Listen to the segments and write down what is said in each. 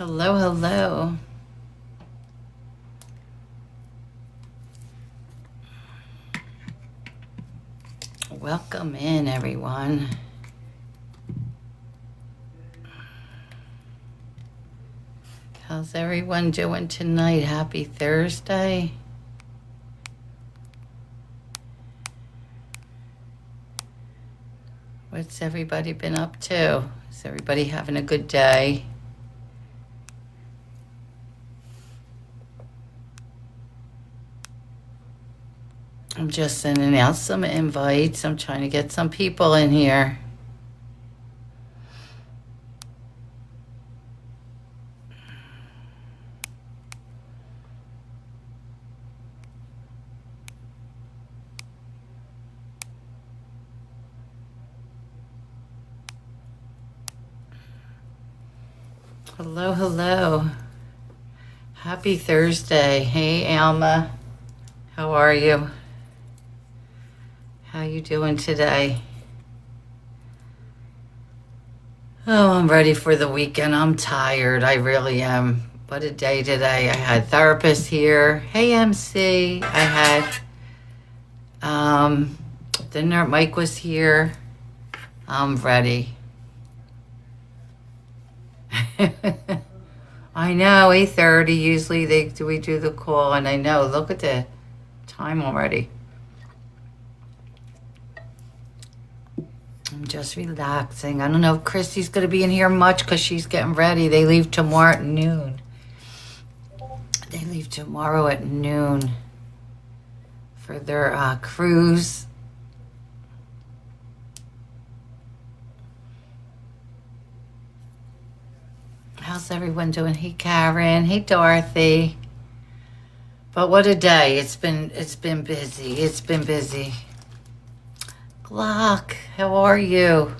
Hello, hello. Welcome in, everyone. How's everyone doing tonight? Happy Thursday. What's everybody been up to? Is everybody having a good day? I'm just sending out some invites. I'm trying to get some people in here. Hello, hello. Happy Thursday. Hey, Alma. How are you? How you doing today? Oh, I'm ready for the weekend. I'm tired. I really am. What a day today. I had therapists here. Hey, MC. I had dinner. Mike was here. I'm ready. I know, 8:30 usually we do the call, and I know, look at the time already. I'm just relaxing. I don't know if Christy's going to be in here much because she's getting ready. They leave tomorrow at noon. They leave tomorrow at noon for their cruise. How's everyone doing? Hey, Karen. Hey, Dorothy. But what a day. It's been busy. It's been busy. Glock, how are you?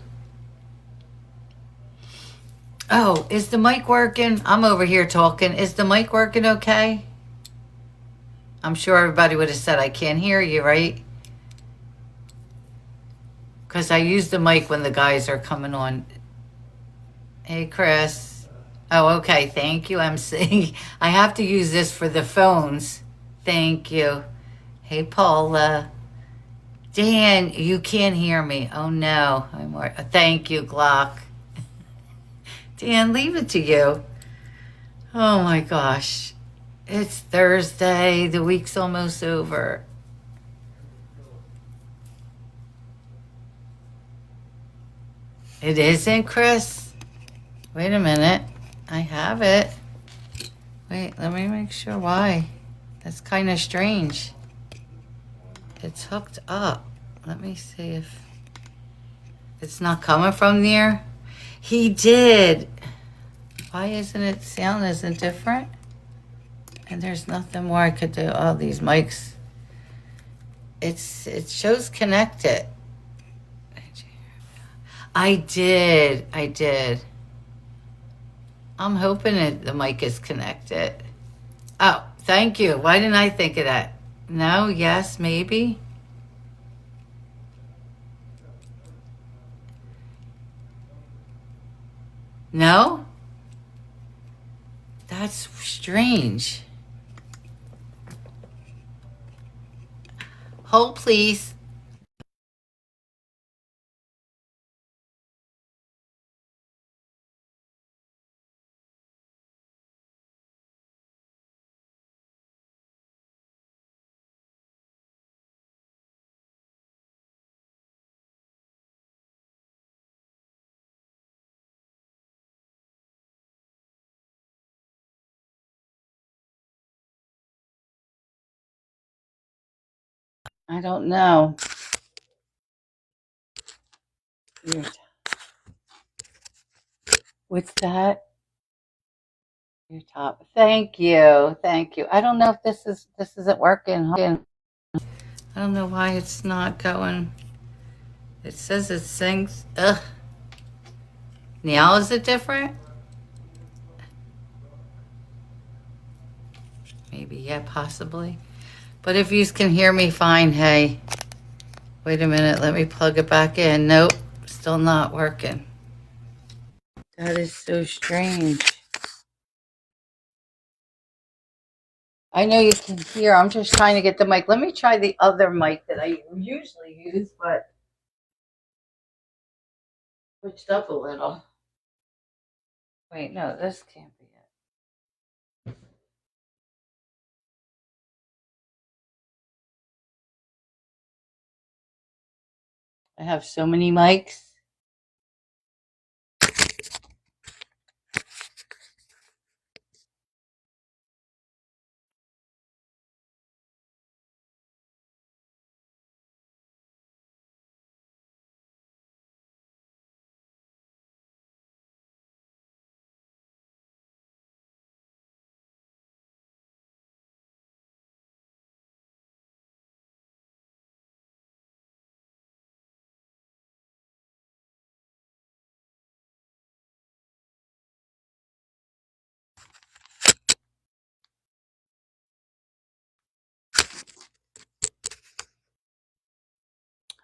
Oh, is the mic working? I'm over here talking. Is the mic working okay? I'm sure everybody would have said I can't hear you, right? Because I use the mic when the guys are coming on. Hey, Chris. Oh, okay. Thank you, MC. I have to use this for the phones. Thank you. Hey, Paula. Dan, you can't hear me. Oh, no. Thank you, Glock. Dan, leave it to you. Oh, my gosh. It's Thursday. The week's almost over. It isn't, Chris? Wait a minute. I have it. Wait, let me make sure why. That's kind of strange. It's hooked up. Let me see if it's not coming from there. He did. Why isn't it sound isn't different? And there's nothing more I could do. Oh, these mics. It shows connected. I did. I'm hoping the mic is connected. Oh, thank you. Why didn't I think of that? No, yes, maybe. No? That's strange. Hold, please. I don't know. What's that? Your top. Thank you. I don't know if this isn't working. I don't know why it's not going. It says it sings. Ugh. Now is it different? Maybe, yeah, possibly. But if you can hear me fine, hey. Wait a minute, let me plug it back in. Nope, still not working. That is so strange. I know you can hear. I'm just trying to get the mic. Let me try the other mic that I usually use, but switched up a little. Wait, no, this can't be it. I have so many mics.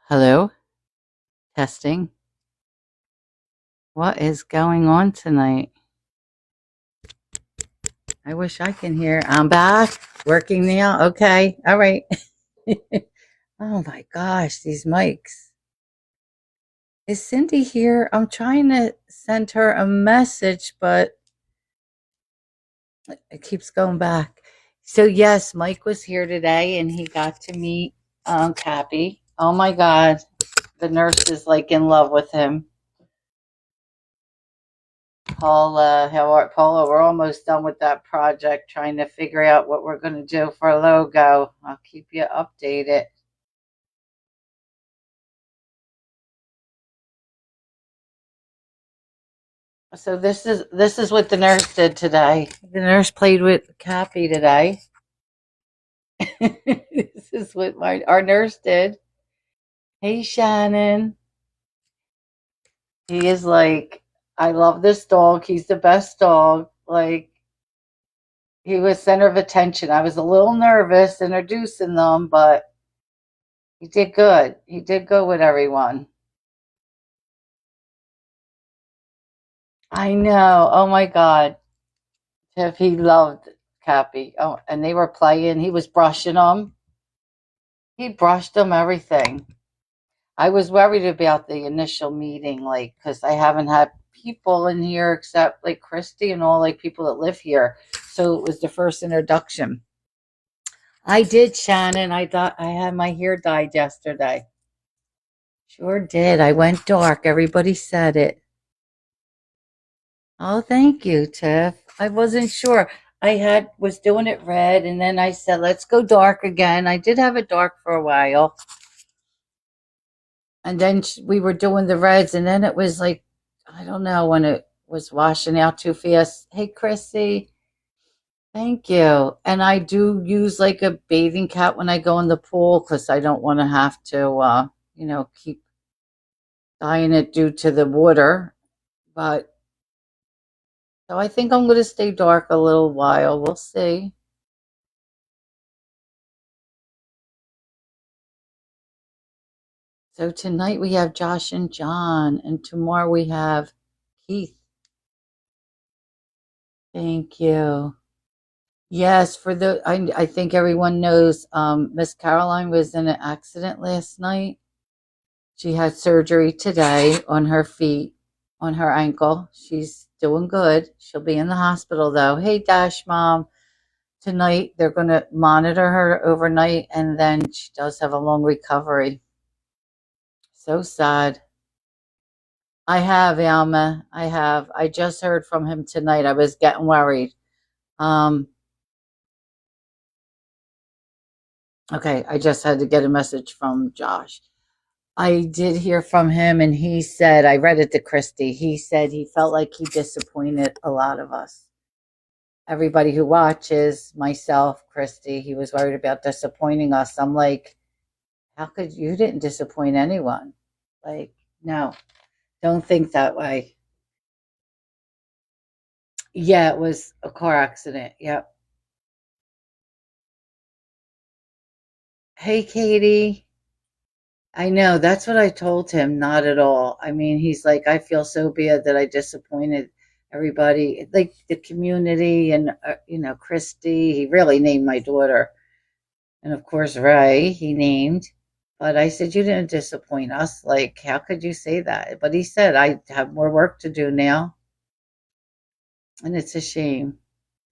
Hello? Testing. What is going on tonight? I wish I can hear. I'm back. Working now. Okay. All right. Oh my gosh, these mics. Is Cindy here? I'm trying to send her a message, but it keeps going back. So yes, Mike was here today and he got to meet Cappy. Oh my God. The nurse is like in love with him. Paula, we're almost done with that project, trying to figure out what we're going to do for a logo. I'll keep you updated. So this is what the nurse did today. The nurse played with Cappy today. This is what our nurse did. Hey Shannon. He is like, I love this dog. He's the best dog. Like, he was center of attention. I was a little nervous introducing them, but he did good. He did good with everyone. I know. Oh my God. Tiff, he loved Cappy. Oh, and they were playing. He was brushing them. He brushed them, everything. I was worried about the initial meeting, like, because I haven't had people in here except like Christy and all like people that live here. So it was the first introduction. I did, Shannon. I thought I had my hair dyed yesterday. Sure did. I went dark. Everybody said it. Oh, thank you, Tiff. I wasn't sure. Was doing it red, and then I said, "Let's go dark again." I did have it dark for a while, and then we were doing the reds, and then it was like, I don't know when it was washing out too fast. Hey, Chrissy, thank you. And I do use like a bathing cap when I go in the pool because I don't want to have to, keep dyeing it due to the water. But so I think I'm going to stay dark a little while. We'll see. So tonight we have Josh and John, and tomorrow we have Keith. Thank you. Yes, I think everyone knows Miss Caroline was in an accident last night. She had surgery today on her feet, on her ankle. She's doing good. She'll be in the hospital though. Hey, Dash Mom. Tonight they're going to monitor her overnight, and then she does have a long recovery. So sad. I have, Alma. I have. I just heard from him tonight. I was getting worried. Okay, I just had to get a message from Josh. I did hear from him, and he said, I read it to Christy. He said he felt like he disappointed a lot of us. Everybody who watches, myself, Christy, he was worried about disappointing us. I'm like, how could you didn't disappoint anyone? Like, no, don't think that way. Yeah, it was a car accident. Yep. Hey, Katie. I know. That's what I told him. Not at all. I mean, he's like, I feel so bad that I disappointed everybody, like the community, and Christy. He really named my daughter, and of course Ray. He named. But I said, you didn't disappoint us. Like, how could you say that? But he said, I have more work to do now, and it's a shame.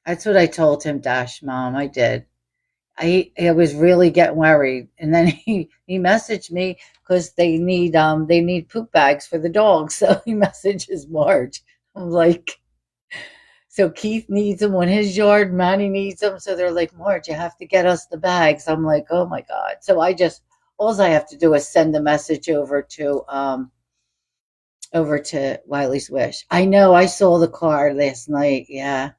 That's what I told him, Dash Mom. I did. I was really getting worried, and then he messaged me because they need poop bags for the dogs. So he messages Marge. I'm like, so Keith needs them on his yard, Manny needs them. So they're like, Marge, you have to get us the bags. I'm like, oh my god. So all I have to do is send the message over to Wiley's Wish. I know I saw the car last night. Yeah.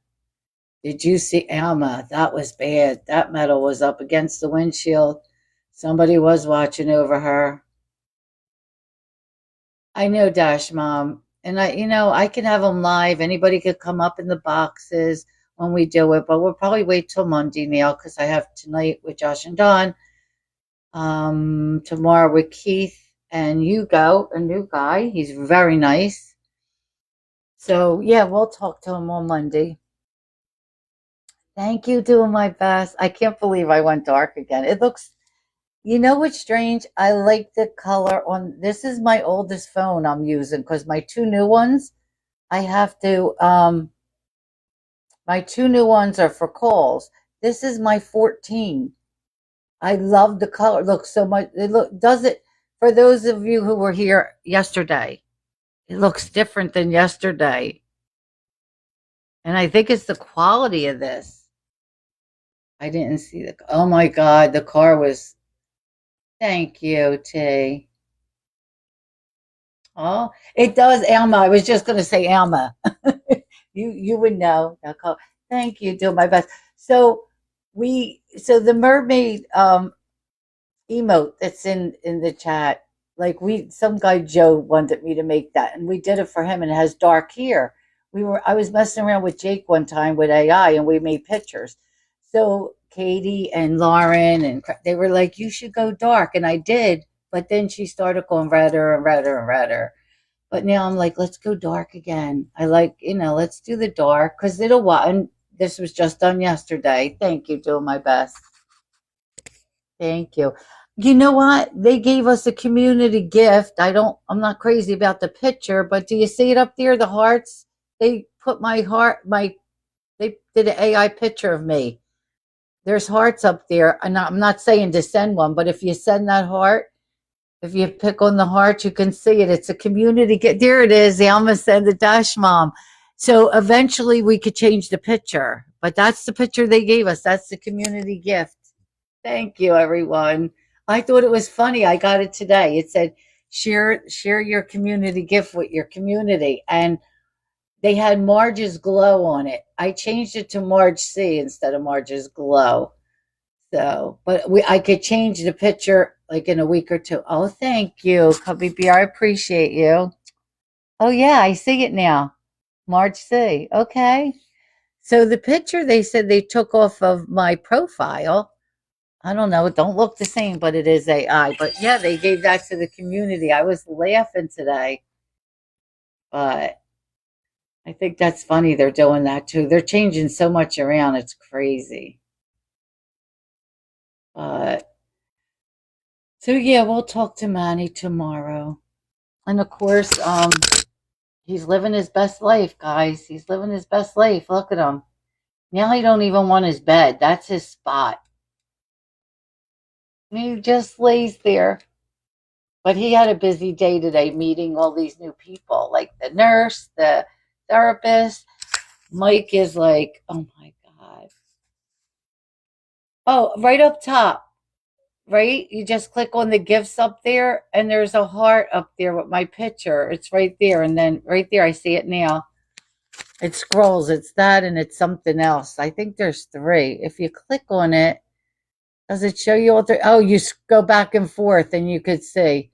Did you see Alma? That was bad. That metal was up against the windshield. Somebody was watching over her. I know, Dash Mom. And I can have them live. Anybody could come up in the boxes when we do it, but we'll probably wait till Monday now because I have tonight with Josh and Don. Tomorrow with Keith and Hugo, a new guy. He's very nice. So yeah, we'll talk to him on Monday. Thank you, doing my best. I can't believe I went dark again. It looks, what's strange? I like the color on, this is my oldest phone I'm using because my two new ones, I have to, my two new ones are for calls. This is my 14. I love the color. It looks so much, does it, for those of you who were here yesterday, it looks different than yesterday. And I think it's the quality of this. I didn't see oh my God, the car was, thank you, T. Oh, it does, Alma. I was just going to say Alma. You would know. Thank you, doing my best. So the mermaid emote that's in the chat, like some guy Joe wanted me to make that, and we did it for him, and it has dark hair. I was messing around with Jake one time with AI, and we made pictures. So Katie and Lauren and they were like, you should go dark, and I did, but then she started going redder and redder and redder. But now I'm like, let's go dark again. I like, let's do the dark because it'll, and this was just done yesterday. Thank you, doing my best. Thank you. You know what? They gave us a community gift. I'm not crazy about the picture, but do you see it up there? The hearts? They put my heart, they did an AI picture of me. There's hearts up there. And I'm not saying to send one, but if you send that heart, if you pick on the heart, you can see it. It's a community gift. There it is. The Alma said the Dash Mom. So eventually we could change the picture, but that's the picture they gave us. That's the community gift. Thank you, everyone. I thought it was funny. I got it today. It said, share your community gift with your community. And they had Marge's Glow on it. I changed it to MargeC instead of Marge's Glow. So, but I could change the picture like in a week or two. Oh, thank you, Cubby Bear. I appreciate you. Oh, yeah, I see it now. MargeC. Okay. So the picture they said they took off of my profile. I don't know. It don't look the same, but it is AI. But yeah, they gave that to the community. I was laughing today. But I think that's funny. They're doing that too. They're changing so much around. It's crazy. But so yeah, we'll talk to Manny tomorrow. And of course, he's living his best life, guys. He's living his best life. Look at him. Now he don't even want his bed. That's his spot. He just lays there. But he had a busy day today meeting all these new people, like the nurse, the therapist. Mike is like, oh my God. Oh, right up top, right? You just click on the gifts up there, and there's a heart up there with my picture. It's right there. And then right there, I see it now. It scrolls. It's that, and it's something else. I think there's three. If you click on it, does it show you all three? Oh, you go back and forth, and you could see.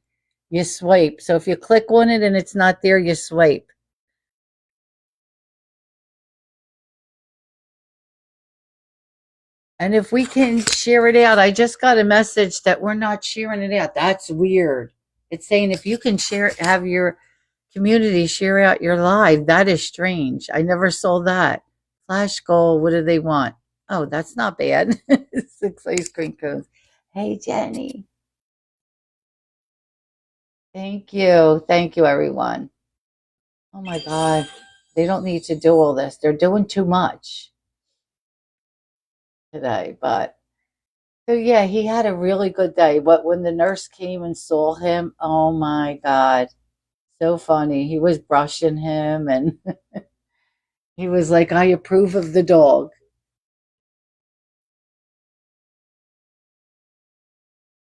You swipe. So if you click on it and it's not there, you swipe. And if we can share it out, I just got a message that we're not sharing it out. That's weird. It's saying if you can share it, have your Community, share out your live. That is strange. I never saw that. Flash goal. What do they want? Oh, that's not bad. 6 ice cream cones. Hey, Jenny. Thank you. Thank you, everyone. Oh my God. They don't need to do all this. They're doing too much today. But so yeah, he had a really good day. But when the nurse came and saw him, oh my God. So funny. He was brushing him and he was like, I approve of the dog.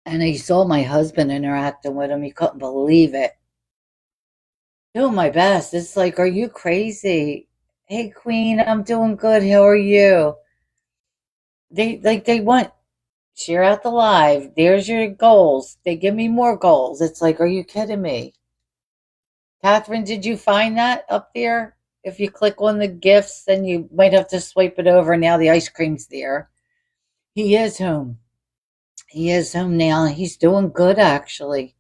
And he saw my husband interacting with him. He couldn't believe it. Doing my best. It's like, are you crazy? Hey, Queen, I'm doing good. How are you? They want share out the live. There's your goals. They give me more goals. It's like, are you kidding me? Catherine, did you find that up there? If you click on the gifts, then you might have to swipe it over. Now the ice cream's there. He is home. He is home now. He's doing good, actually.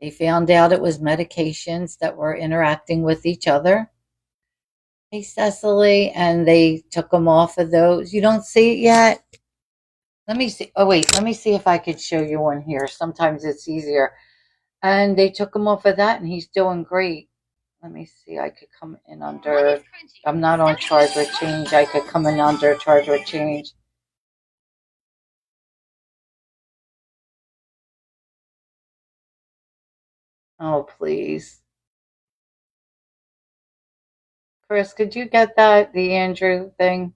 They found out it was medications that were interacting with each other. Hey, Cecily, and they took him off of those. You don't see it yet? Let me see. Oh, wait. Let me see if I could show you one here. Sometimes it's easier. And they took him off of that, and he's doing great. Let me see. I could come in under. I'm not on charge with change. I could come in under charge with change. Oh, please. Chris, could you get that, the Andrew thing?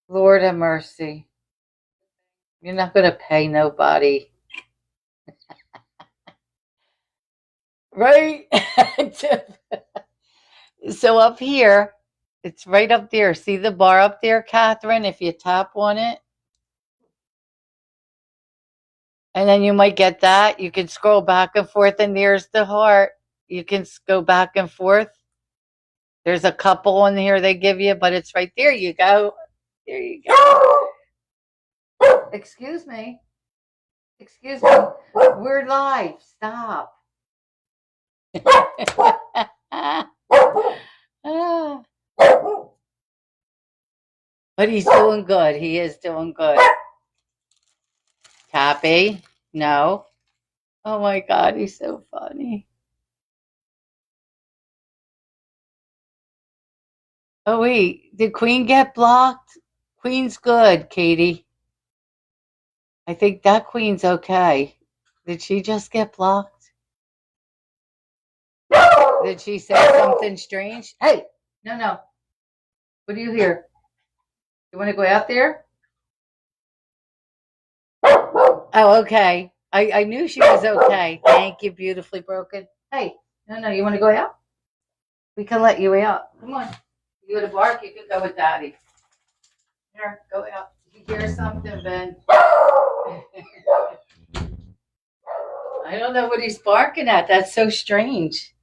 Lord have mercy. You're not going to pay nobody. Right? So up here, it's right up there. See the bar up there, Catherine? If you tap on it, and then you might get that. You can scroll back and forth, and there's the heart. You can go back and forth. There's a couple on here they give you, but it's right there. You go. There you go. Excuse me. Excuse me. We're live. Stop. But he's doing good. He is doing good. Tappy? No. Oh my God, he's so funny. Oh wait, did Queen get blocked? Queen's good, Katie. I think that Queen's okay. Did she just get blocked? Did she say something strange? Hey, no, no. What do you hear? You want to go out there? Oh, okay. I knew she was okay. Thank you, beautifully broken. Hey, no, no. You want to go out? We can let you out. Come on. You go to bark, you can go with Daddy. Here, go out. You hear something, Ben? I don't know what he's barking at. That's so strange.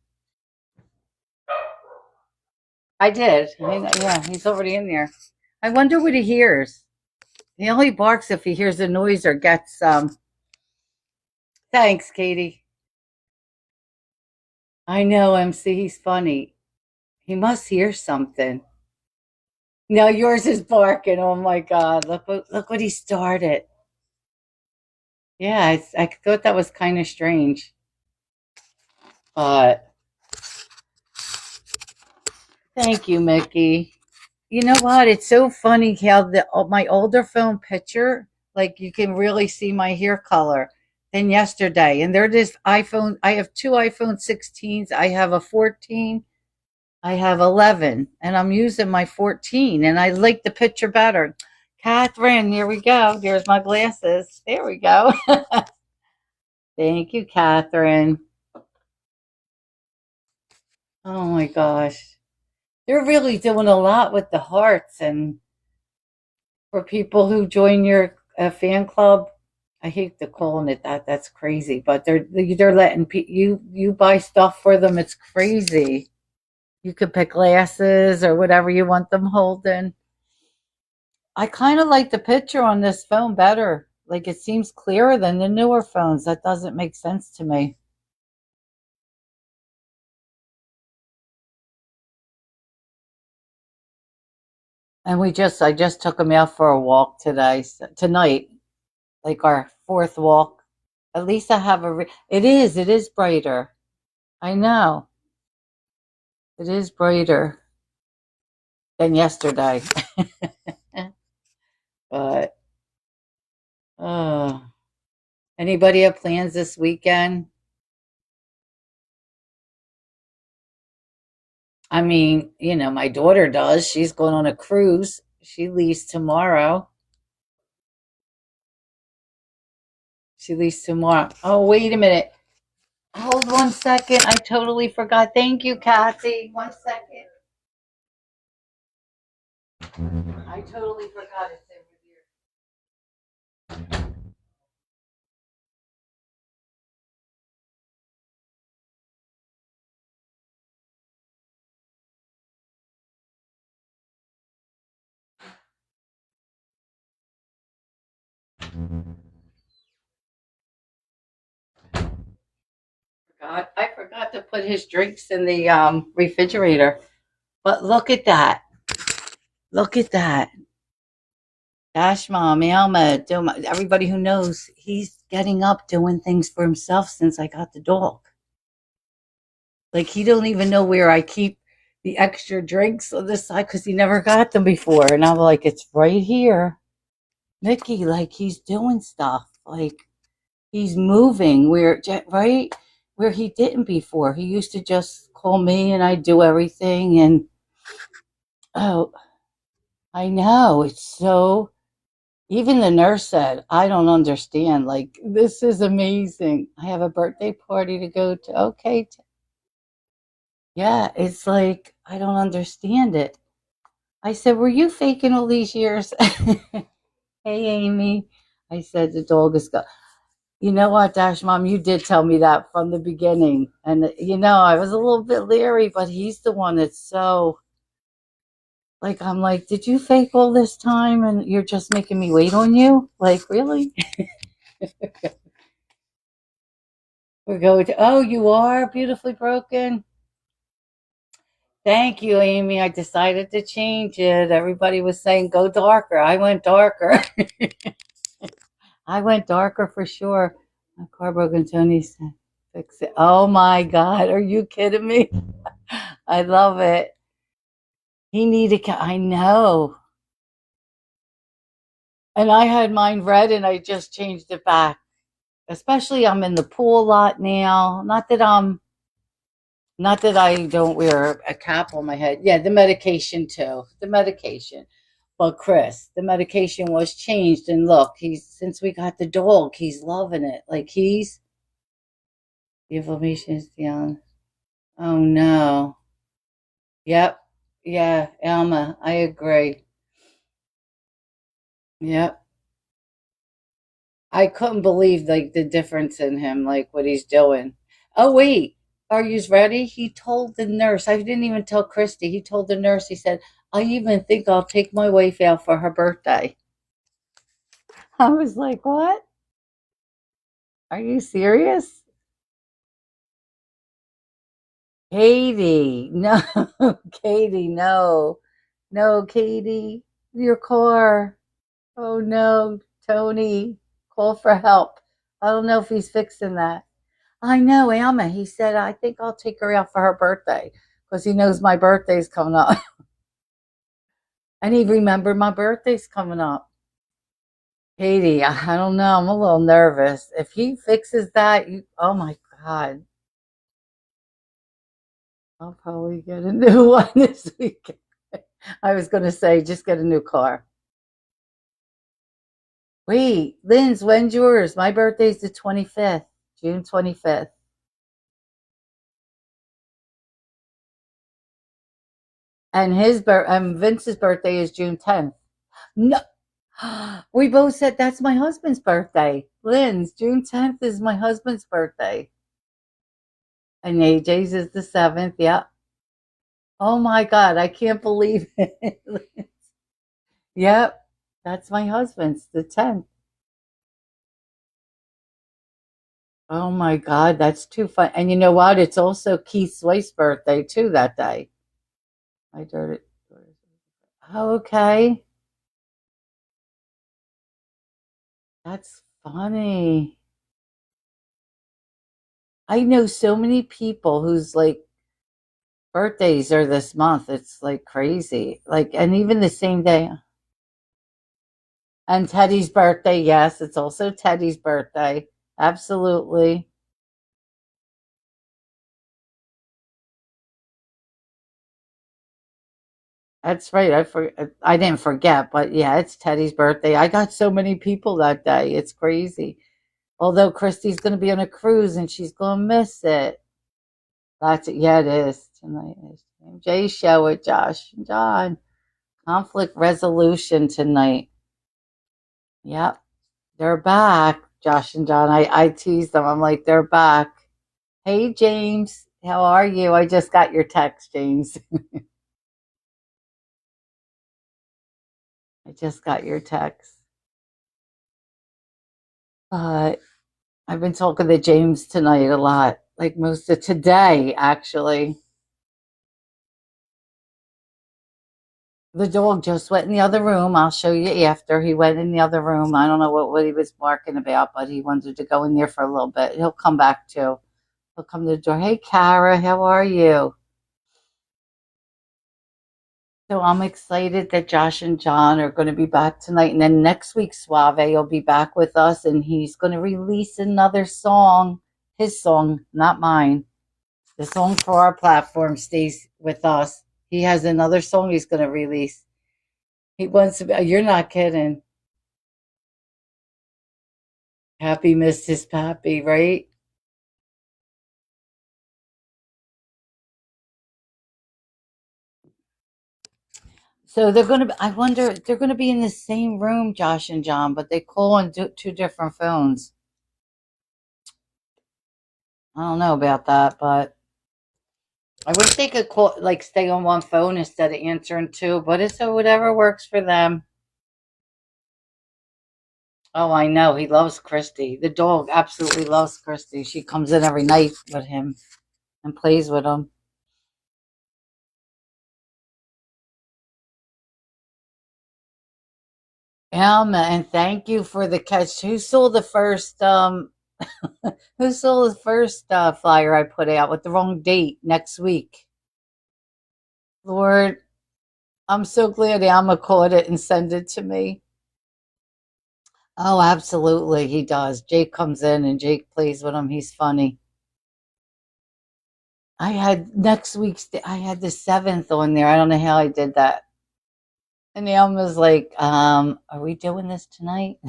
I did. Yeah, he's already in there. I wonder what he hears. He only barks if he hears a noise or gets Thanks, Katie. I know, MC. He's funny. He must hear something. Now yours is barking. Oh my God! Look what he started. Yeah, I thought that was kind of strange, but thank you, Mickey. You know what? It's so funny how my older phone picture, like you can really see my hair color than yesterday. And they're this iPhone. I have two iPhone 16s. I have a 14. I have 11, and I'm using my 14, and I like the picture better. Catherine, here we go. There's my glasses. There we go. Thank you, Catherine. Oh my gosh. They're really doing a lot with the hearts and for people who join your fan club. I hate to calling it that. That's crazy, but they're letting you buy stuff for them. It's crazy. You could pick glasses or whatever you want them holding. I kind of like the picture on this phone better. Like it seems clearer than the newer phones. That doesn't make sense to me. And I just took him out for a walk tonight, like our fourth walk. At least I have it is brighter. I know. It is brighter than yesterday. But, oh, anybody have plans this weekend? I mean, my daughter does. She's going on a cruise. She leaves tomorrow. She leaves tomorrow. Oh, wait a minute. Hold 1 second. I totally forgot. Thank you, Kathy. 1 second. I totally forgot it's over here. I forgot to put his drinks in the refrigerator. But look at that. Look at that. Dash Mom, Alma, everybody who knows, he's getting up doing things for himself since I got the dog. Like he don't even know where I keep the extra drinks on this side because he never got them before. And I'm like, it's right here. Mickey, like he's doing stuff. Like he's moving right where he didn't before. He used to just call me and I'd do everything. And oh, I know. It's so, even the nurse said, I don't understand. Like, this is amazing. I have a birthday party to go to. Okay. Yeah, it's like, I don't understand it. I said, were you faking all these years? Hey, Amy. I said, the dog is go. You know what, Dash Mom, you did tell me that from the beginning. And, I was a little bit leery, but he's the one that's so, like, I'm like, did you fake all this time and you're just making me wait on you? Like, really? We're going to, oh, you are beautifully broken. Thank you, Amy. I decided to change it. Everybody was saying go darker. I went darker. I went darker for sure. My car broke and Tony said, fix it. Oh my God. Are you kidding me? I love it. He needed, I know. And I had mine red and I just changed it back. Especially I'm in the pool a lot now. Not that I don't wear a cap on my head. Yeah, the medication too. The medication. But Chris, the medication was changed, and look, he's since we got the dog, he's loving it. Like the inflammation is down. Oh no. Yep. Yeah, Alma, I agree. Yep. I couldn't believe like the difference in him, like what he's doing. Oh wait, are you ready? He told the nurse. I didn't even tell Christy. He told the nurse. He said, "I even think I'll take my wife out for her birthday." I was like, "What? Are you serious?" Katie, no, Katie, no, no, Katie, your car. Oh no, Tony, call for help. I don't know if he's fixing that. I know, Alma. He said, I think I'll take her out for her birthday because he knows my birthday's coming up. And he remembered my birthday's coming up. Katie, I don't know. I'm a little nervous. If he fixes that, oh my God, I'll probably get a new one this week. I was going to say, just get a new car. Wait, Lynn's, when's yours? My birthday's the 25th, June 25th. And Vince's birthday is June 10th. No, we both said that's my husband's birthday. Lynn's June 10th is my husband's birthday. And AJ's is the 7th. Yeah. Oh my God, I can't believe it. Yep. That's my husband's, the 10th. Oh my God, that's too fun. And you know what? It's also Keith's wife's birthday too that day. My daughter. Okay. That's funny. I know so many people whose like birthdays are this month. It's like crazy. Like, and even the same day. And Teddy's birthday, yes, it's also Teddy's birthday. Absolutely. That's right. I didn't forget, but yeah, it's Teddy's birthday. I got so many people that day. It's crazy. Although Christy's going to be on a cruise and she's going to miss it. That's it. Yeah, it is tonight. Is Jay's show with Josh and John. Conflict resolution tonight. Yep, they're back. Josh and John. I teased them. I'm like, they're back. Hey, James. How are you? I just got your text, James. I just got your text. But I've been talking to James tonight a lot, like most of today, actually. The dog just went in the other room. I'll show you after. He went in the other room. I don't know what he was barking about, but he wanted to go in there for a little bit. He'll come back too. He'll come to the door. Hey, Kara, how are you? So I'm excited that Josh and John are going to be back tonight. And then next week, Suave will be back with us and he's going to release another song. His song, not mine. The song for our platform stays with us. He has another song he's going to release. He wants to be, you're not kidding. Happy missed his pappy, right? So they're going to, I wonder, they're going to be in the same room, Josh and John, but they call on two different phones. I don't know about that, but I wish they could call, like, stay on one phone instead of answering two, but it's so whatever works for them. Oh, I know. He loves Christy. The dog absolutely loves Christy. She comes in every night with him and plays with him. Alma, and thank you for the catch. Who saw the first who saw the first flyer I put out with the wrong date next week? Lord, I'm so glad Alma caught it and sent it to me. Oh, absolutely, he does. Jake comes in and Jake plays with him. He's funny. I had next week's. I had the 7th on there. I don't know how I did that. And Alma's like, "Are we doing this tonight?"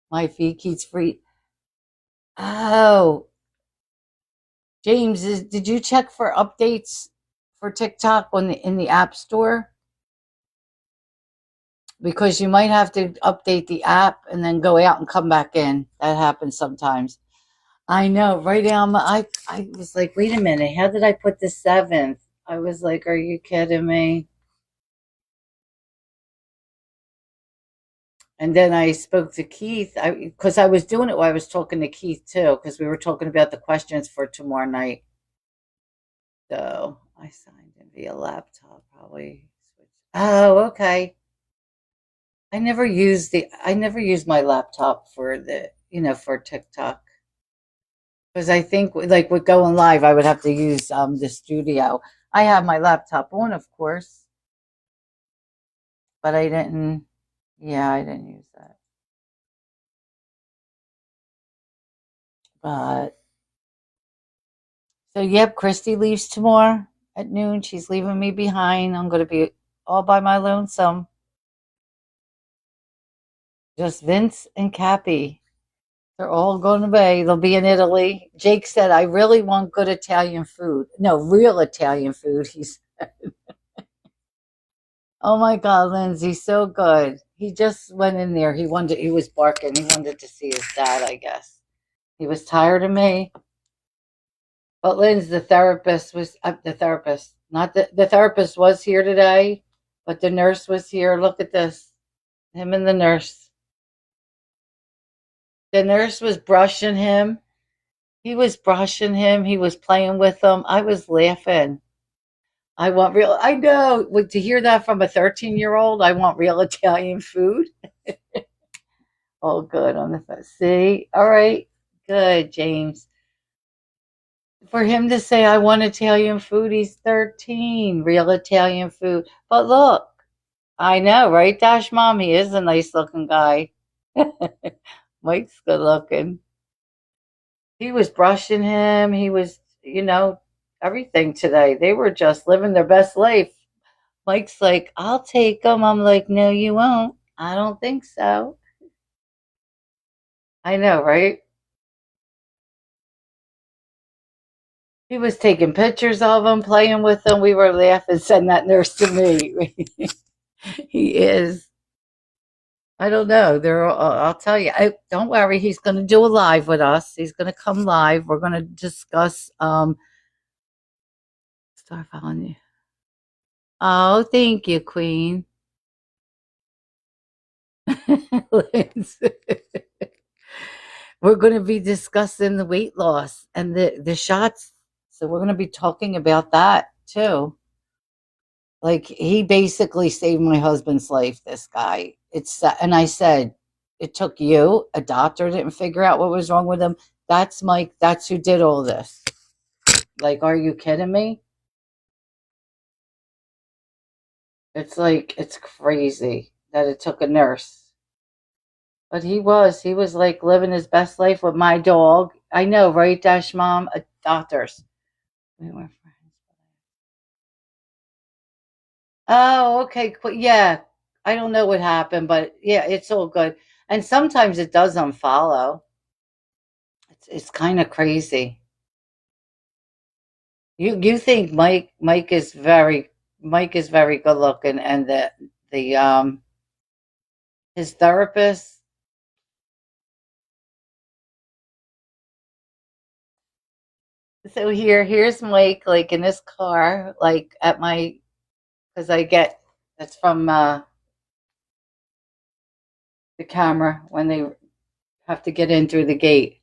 My feed keeps free. Oh, James, did you check for updates for TikTok on in the App Store? Because you might have to update the app and then go out and come back in. That happens sometimes. I know, right, Alma? I was like, wait a minute, how did I put the 7th? I was like, are you kidding me? And then I spoke to Keith because I was doing it while I was talking to Keith too, because we were talking about the questions for tomorrow night. So I signed in via laptop, probably. Oh, okay. I never used my laptop for for TikTok because I think like with going live, I would have to use the studio. I have my laptop on, of course, but I didn't. Yeah, I didn't use that. But so yep, Christy leaves tomorrow at noon. She's leaving me behind. I'm going to be all by my lonesome. Just Vince and Cappy. They're all going away. They'll be in Italy. Jake said, I really want good Italian food. No, real Italian food. He's, oh my God, Lindsay, so good. He just went in there. He was barking. He wanted to see his dad, I guess. He was tired of me. But Lindsay, the therapist, not the therapist was here today, but the nurse was here. Look at this. Him and the nurse. The nurse was brushing him. He was brushing him. He was playing with him. I was laughing. I want real. I know. To hear that from a 13-year-old, I want real Italian food. Oh, good on the phone. See, all right, good, James. For him to say, "I want Italian food," he's 13. Real Italian food. But look, I know, right, Dash Mom? He is a nice looking guy. Mike's good looking. He was brushing him. He was, everything today. They were just living their best life. Mike's like, I'll take them. I'm like, no, you won't. I don't think so. I know, right? He was taking pictures of them, playing with them. We were laughing. Send that nurse to me. He is. I don't know. I'll tell you. Don't worry. He's going to do a live with us. He's going to come live. We're going to discuss. Start following you. Oh, thank you, Queen. We're going to be discussing the weight loss and the shots. So we're going to be talking about that too. Like he basically saved my husband's life. This guy. And I said, it took you. A doctor didn't figure out what was wrong with him. That's Mike. That's who did all this. Like, are you kidding me? It's like it's crazy that it took a nurse. But he was like living his best life with my dog. I know, right, Dash Mom? Doctors. We were friends. Oh, okay. Yeah. I don't know what happened, but yeah, it's all good. And sometimes it does unfollow. It's kind of crazy. You think Mike is very good looking, and the his therapist. So here's Mike, like in his car, like at my, because I get that's from the camera when they have to get in through the gate.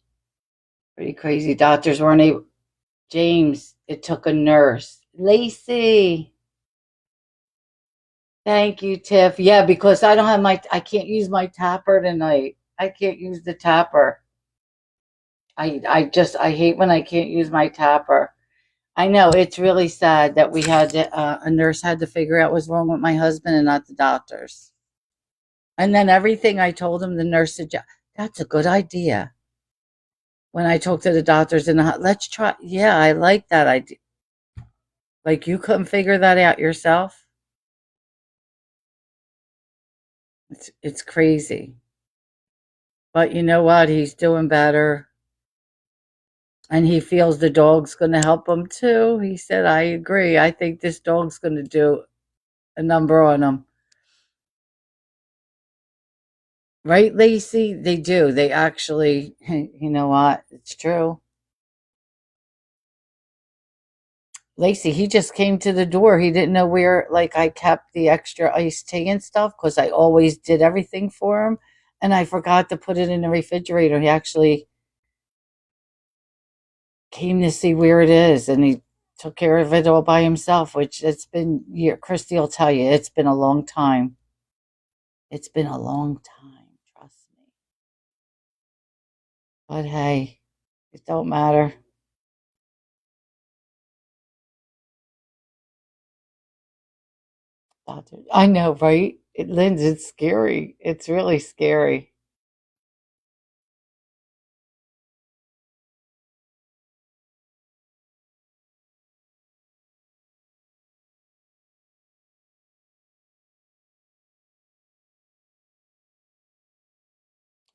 Pretty crazy. Doctors weren't able. James, it took a nurse. Lacey, thank you, Tiff. Yeah, because I can't use my tapper tonight. I can't use the tapper. I hate when I can't use my tapper. I know it's really sad that a nurse had to figure out what's wrong with my husband and not the doctors. And then everything I told him, the nurse said, "Yeah, that's a good idea." When I talked to the doctors let's try. Yeah, I like that idea. Like you couldn't figure that out yourself. It's crazy. But you know what? He's doing better. And he feels the dog's going to help him too. He said, I agree. I think this dog's going to do a number on him. Right, Lacey? They do. They actually, you know what? It's true. Lacey, he just came to the door. He didn't know where, like, I kept the extra iced tea and stuff because I always did everything for him. And I forgot to put it in the refrigerator. He actually came to see where it is and he took care of it all by himself, which it's been, Christy will tell you, it's been a long time. It's been a long time, trust me. But hey, it don't matter. I know, right? Linz, it's scary. It's really scary.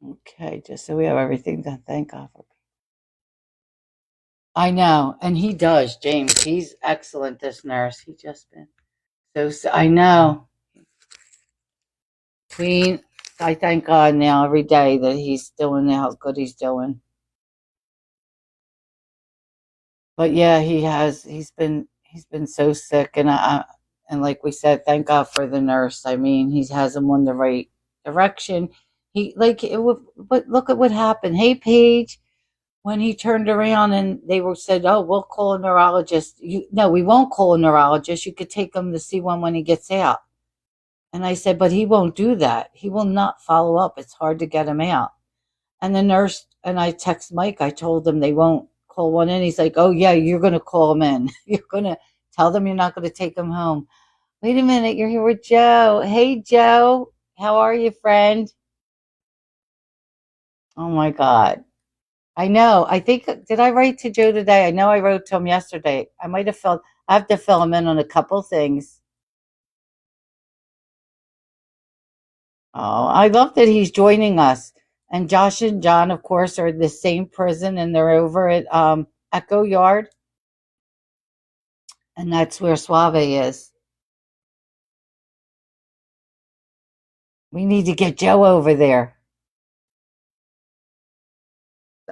Okay, just so we have everything done. Thank God for. I know, and he does, James. He's excellent. This nurse, he just been I know, Queen. I thank God now every day that he's doing how good he's doing. But yeah, he's been so sick, and like we said, thank God for the nurse. I mean, he has him on the right direction. He like it would, but look at what happened. Hey, Paige. when he turned around and they were said, "Oh, we'll call a neurologist." No, we won't call a neurologist. You could take him to see one when he gets out. And I said, "But he won't do that. He will not follow up. It's hard to get him out." And the nurse and I text Mike. I told him they won't call one in. He's like, "Oh yeah, you're going to call him in. You're going to tell them you're not going to take him home." Wait a minute, you're here with Joe. Hey Joe, how are you, friend? Oh my God. I know. I think did I write to Joe today? I know I wrote to him yesterday. I might have filled I have to fill him in on a couple things. Oh, I love that he's joining us. And Josh and John, of course, are in the same prison and they're over at Echo Yard. And that's where Suave is. We need to get Joe over there.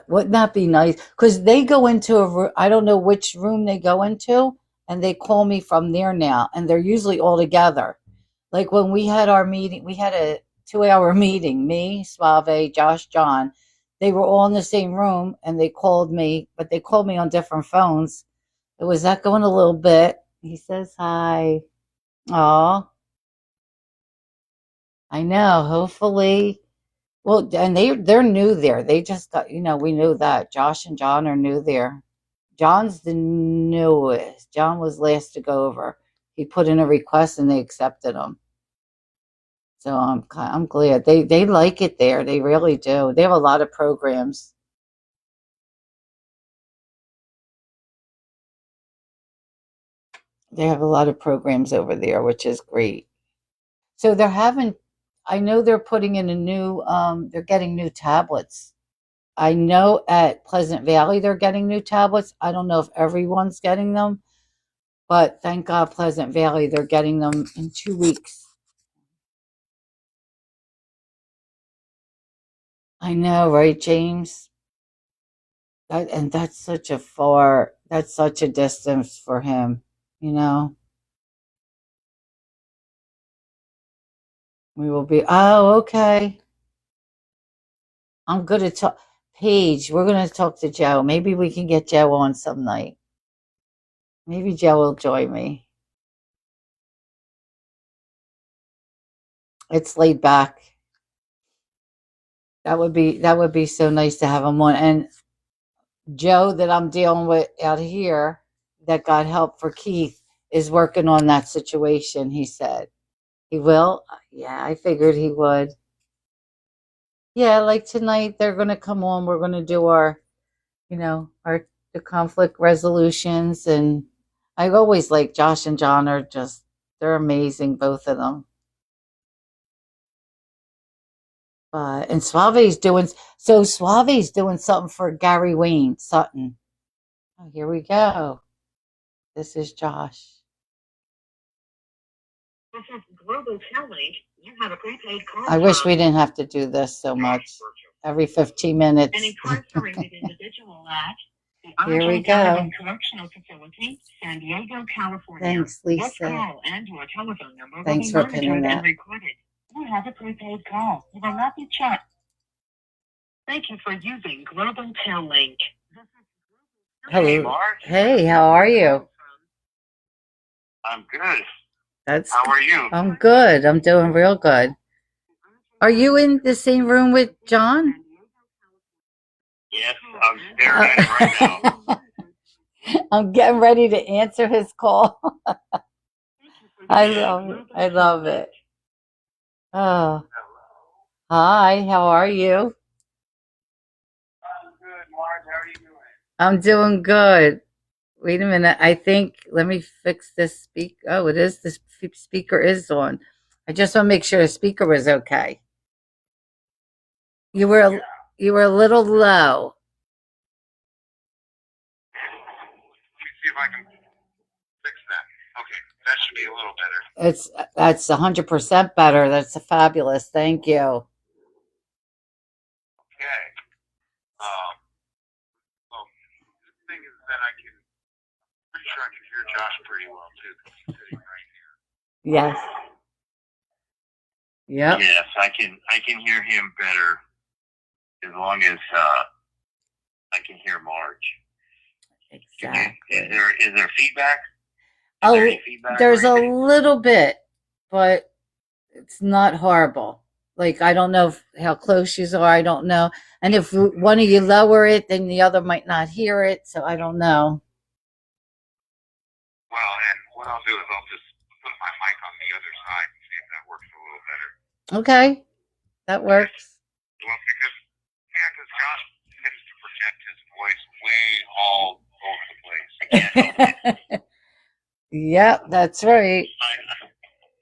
Wouldn't that be nice? Because they go into I don't know which room they go into, and they call me from there now, and they're usually all together. Like when we had our meeting, we had a 2 hour meeting, me, Suave, Josh, John. They were all in the same room, and they called me, but they called me on different phones. It was echoing a little bit. He says hi. Oh, I know. Hopefully. Well, and they're new there. They just got, we knew that. Josh and John are new there. John's the newest. John was last to go over. He put in a request and they accepted him. So I'm glad they like it there. They really do. They have a lot of programs. They have a lot of programs over there, which is great. So they're having. I know they're putting in a new. They're getting new tablets. I know at Pleasant Valley they're getting new tablets. I don't know if everyone's getting them, but thank God Pleasant Valley they're getting them in 2 weeks. I know, right, James? And that's such a distance for him, you know. We will be, oh, okay. I'm good at talk. Paige, we're going to talk to Joe. Maybe we can get Joe on some night. Maybe Joe will join me. It's laid back. That would be so nice to have him on. And Joe that I'm dealing with out here that got help for Keith is working on that situation, he said. He will? Yeah, I figured he would. Yeah, like tonight they're gonna come on. We're gonna do our the conflict resolutions, and I always like Josh and John are just they're amazing, both of them. And Suave's doing something for Gary Wayne Sutton. Oh, here we go. This is Josh. This is Global Telly. You have a prepaid card. I wish we didn't have to do this so much. Every 15 minutes. An incarcerated individual at the here we go. Correctional Facility, San Diego, California. Thanks, Lisa. This call and your telephone number thanks will be monitored and recorded. You have a prepaid call. You will not be checked. Thank you for using Global Tel Link. Hello. Hey, Mark. Hey, how are you? I'm good. How are you? I'm good. I'm doing real good. Are you in the same room with John? Yes, I'm staring at him right now. I'm getting ready to answer his call. I love it. I love it. Oh. Hi, how are you? I'm good, Marge. How are you doing? I'm doing good. Wait a minute. I think let me fix this speak. Oh, it is. This speaker is on. I just want to make sure the speaker was okay. You were you were a little low. Let me see if I can fix that. Okay, that should be a little better. That's 100% better. That's fabulous. Thank you. Okay. Well, the thing is that pretty sure I can hear Josh pretty well too. He's sitting right here. Yes. Yep. Yes, I can hear him better as long as I can hear Marge. Exactly. Is there feedback? There's a little bit, but it's not horrible. Like, I don't know how close you are. I don't know. And if one of you lower it, then the other might not hear it. So I don't know. Well, and what I'll do is I'll just put my mic on the other side and see if that works a little better. Okay, that works. Well, because Josh tends to project his voice way all over the place. Yep, that's right.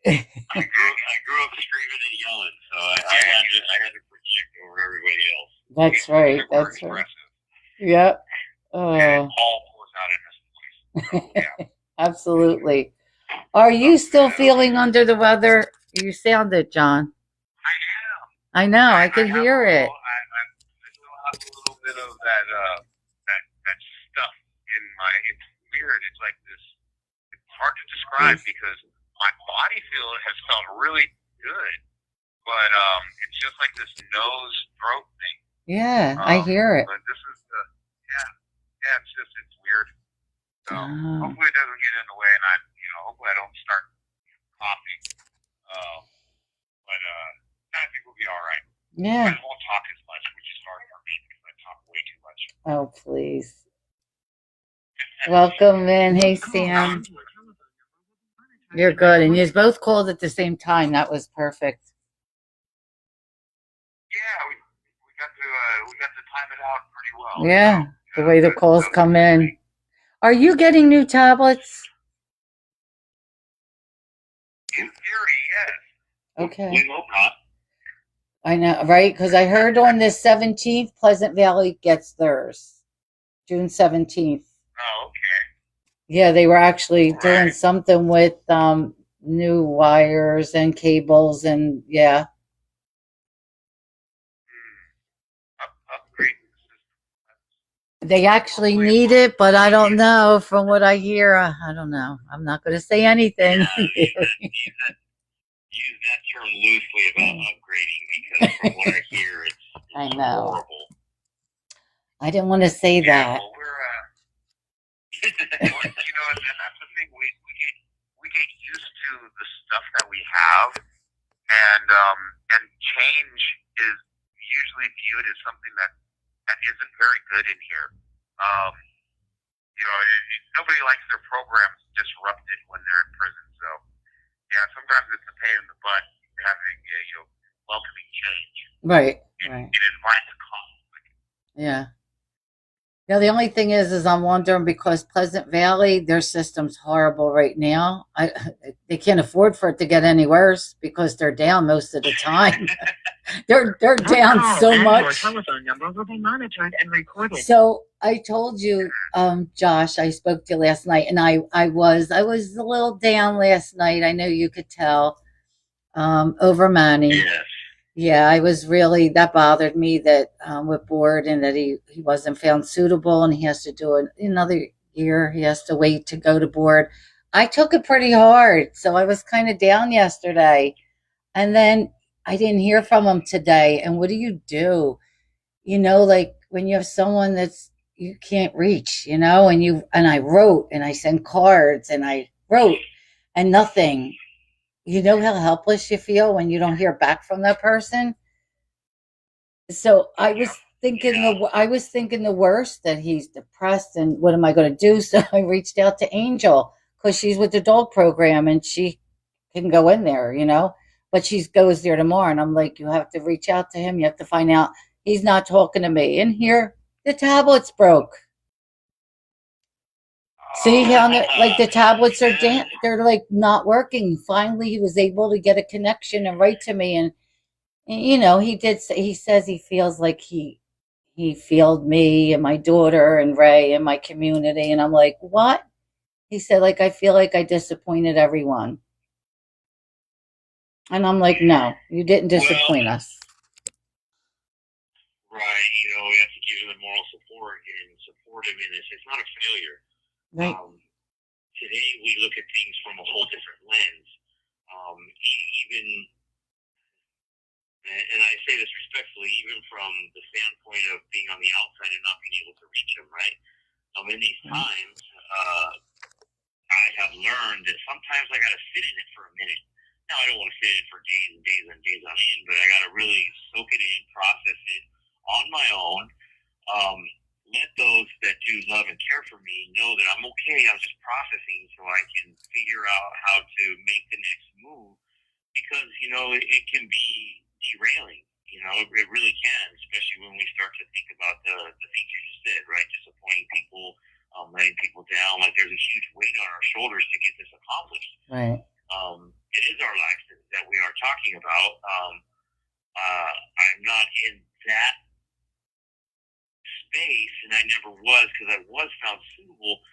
I grew up screaming and yelling, so I had to project over everybody else. That's right. That's right. Yep. And Paul pours out in his voice. So, yeah. Absolutely. Are you still feeling under the weather? You sounded, John. I am. I know. I can hear it. I still have a little bit of that stuff in my. It's weird. It's like this. It's hard to describe because my body has felt really good, but it's just like this nose throat thing. Yeah, I hear it. But this is it's weird. So hopefully it doesn't get in the way, and hopefully I don't start coughing. But I think we'll be all right. Yeah. I won't talk as much, which is hard for me because I talk way too much. Oh, please. Welcome in. Hey, Sam. You're good. And you both called at the same time. That was perfect. Yeah, we got to time it out pretty well. Yeah, the way the calls come in. Are you getting new tablets? In theory, yes. Okay. We hope not. I know, right? Because I heard on the 17th, Pleasant Valley gets theirs. June 17th. Oh, okay. Yeah, they were actually doing something with new wires and cables and yeah. Upgrade. They actually need it, but I don't know. From what I hear, I don't know. I'm not going to say anything. Use that term loosely about upgrading because from what I hear, it's I know. horrible. I didn't want to say that. Well, we're and that's the thing. We get used to the stuff that we have, and change is usually viewed as something that isn't very good in here. Nobody likes their programs disrupted when they're in prison. So, yeah, sometimes it's a pain in the butt having welcoming change. Right. It invites conflict. Yeah. Yeah, the only thing is I'm wondering because Pleasant Valley, their system's horrible right now. They can't afford for it to get any worse because they're down most of the time. they're down so much. Your telephone number will be monitored and recorded. So I told you, Josh, I spoke to you last night, and I was a little down last night. I know you could tell. Over Manny. Yes. Yeah, I was really, that bothered me that with board and that he wasn't found suitable and he has to do another year. He has to wait to go to board. I took it pretty hard. So I was kind of down yesterday. And then I didn't hear from him today. And what do? Like when you have someone that's you can't reach, and I wrote and I sent cards and I wrote and nothing. You know how helpless you feel when you don't hear back from that person. So I was thinking the worst, that he's depressed and what am I going to do? So I reached out to Angel because she's with the dog program and she can go in there, but she goes there tomorrow. And I'm like, you have to reach out to him. You have to find out. He's not talking to me. And here the tablets broke. See how the tablets are they're like not working. Finally, he was able to get a connection and write to me, and he says he feels like he failed me and my daughter and Ray and my community, and I'm like, what? He said, like, I feel like I disappointed everyone, and I'm like, no, you didn't disappoint us. Right, we have to give him the moral support and support him in this. It's not a failure. Right. Today we look at things from a whole different lens. And I say this respectfully honestly, even from the standpoint of being on the outside and not being able to reach him, right? In these times, I have learned that sometimes I got to sit in it for a minute. Now, I don't want to sit in it for days and days and days on end, but I got to really soak it in, process it on my own. Let those that do love and care for me know that I'm okay. I'm just processing so I can figure out how to make the next move, because, it can be derailing. It really can, especially when we start to think about the things you just said, right? Disappointing people, letting people down. Like, there's a huge weight on our shoulders to get this accomplished. Right. It is our lives that we are talking about. I'm not in that space, and I never was, because I was found suitable.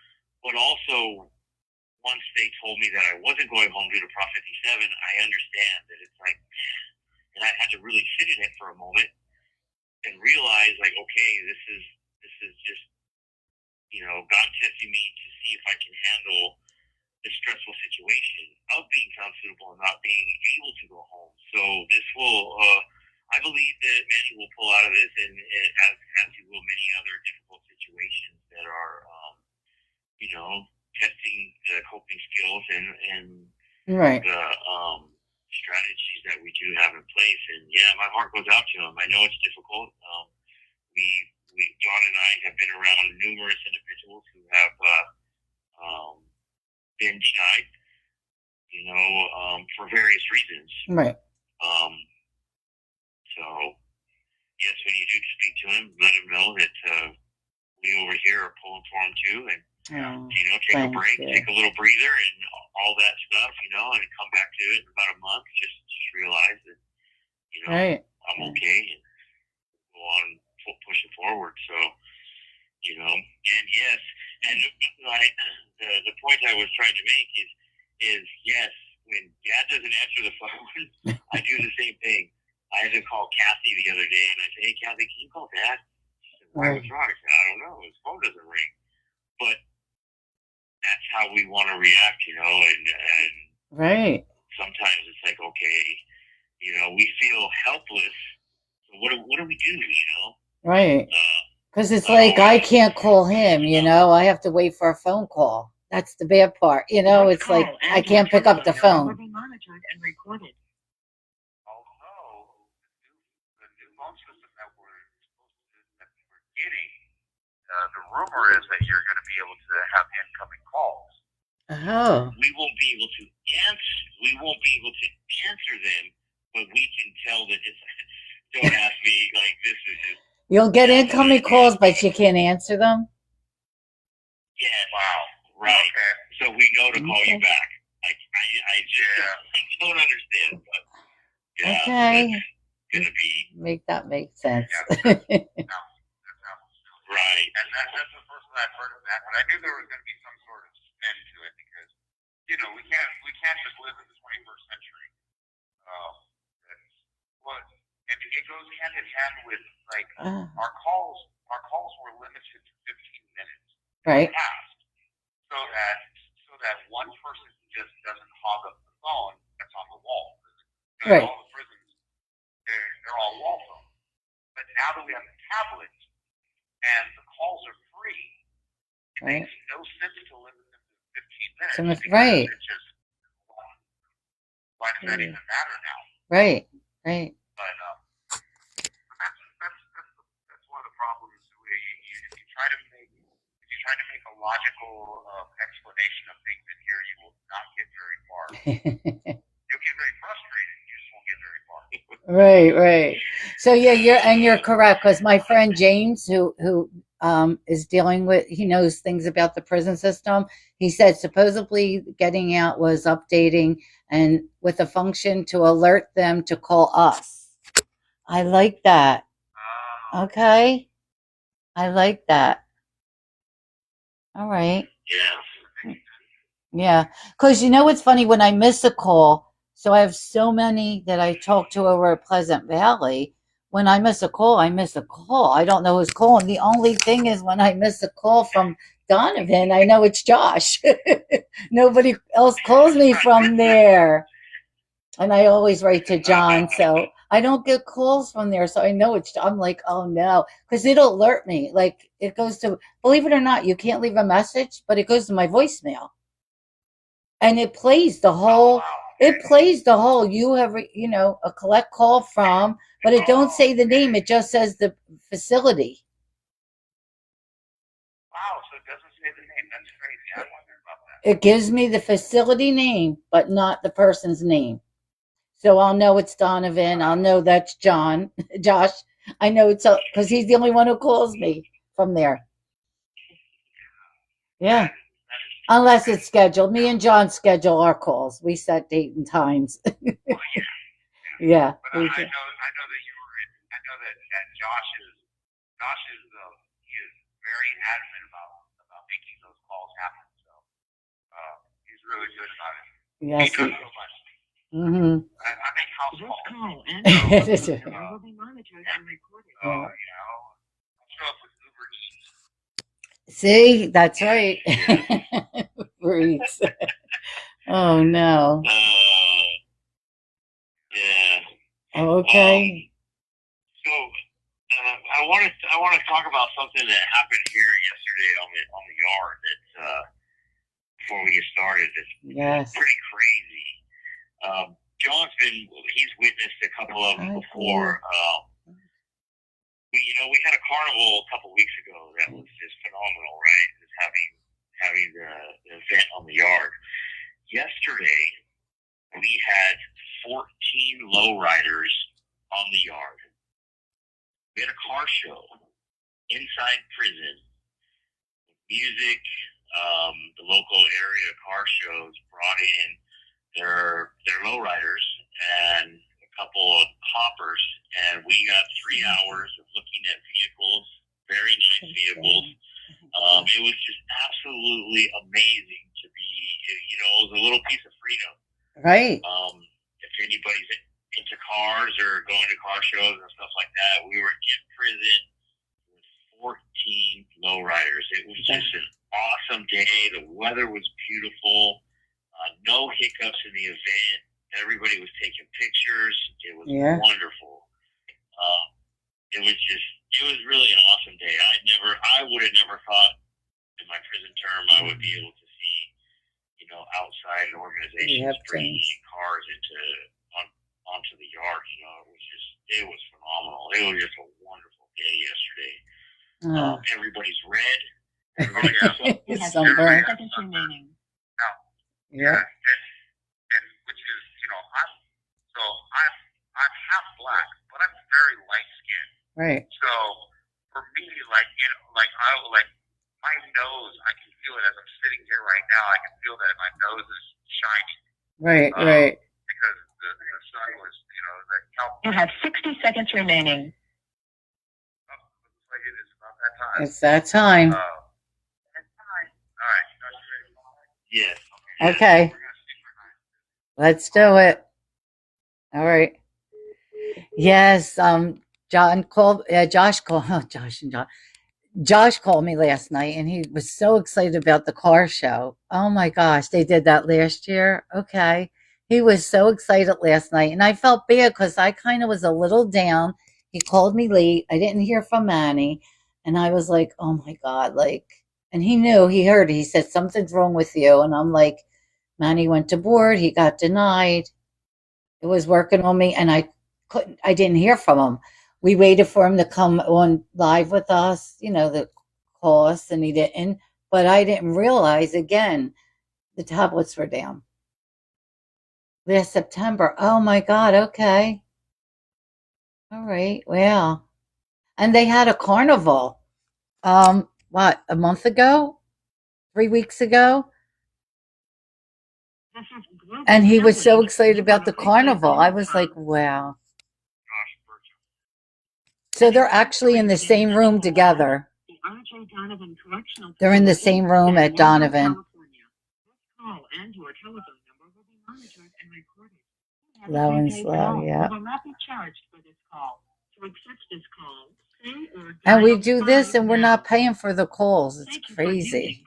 But also, once they told me that I wasn't going home due to Prop 57, I understand that it's like, and I had to really sit in it for a moment and realize, like, okay, this is just, God testing me to see if I can handle the stressful situation of being found suitable and not being able to go home. So this will, I believe that Manny will pull out of this, and as he will many other difficult situations that are, testing the coping skills and Right. the strategies that we do have in place. And yeah, my heart goes out to him. I know it's difficult. John and I have been around numerous individuals who have been denied, for various reasons. Right. So yes, when you do speak to him, let him know that we over here are pulling for him too, and take a break, take a little breather, and all that stuff, and come back to it in about a month. Just realize that, Right. I'm okay, and go on pushing forward. So, and yes, and like the point I was trying to make is yes, when Dad doesn't answer the phone, I do the same thing. I had to call Kathy the other day, and I said, "Hey, Kathy, can you call Dad?" She said, "Why? What's wrong?" I said, "I don't know. His phone doesn't ring." But that's how we want to react, and right. Sometimes it's like, okay, we feel helpless. So what do we do, Right. Because it's like I can't call him, I have to wait for a phone call. That's the bad part. It's like I can't pick up the phone. Monitored and recorded. Although the new phone system that we're getting, the rumor is that you're going to be able to have incoming calls. Oh. We won't be able to answer them, but we can tell that it's. Don't ask me, like, this is just. You'll get incoming calls, but you can't answer them? Yes. Wow. Right. Okay. So we know to call you back. I just don't understand, but yeah. Okay. It's going to be. Make that make sense. Yeah. No, right. And that's the first time I've heard of that, but I knew there was going to be some sort of spin to it, because, we can't just live in the 21st century. And it goes hand in hand with, like, our calls were limited to 15 minutes. Right. Past, so that one person just doesn't hog up the phone that's on the wall. Right. All the prisons, they're all wall phones. But now that we have the tablets and the calls are free, it makes no sense to limit them to 15 minutes. Right. It's just, why does that even matter now? Right. Right. But that's one of the problems. If you try to make a logical explanation of things in here, you will not get very far. You'll get very frustrated. You just won't get very far. Right. So yeah, you're correct, because my friend James, who is dealing with, he knows things about the prison system. He said supposedly Getting Out was updating and with a function to alert them to call us. I like that. Okay. I like that. All right. Yeah. Yeah. Because what's funny, when I miss a call, so I have so many that I talk to over at Pleasant Valley. When I miss a call, I miss a call. I don't know who's calling. The only thing is, when I miss a call from Donovan, I know it's Josh. Nobody else calls me from there. And I always write to John. So I don't get calls from there, so I know it's. I'm like, oh no, because it'll alert me. Like it goes to. Believe it or not, you can't leave a message, but it goes to my voicemail, and it plays the Oh, whole. wow. It plays the whole. You have a collect call from, but it don't say the name. It just says the facility. Wow, so it doesn't say the name. That's crazy. I wondered about that. It gives me the facility name, but not the person's name. So I'll know it's Donovan. I'll know that's John, Josh. I know it's because he's the only one who calls me from there. Yeah. Unless it's scheduled. Me and John schedule our calls. We set date and times. Well, yeah. Yeah. But I know that you were. I know that Josh is he is very adamant about making those calls happen. So he's really good about it. Yes. He does so much. Mm-hmm. I make house calls. Call and will be monitored and recorded. I'll show up with Uber Eats. See, that's right. Freaks. Oh no. Yeah. Okay. So I want to talk about something that happened here yesterday on the yard that before we get started. It's Yes. pretty crazy. He's witnessed a couple of them before. We had a carnival a couple weeks ago that was just phenomenal, right? Just having the event on the yard. Yesterday, we had 14 lowriders on the yard. We had a car show inside prison. Music, the local area car shows brought in their lowriders and a couple of hoppers, and we got 3 hours of looking at vehicles, very nice vehicles. It was just absolutely amazing to be, it was a little piece of freedom. Right. If anybody's into cars or going to car shows and stuff like that, we were in prison with 14 lowriders. It was just an awesome day. The weather was beautiful. No hiccups in the event. Everybody was taking pictures. It was wonderful. It was really an awesome day. I would have never thought in my prison term I would be able to see, outside organizations bringing cars onto the yard. It was phenomenal. It was just a wonderful day yesterday. Everybody's red. You have 7 seconds remaining. Yeah. And which is, I'm half black, but I'm very light skinned. Right. So for me, my nose, I can feel it as I'm sitting here right now. I can feel that my nose is shining. Right. Right. Because the sun was, You have 60 seconds remaining. Looks like it is about that time. It's that time. All right. Yes. Okay. Let's do it. All right. Yes. Josh called. Josh called me last night, and he was so excited about the car show. Oh my gosh, they did that last year. Okay. He was so excited last night, and I felt bad because I kind of was a little down. He called me late. I didn't hear from Manny, and I was like, oh my God, and he knew, he heard, he said, something's wrong with you. And I'm like, Manny went to board. He got denied. It was working on me, and I didn't hear from him. We waited for him to come on live with us, the call us, and he didn't. But I didn't realize, again, the tablets were down. Last September. Oh my God. Okay. All right. Wow. And they had a carnival. What, a month ago? 3 weeks ago? And he was so excited about the carnival. I was like, wow. So they're actually in the same room together. They're in the same room at Donovan. 11 slow, yeah. And we do this and we're not paying for the calls. It's crazy.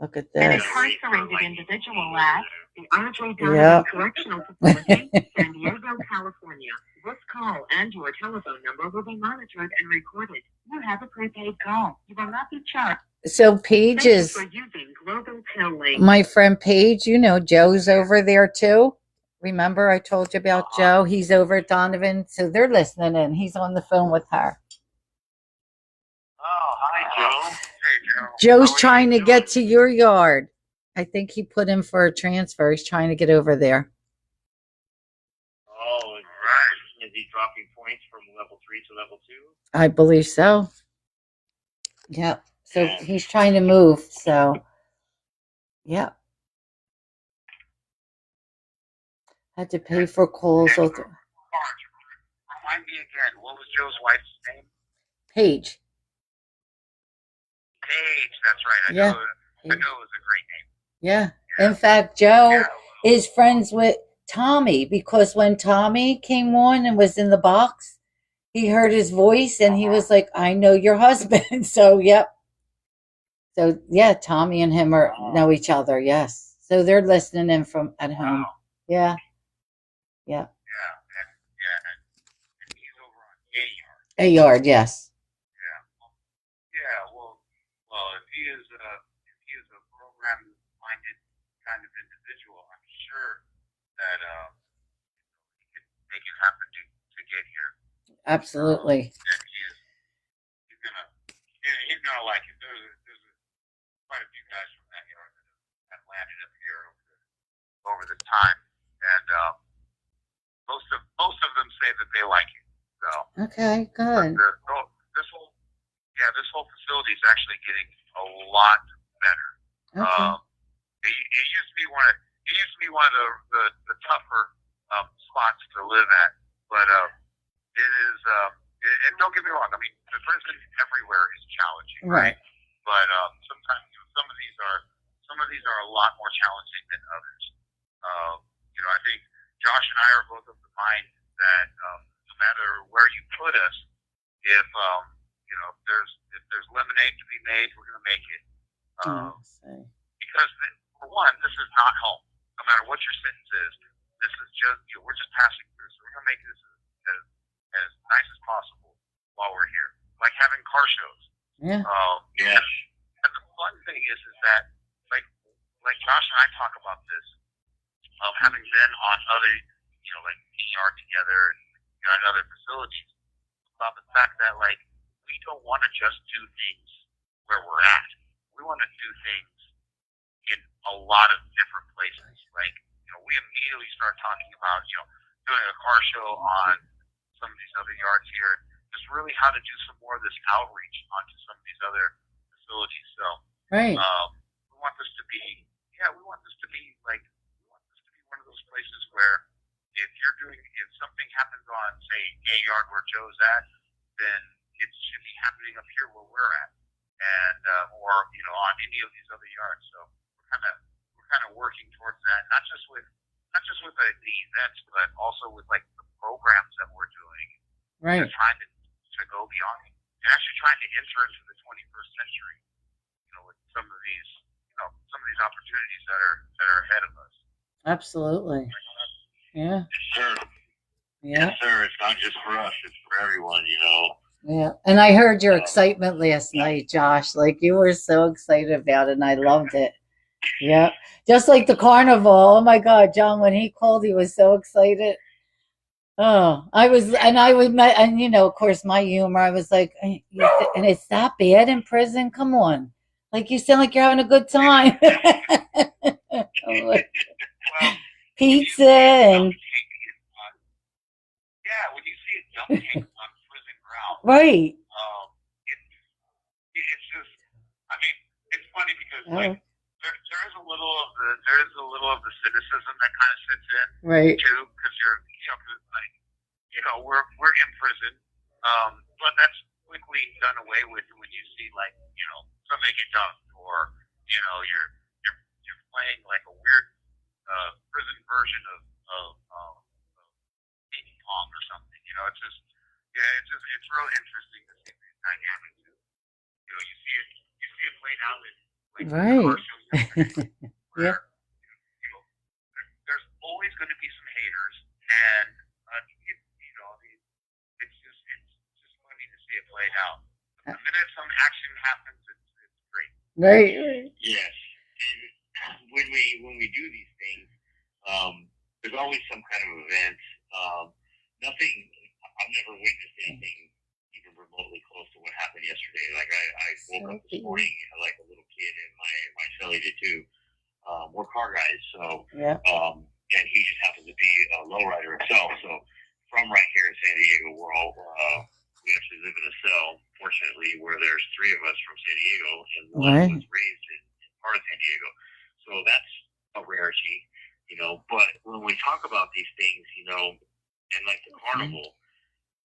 Look at An this. incarcerated individual asked The RJ Donovan Yep. Correctional Facility, San Diego, California. This call and your telephone number will be monitored and recorded. You have a prepaid call. You will not be charged. So Paige is my friend Paige. You know, Joe's over there too. Remember I told you about Joe? He's over at Donovan. So they're listening in. He's on the phone with her. Oh, hi, Joe. Hey, Joe's How are trying you to get doing? to your yard. I think he put in for a transfer. He's trying to get over there. Oh, right. Is he dropping points from level 3 to level 2? I believe so. Yep. So he's trying to move. So, yep. Had to pay for calls. Remind me again, what was Joe's wife's name? Paige. Paige, that's right. I know it was a great name. Yeah. In fact, Joe is friends with Tommy because when Tommy came on and was in the box, he heard his voice and he was like, I know your husband. So, yep. So, yeah, Tommy and him know each other. Yes. So they're listening in from at home. Yeah. Yeah. And he's over on A Yard. A Yard, yes. Well, if he is a program-minded kind of individual, I'm sure that he could make it happen to get here. Absolutely. And he's gonna like it. There's quite a few guys from that yard that have landed up here over the time, and most of them say that they like it. So okay, good. This whole facility is actually getting a lot better. Okay. It used to be one of the tougher spots to live at, but it is. And don't get me wrong. I mean, the prison everywhere is challenging, Right. But sometimes some of these are a lot more challenging than others. I think Josh and I are both of the mind that no matter where you put us, if there's lemonade to be made, we're going to make it. Because for one, this is not home. No matter what your sentence is, this is just we're just passing through. So we're going to make this as nice as possible while we're here, like having car shows. Yeah. And the fun thing is that like Josh and I talk about this, having been on other like ER together and at other facilities, about the fact that we don't want to just do things where we're at. We want to do things in a lot of different places. We immediately start talking about doing a car show on some of these other yards here. Just really how to do some more of this outreach onto some of these other facilities. So right. we want this to be one of those places where if something happens on, say, a yard where Joe's at, then it should be happening up here where we're at, and or on any of these other yards. So we're kind of working towards that, not just with the events, but also with the programs that we're doing. Right. We're trying to go beyond it, and actually trying to enter into the 21st century. With some of these opportunities that are ahead of us. Absolutely. Yeah. Sure. Yeah. Yes, sir. It's not just for us; it's for everyone. Yeah. And I heard your excitement last night, Josh. You were so excited about it, and I loved it. Yeah. Just like the carnival. Oh my God, John! When he called, he was so excited. Oh, and of course, my humor. I was like, and it's that bad in prison? Come on. You sound like you're having a good time. Pizza and when you see a dump tank on prison ground, right. It's just, I mean, it's funny because there is a little of the cynicism that kind of sits in, right? Too, because we're in prison, but that's quickly done away with when you see somebody get dumped or you're playing a weird prison version of ping pong or something. It's real interesting to see these dynamics. You see it played out in right. car shows where, Yeah. going to be some haters, and you know, it's just funny to see it played out. The minute some action happens, it's great. Right. Yes, and when we do these things, there's always some kind of event. Nothing. I've never witnessed anything even remotely close to what happened yesterday. Like I woke up this morning like a little kid, and my Shelly did too. We're car guys, so Yeah. and he just happens to be a lowrider himself. So from right here in San Diego, we're all we actually live in a cell, fortunately, where there's three of us from San Diego, and one Right. was raised in part of San Diego. So that's a rarity, you know. But when we talk about these things, you know, and like the carnival,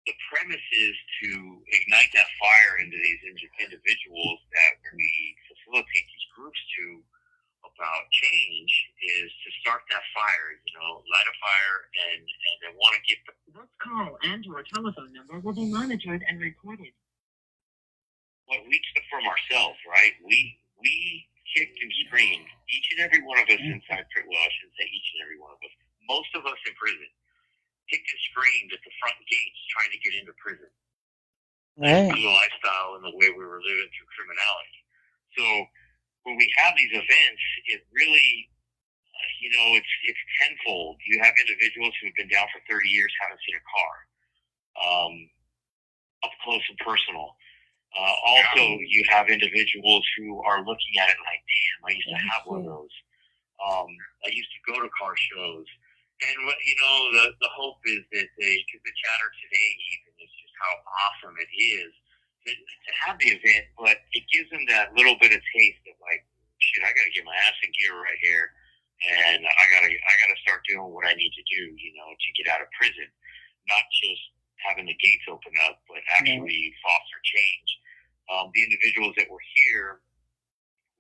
the premise is to ignite that fire into these individuals that we facilitate these groups to about change, is to start that fire, you know, light a fire, and they want to get the This call and or telephone number will be monitored and recorded. what we took from ourselves, right? We kicked and screamed, each and every one of us inside prison. Well, I shouldn't say each and every one of us. Most of us in prison kicked and screamed at the front gates trying to get into prison. Right. Through the lifestyle and the way we were living through criminality. So when we have these events, it really, you know, it's tenfold. You have individuals who have been down for 30 years, haven't seen a car, up close and personal. Also, you have individuals who are looking at it like, damn, I used to have one of those. I used to go to car shows. And, you know, the hope is that because the chatter today even is just how awesome it is to have the event, but it gives them that little bit of taste of like, shit, I got to get my ass in gear right here. And I gotta start doing what I need to do, you know, to get out of prison. Not just having the gates open up, but actually foster change. The individuals that were here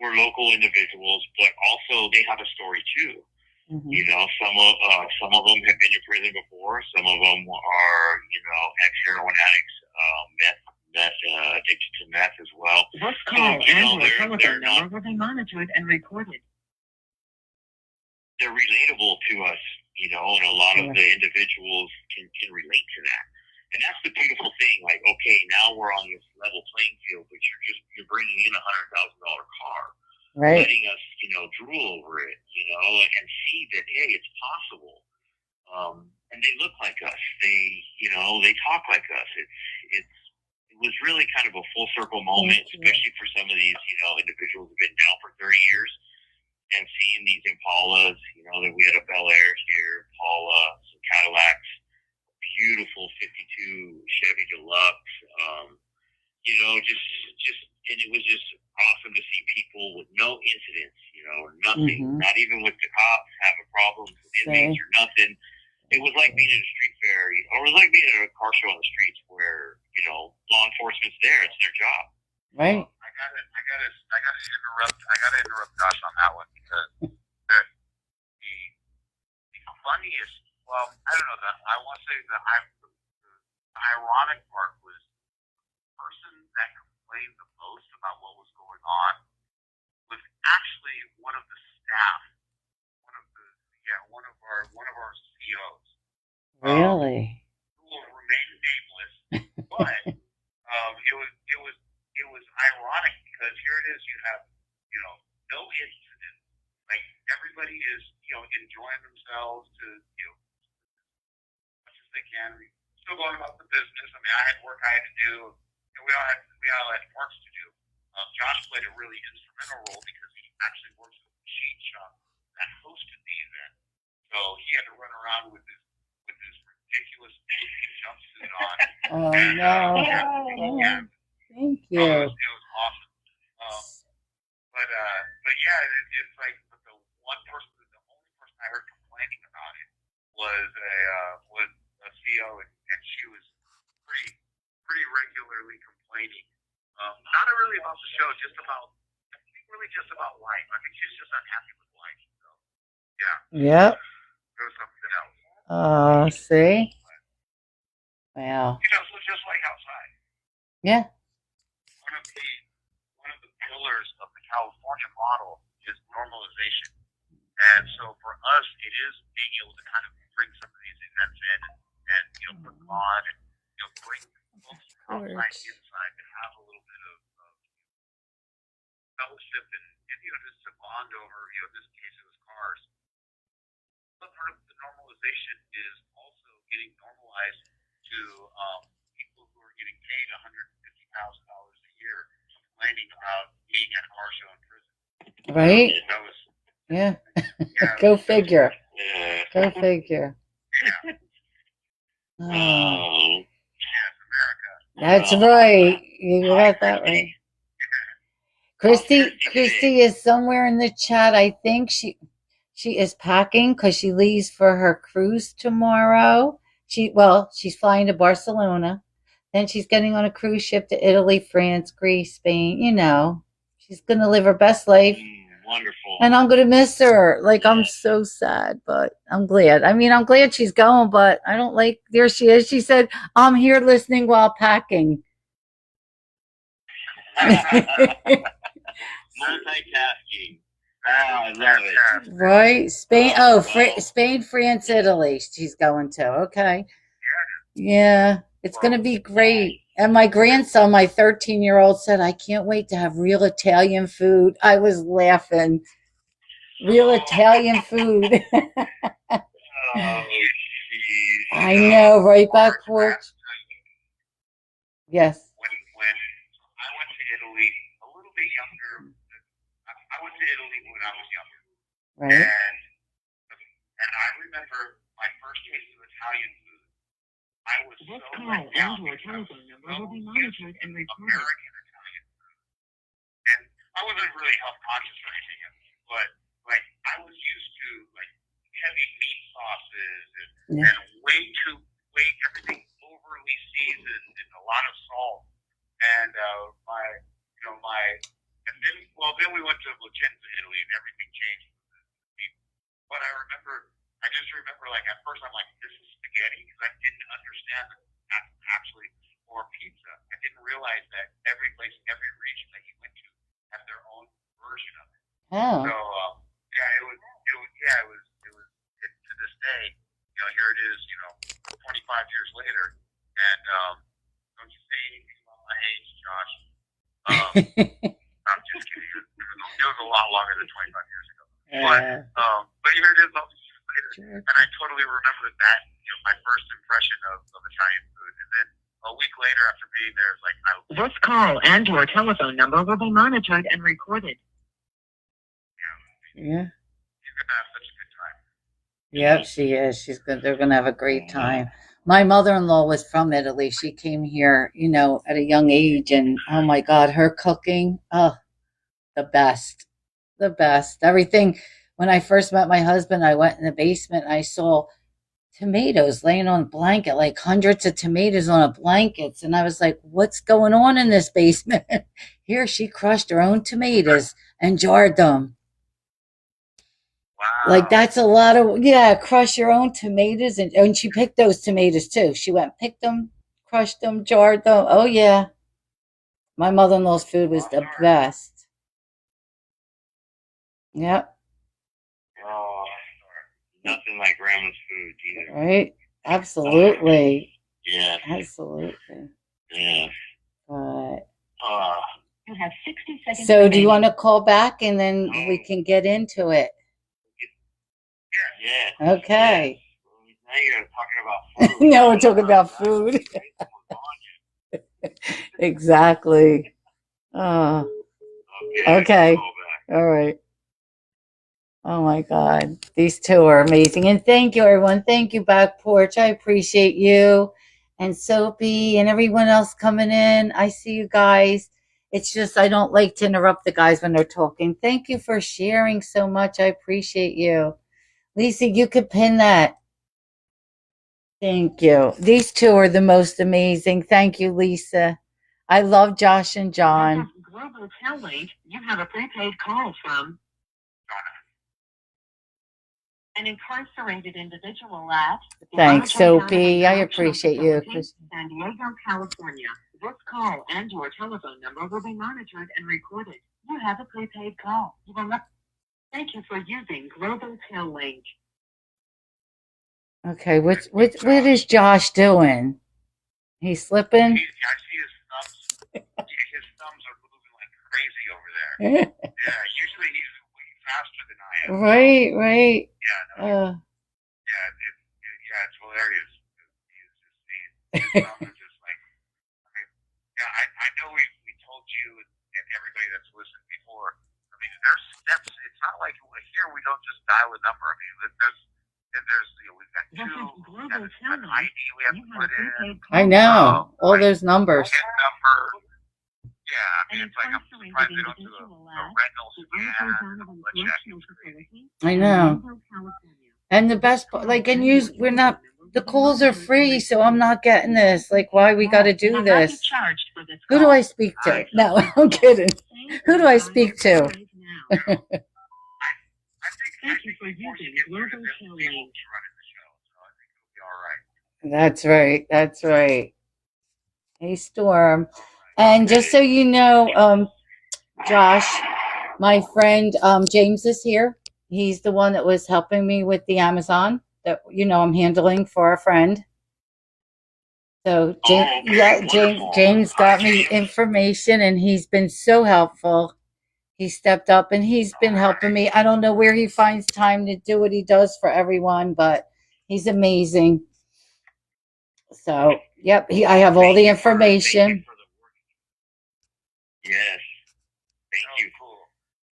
were local individuals, but also they have a story too. Mm-hmm. You know, some of them have been to prison before. Some of them are, you know, ex-heroin addicts, addicted to meth as well. This call you know, and or telephone number will be monitored and recorded. They're relatable to us, you know, and a lot of the individuals can relate to that. And that's the beautiful thing. Like, okay, now we're on this level playing field, but you're bringing in $100,000 car, Right. letting us, you know, drool over it, you know, and see that, hey, it's possible. And they look like us. They, you know, they talk like us. It was really kind of a full circle moment, especially for some of these, you know, individuals who've been down for 30 years and seeing these Impalas, you know, that we had a Bel Air here, Impala, some Cadillacs, beautiful 52 Chevy Deluxe, you know, just, and it was just awesome to see people with no incidents, you know, nothing, not even with the cops having problems with inmates or nothing. It was like being at a street fair, or it was like being at a car show on the streets where, you know, law enforcement's there. It's their job. Right. I gotta interrupt Josh on that one, because the funniest, well, I don't know, I want to say the ironic part was the person that complained the most about what was going on was actually one of the staff, one of our COs. Really? Who will remain nameless, but it was ironic because here it is, you have, you know, no incident, like everybody is, you know, enjoying themselves to, you know, as much as they can, still going about the business. I mean, I had work I had to do, and we all had works to do. Josh played a really instrumental role because he actually works with the machine shop that hosted the event, so he had to run around with this ridiculous jumpsuit on. Oh, and, no. Thank you. It was awesome. But yeah, it's like the only person I heard complaining about it was a CO, and she was pretty regularly complaining. Not really about the show, just about, I think really just about life. I mean, she's just unhappy with life. So yeah. Yep. There was something else. See? Wow. You know, so just like outside. Yeah. One of the pillars of the California model is normalization. And so for us, it is being able to kind of bring some of these events in and put them on and bring folks from outside inside to have a little bit of fellowship and just to bond over, in this case it was cars. But part of the normalization is also getting normalized to people who are getting paid $150,000 a year complaining about being at a car show in prison. Right? That was, Yeah. yeah, Go figure. Yeah. Go figure. yeah, Oh, yes, America. that's right. You got that right. Christy is somewhere in the chat. I think she is packing because she leaves for her cruise tomorrow. She's flying to Barcelona. Then she's getting on a cruise ship to Italy, France, Greece, Spain. She's going to live her best life. Wonderful. And I'm going to miss her. Like, I'm so sad, but I'm glad. I mean, I'm glad she's going, but I don't like, there she is. She said, I'm here listening while packing. Multitasking. I love it. Right? Spain. Spain, France, Italy. She's going to. Okay. Yeah. It's going to be great. And my grandson, my 13-year-old, said, I can't wait to have real Italian food. I was laughing. Real Italian food. Oh, geez. I know, right back porch. Yes. When I went to Italy, a little bit younger, I went to Italy when I was younger. Right. And I remember my first taste of Italian food. I was This so call let and down your because telephone number I will was be so monitored used and to recorded. American Italian food. And I wasn't really health conscious or anything, but like I was used to like heavy meat sauces and way everything overly seasoned and a lot of salt. And then we went to Vicenza, Italy, and everything changed. But I just remember, like, at first I'm like, this is spaghetti, because I didn't understand that that's actually more pizza. I didn't realize that every place, every region that you went to had their own version of it. Oh. So, it was, to this day, here it is, 25 years later, and don't you say anything about my age, Josh. I'm just kidding. It was a lot longer than 25 years ago. But here it is all these years later. Sure. And I totally remember that, my first impression of Italian food. And then a week later after being there, it's like, this call and your telephone number will be monitored and recorded. Yeah. She's going to have such a good time. Yep, she is. They're going to have a great time. My mother-in-law was from Italy. She came here, at a young age. And, oh, my God, her cooking, the best. The best. Everything. When I first met my husband, I went in the basement and I saw tomatoes laying on a blanket, like hundreds of tomatoes on a blanket. And I was like, what's going on in this basement? Here, she crushed her own tomatoes and jarred them. Wow. Like, that's a lot of, crush your own tomatoes. And she picked those tomatoes, too. She went, picked them, crushed them, jarred them. Oh, yeah. My mother-in-law's food was the best. Yep. Oh, nothing like grandma's food either. Right? Absolutely. Yeah. Absolutely. Yeah. But You have 60 seconds. so do you want to call back and then we can get into it? Yeah. Okay. Now you're talking about food. No, we're talking about food. Exactly. Oh, okay. All right. Oh my God. These two are amazing. And thank you, everyone. Thank you, Back Porch. I appreciate you and Soapy and everyone else coming in. I see you guys. It's just I don't like to interrupt the guys when they're talking. Thank you for sharing so much. I appreciate you. Lisa, you could pin that. Thank you. These two are the most amazing. Thank you, Lisa. I love Josh and John. Global Tellink, you have a prepaid call from an incarcerated individual at Thanks, Soapy. I appreciate you. San Diego, California. This call and your telephone number will be monitored and recorded. You have a prepaid call. You will not Thank you for using Global Tail Link. Okay, what is Josh doing? He's slipping? I see his thumbs. His thumbs are moving like crazy over there. Yeah, usually he's way faster than I am. Right. Yeah, no, yeah, it's hilarious. His thumbs are just like, I mean, yeah, I know we told you and everybody that's listened before. I mean, there's steps. It's not like here we don't just dial a number. I mean, we've got an ID we have to put in. I know. All those numbers. Number. Yeah, I mean, it's like I'm surprised they don't do a retinal scan. I know. And the best part, like, and the calls are free, so I'm not getting this. Like, why we got to do this? Who do I speak to? No, I'm kidding. Who do I speak to? Thank you for using Global Tail Link. That's right. Hey, Storm. And just so you know, Josh, my friend James is here. He's the one that was helping me with the Amazon that I'm handling for a friend. So James got me information, and he's been so helpful. He stepped up and he's been helping me. I don't know where he finds time to do what he does for everyone, but he's amazing. So, yep, I have all the information. Yes. Thank you.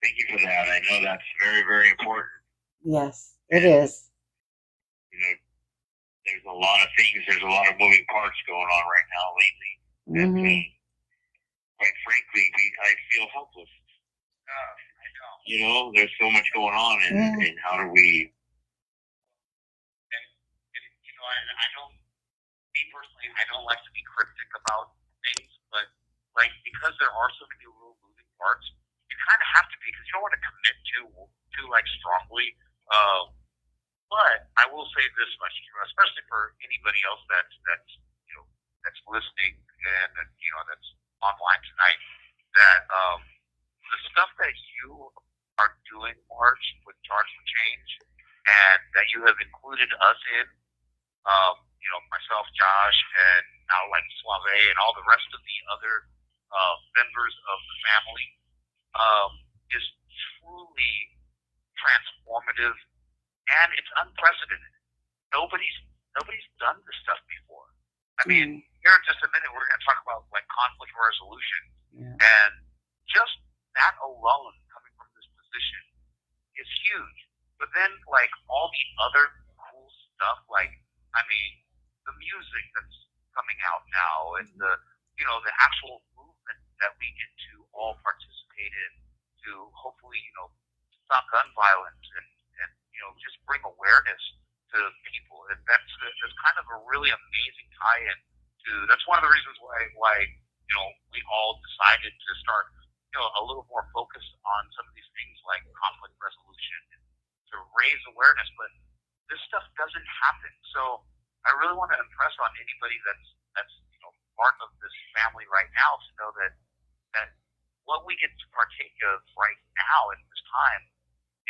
Thank you for that. I know that's very, very important. Yes, it is. There's a lot of things. There's a lot of moving parts going on right now lately. Mm-hmm. And, quite frankly, I feel helpless. I know. There's so much going on, and how do we? And I don't. Me personally, I don't like to be cryptic about things, but like because there are so many little moving parts, you kind of have to be because you don't want to commit too like strongly. But I will say this much, especially for anybody else that's listening and that's online tonight, that the stuff that you are doing, Marge, with Charge for Change, and that you have included us in, myself, Josh, and now like Suave and all the rest of the other members of the family, is truly transformative, and it's unprecedented. Nobody's done this stuff before. I mean, here in just a minute, we're going to talk about like conflict resolution, and just that alone, coming from this position, is huge. But then, like all the other cool stuff, like the music that's coming out now, and the actual movement that we get to all participate in to hopefully stop gun violence and just bring awareness to people, and that's kind of a really amazing tie-in to. That's one of the reasons why we all decided to start a little more focused on some of these things like conflict resolution to raise awareness. But this stuff doesn't happen, so I really want to impress on anybody that's part of this family right now to know that what we get to partake of right now in this time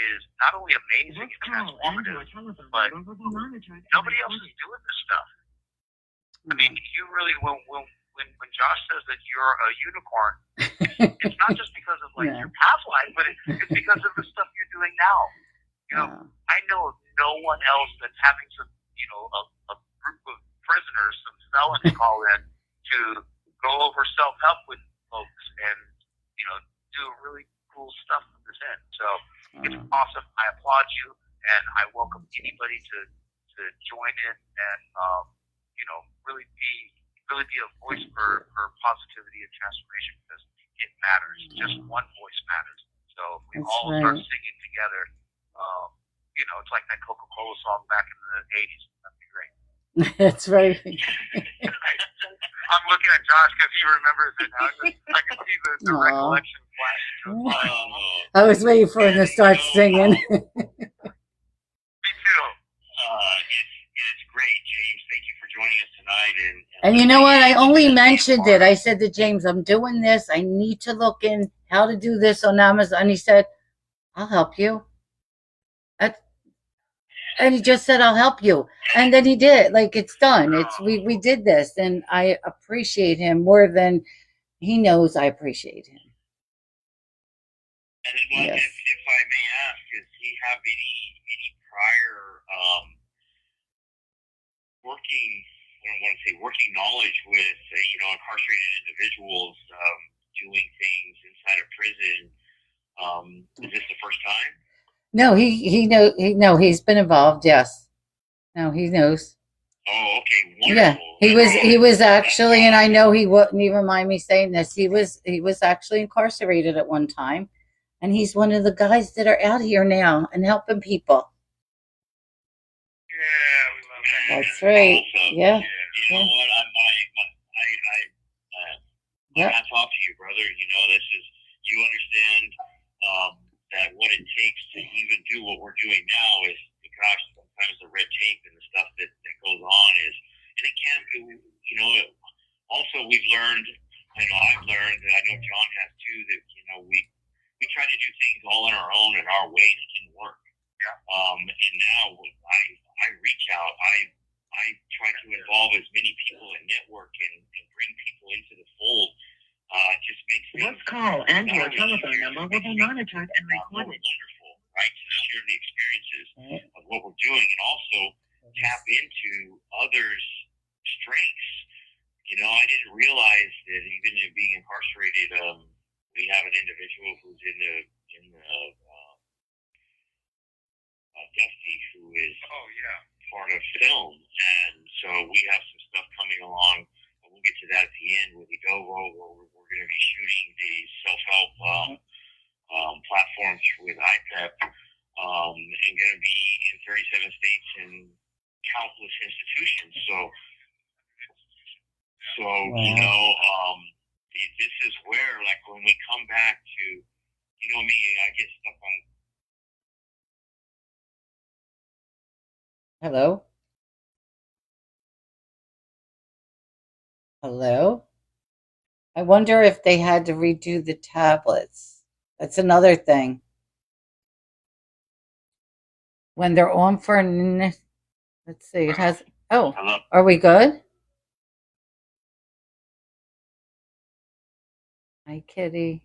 is not only amazing and transformative, but nobody else is doing this stuff. I mean, you really when Josh says that you're a unicorn, it's not just because of like your past life, but it's because of the stuff you're doing now. I know no one else that's having some a group of prisoners, some felons call in to go over self-help with folks and do really cool stuff from this end. So it's awesome. I applaud you, and I welcome anybody to join in and really be a voice for positivity and transformation, because it matters. Just one voice matters. So if we all start singing together, it's like that Coca-Cola song back in the 80s. That'd be great. That's right. I'm looking at Josh because he remembers it now. I can see the recollection flash into his mind. I was waiting for him to start singing. Me too. It's great, James. Thank you for joining us tonight. And you know what? I only mentioned it. I said to James, I'm doing this. I need to look in how to do this on Amazon. And he said, I'll help you. and he just said, I'll help you. And then he did. Like, it's done. We did this, and I appreciate him more than he knows I appreciate him. And well, Yes. if I may ask, does he have any prior working knowledge with incarcerated individuals doing things inside of prison? Is this the first time? No, he's been involved. Yes. No, he knows. Oh, okay, Yeah, wonderful. he was actually, and I know he wouldn't even mind me saying this. He was actually incarcerated at one time, and he's one of the guys that are out here now and helping people. Yeah, we love that. That's right. Awesome. Yeah. You know what? My Yep. hats off to you, brother. This is, you understand that what it takes to even do what we're doing now is, gosh, sometimes the red tape and the stuff that goes on is, and it can be, also we've learned, I've learned, and I know John has too, that, we try to do things all on our own and our way, and it didn't work. Yeah. And now I reach out, I try to involve as many people and network and bring people into the fold. It just makes things. This call and your telephone number will be monitored and More recorded. wonderful, right? To share the experiences of what we're doing, and also tap into others' strengths. I didn't realize that even in being incarcerated, we have an individual who's in the Dusty, who is part of film, and so we have some stuff coming along. And we'll get to that at the end with Edovo, where we're going to be shooting the self-help platforms with IPEP, and going to be in 37 states and countless institutions. So Wow. this is where, like, when we come back to, me, I get stuck on. Hello? Hello? I wonder if they had to redo the tablets. That's another thing. When they're on for, let's see, it has, oh, Hello. are we good? Hi, Kitty.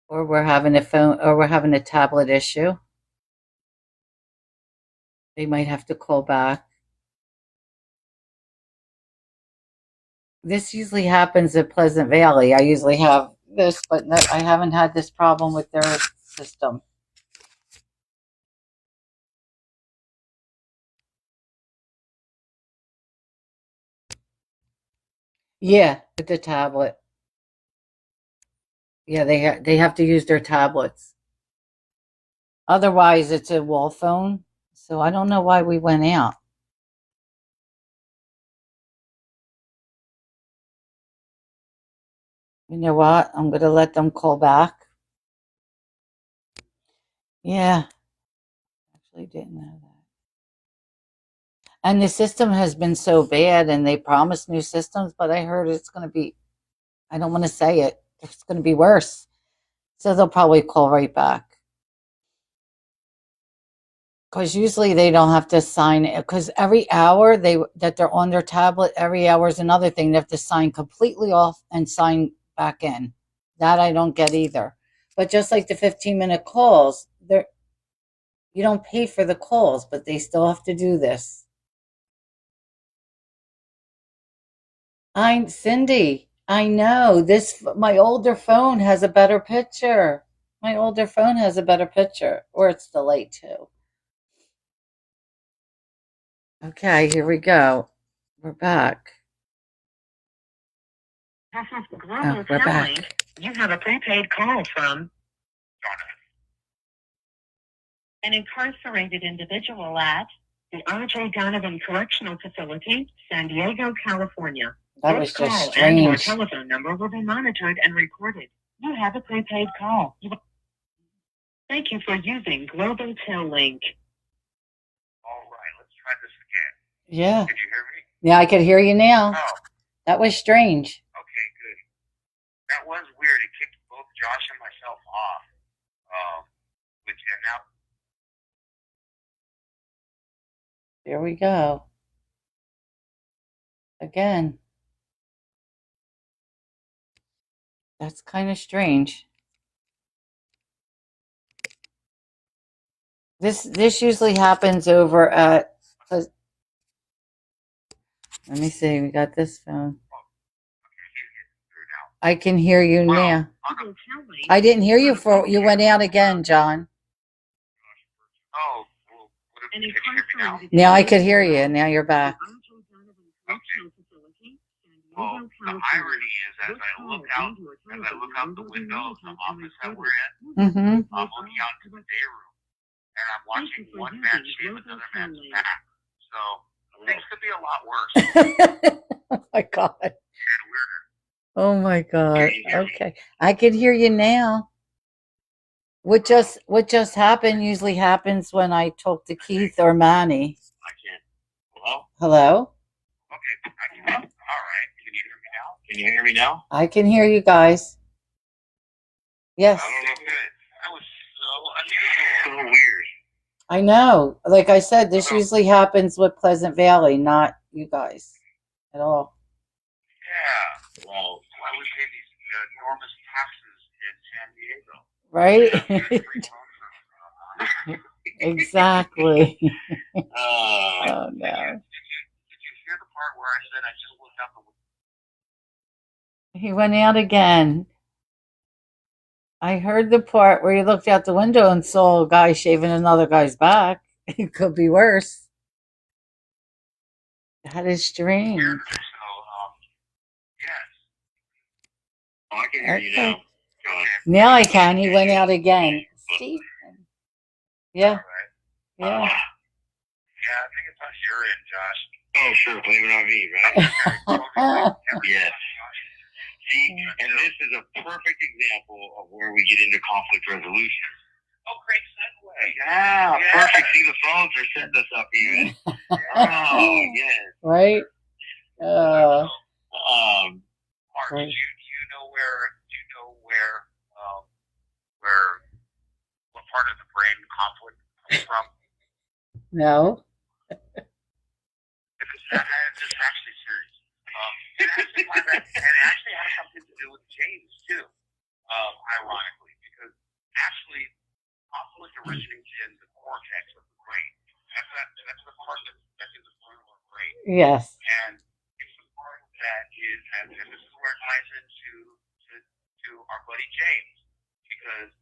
Or we're having a tablet issue. They might have to call back. This usually happens at Pleasant Valley. I usually have this, but I haven't had this problem with their system. Yeah, with the tablet. Yeah, they have to use their tablets. Otherwise, it's a wall phone. So I don't know why we went out. You know what? I'm going to let them call back. Yeah. Actually didn't know that. And the system has been so bad, and they promised new systems, but I heard it's going to be, I don't want to say it, it's going to be worse. So they'll probably call right back. Because usually they don't have to sign it, because every hour that they're on their tablet, every hour is another thing. They have to sign completely off and sign back in. That I don't get either. But just like the 15-minute calls, you don't pay for the calls, but they still have to do this. Cindy, I know my older phone has a better picture. My older phone has a better picture, or it's delayed too. Okay, here we go. We're back. This is the Global We're Tel back. Link. You have a prepaid call from an incarcerated individual at the R.J. Donovan Correctional Facility, San Diego, California. That was This just call and your strange. telephone number will be monitored and recorded. You have a prepaid call. Thank you for using Global Tel Link. All right, let's try this again. Yeah. Did you hear me? Yeah, I could hear you now. Oh, That was strange. okay, good. That was weird. It kicked both Josh and myself off. And now There we go. Again. That's kind of strange. This usually happens over at. Let me see. We got this phone. I can hear you now. I didn't hear you for you went out again, John. Oh, well, can you hear me now? Now I could hear you. Now you're back. Well, the irony is, as I look out the window of the office that we're in, Mm-hmm. I'm looking out to the day room, and I'm watching one man shave another man's back. So things could be a lot worse Oh my God. and weirder. Oh my God. Can you hear me? Okay. I can hear you now. What just happened usually happens when I talk to Keith or Manny. I can't. Hello? Hello? Okay, all right. Can you hear me now? Can you hear me now? I can hear you guys. Yes. I don't know. Good. That was so unusual. So weird. I know. Like I said, this usually happens with Pleasant Valley, not you guys at all. Yeah. Well, I would pay these enormous taxes in San Diego. Right? Free phone service. Exactly. Uh, Oh no. Did you hear the part where I said I just looked out the window? He went out again. I heard the part where he looked out the window and saw a guy shaving another guy's back. It could be worse. That is strange. So, yes. oh, I can hear you now. John. Now I can. He went out again. See? Yeah. All right. Yeah. Yeah, I think it's on your end, Josh. Oh, sure. Blame it on me, right? Yes. See, and this is a perfect example of where we get into conflict resolution. Oh, great segue. Yeah, Yeah. perfect. See, the phones are setting us up even. Oh, yes. Right? Mark, Right. do you know where what part of the brain conflict comes from? No. It's actually serious. And it actually has something to do with James too. Ironically, because actually conflict originates in the cortex of the brain. That's the part that's in the front of our brain. Yes. And it's the part that is, and this is where it ties into our buddy James, because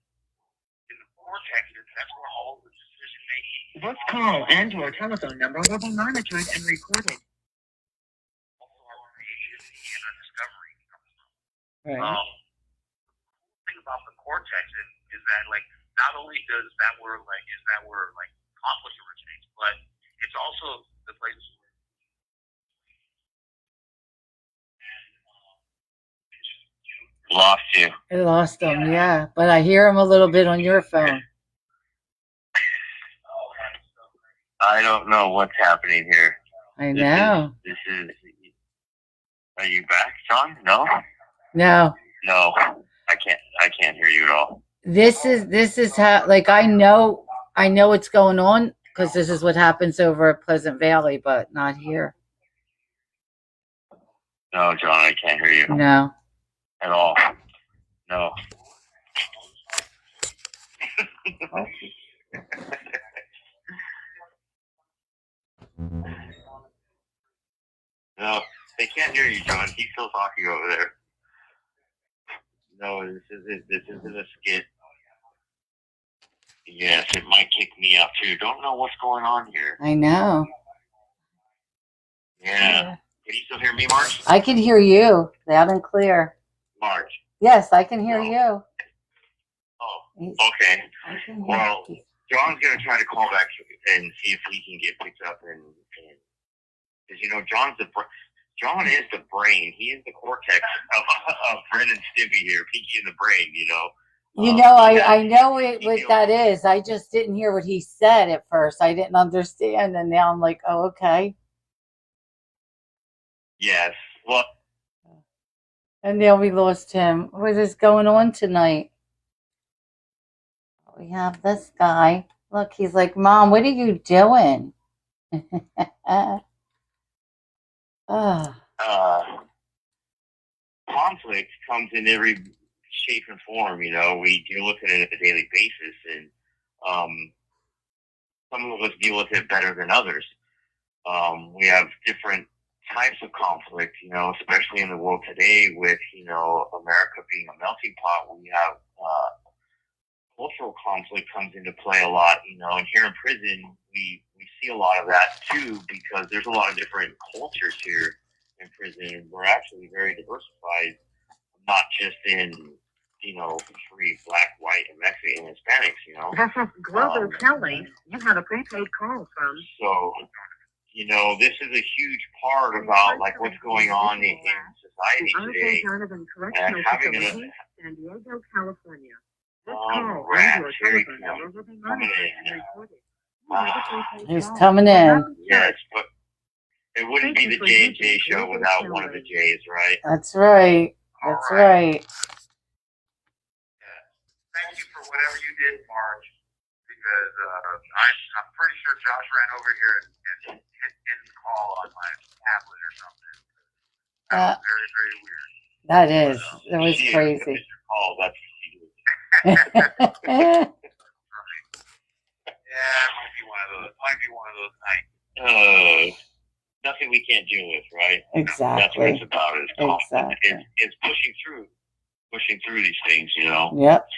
in the cortex, that's where all the decision making. This call and/or telephone number will be monitored and recorded. Also, our creativity and our discovery comes from. Right. The thing about the cortex is that, like, not only does that where conflict originates, but it's also the place where Lost you. I lost him, yeah. But I hear him a little bit on your phone. I don't know what's happening here. I know. This is. Are you back, John? No. No. No. I can't hear you at all. This is how, like, I know what's going on because this is what happens over at Pleasant Valley, but not here. No, John, I can't hear you No. at all. No. No, they can't hear you, John. He's still talking over there. No, this isn't a skit. Yes, it might kick me out too. Don't know what's going on here. I know. Yeah. Can you still hear me, Marge? I can hear you loud and clear. Marge. Yes, I can hear you. Oh, okay. I can hear Well, you. John's gonna try to call back and see if he can get picked up and because John is the brain. He is the cortex of Ren and Stimpy here, Pinky in the brain. You know. I know what that is. I just didn't hear what he said at first. I didn't understand, and now I'm like, oh, okay. Yes. Well. And now we lost him. What is going on tonight? We have this guy. Look, he's like, Mom, what are you doing? Oh, Conflict comes in every shape and form. You know, we deal with it on a daily basis, and some of us deal with it better than others. We have different types of conflict, you know, especially in the world today with, you know, America being a melting pot. We have cultural conflict comes into play a lot, you know, and here in prison, we see a lot of that too, because there's a lot of different cultures here in prison. We're actually very diversified, not just in, you know, free black, white, and Mexican and Hispanics, you know. This is Global Kelly. You have a prepaid call from. So, you know, this is a huge part about like what's going on in society today, and having San Diego, California. This Oh, call rats, and here your he telephone comes. number will be Coming monitored in. and recorded. You have a prepaid he's call. coming in. yes, but it wouldn't be the J&J show without one of the J's, right? That's right. That's right. Thank you for whatever you did, Marge, because I'm pretty sure Josh ran over here and hit the call on my tablet or something. That was very, very weird. That is. That was She crazy. accepted your call, that's what she did. Yeah, it might be one of those. Might be one of those nights. Nothing we can't deal with, right? That's what Exactly. it's about. Is conflict. Exactly. It's pushing through these things, you know. Yep.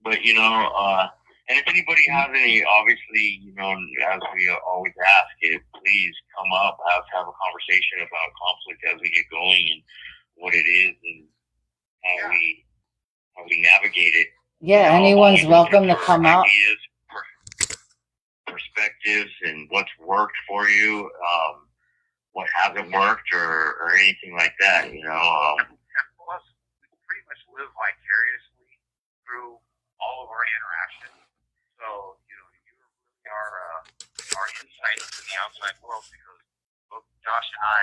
But you know, and if anybody has any, obviously, you know, as we always ask, please come up, have a conversation about conflict as we get going and what it is and how we navigate it. Yeah, You know, anyone's always welcome to looking for come up. ideas, perspectives, and what's worked for you, what hasn't worked, or anything like that. You know. And plus, we pretty much live vicariously through all of our interactions. So, you know, you really are our insight into the outside world, because both Josh and I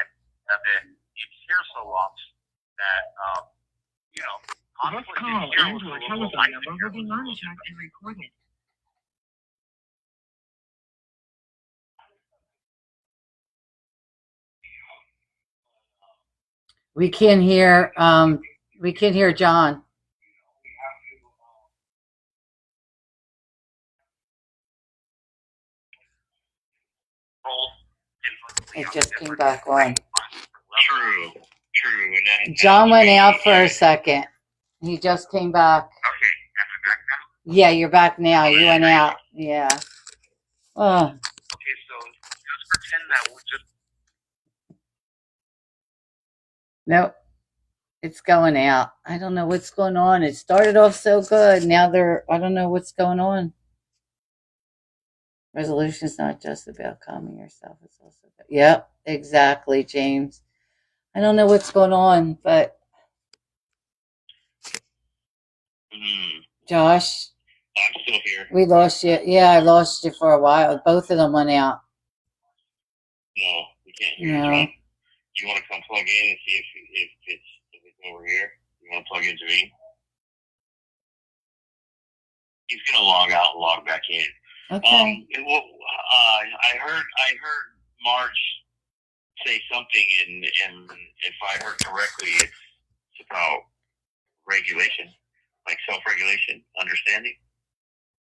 have been here so long that, you know, This conflict call in here and was a your little telephone light number in here. will be monitored and recorded. We can hear John. It just came back on. True. And John went out for a second. He just came back. Okay, am I back now? Yeah, you're back now. You went out. Yeah. Oh, Okay, so just pretend that we're just nope. It's going out. I don't know what's going on. It started off so good. Now I don't know what's going on. Resolution is not just about calming yourself. It's also about, yep, exactly, James. I don't know what's going on, but Josh, I'm still here. we lost you. Yeah, I lost you for a while. Both of them went out. No, we can't hear you, No. John. Do you want to come plug in and see if it's over here? You want to plug into me? He's gonna log out and log back in. Okay. I heard Marge say something, and if I heard correctly, it's about regulation, like self-regulation, understanding.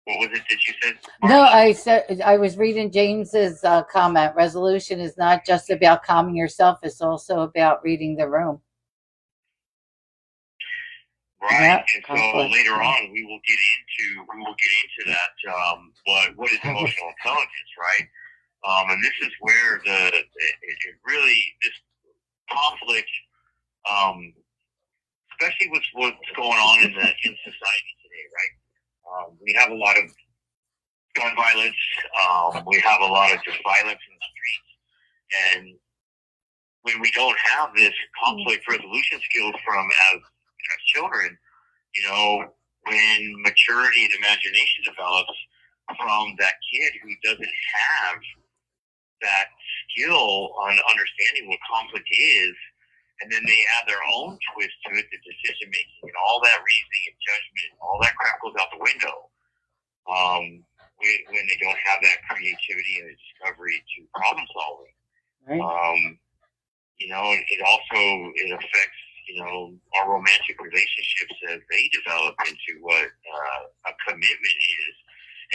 What was it that you said, Marge? No, I said I was reading James's comment. Resolution is not just about calming yourself; it's also about reading the room. Right, Yep, and so later on we will get into that. What is emotional intelligence, right? And this is where it really this conflict, especially with what's going on in society today, right? We have a lot of gun violence. We have a lot of just violence in the streets, and when we don't have this conflict resolution skills from as children, you know, when maturity and imagination develops from that kid who doesn't have that skill on understanding what conflict is, and then they add their own twist to it, the decision making and all that reasoning and judgment, all that crap goes out the window. When they don't have that creativity and discovery to problem solving. Right. You know, it affects, you know, our romantic relationships as they develop into what a commitment is,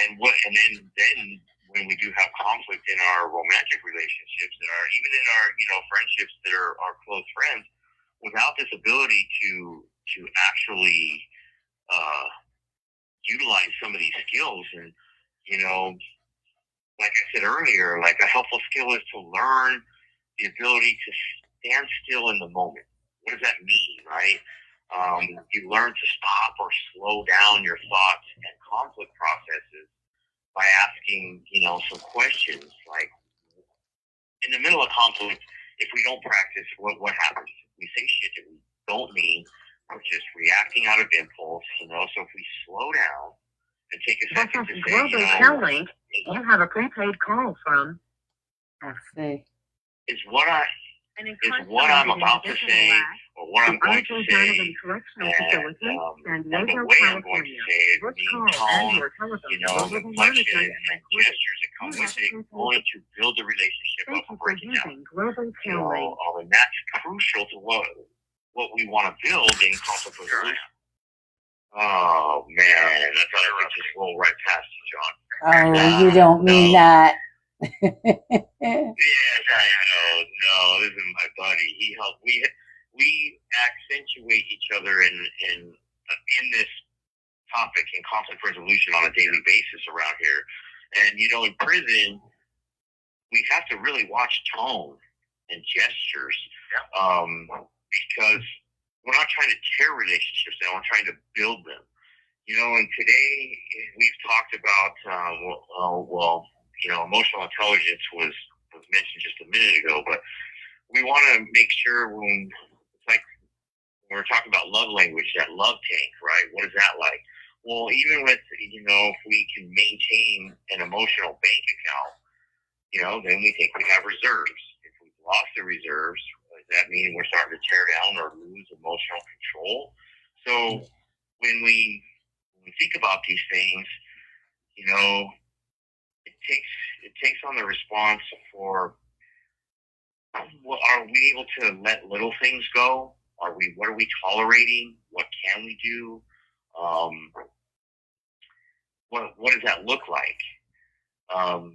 and then when we do have conflict in our romantic relationships, and even in our, you know, friendships that are our close friends, without this ability to actually utilize some of these skills, and you know, like I said earlier, like a helpful skill is to learn the ability to stand still in the moment. What does that mean, right? You learn to stop or slow down your thoughts and conflict processes by asking, you know, some questions like, in the middle of conflict, if we don't practice, what happens? We say shit that we don't mean. We're just reacting out of impulse, you know. So if we slow down and take a second to say, you know, you have a prepaid call from. Let's see. is what I'm about to say, or what I'm going to say, and the way I'm going to say it, the tone, you know, the inflection and gestures that come with it, going to build the relationship up and break it down. You know, and that's crucial to what we want to build in conflict resolution. Oh man, that's how I just roll right past you, John. Oh, you don't mean that. Yes, I know. No, this is my buddy. He helped. We accentuate each other in this topic in conflict resolution on a daily basis around here. And you know, in prison, we have to really watch tone and gestures, because we're not trying to tear relationships down. We're trying to build them. You know, and today we've talked about you know, emotional intelligence was mentioned just a minute ago, but we want to make sure it's like when we're talking about love language, that love tank, right? What is that like? Well, even with, you know, if we can maintain an emotional bank account, you know, then we think we have reserves. If we've lost the reserves, does that mean we're starting to tear down or lose emotional control? So when we think about these things, you know, it takes on the response for, well, are we able to let little things go? What are we tolerating? What can we do? What does that look like? Do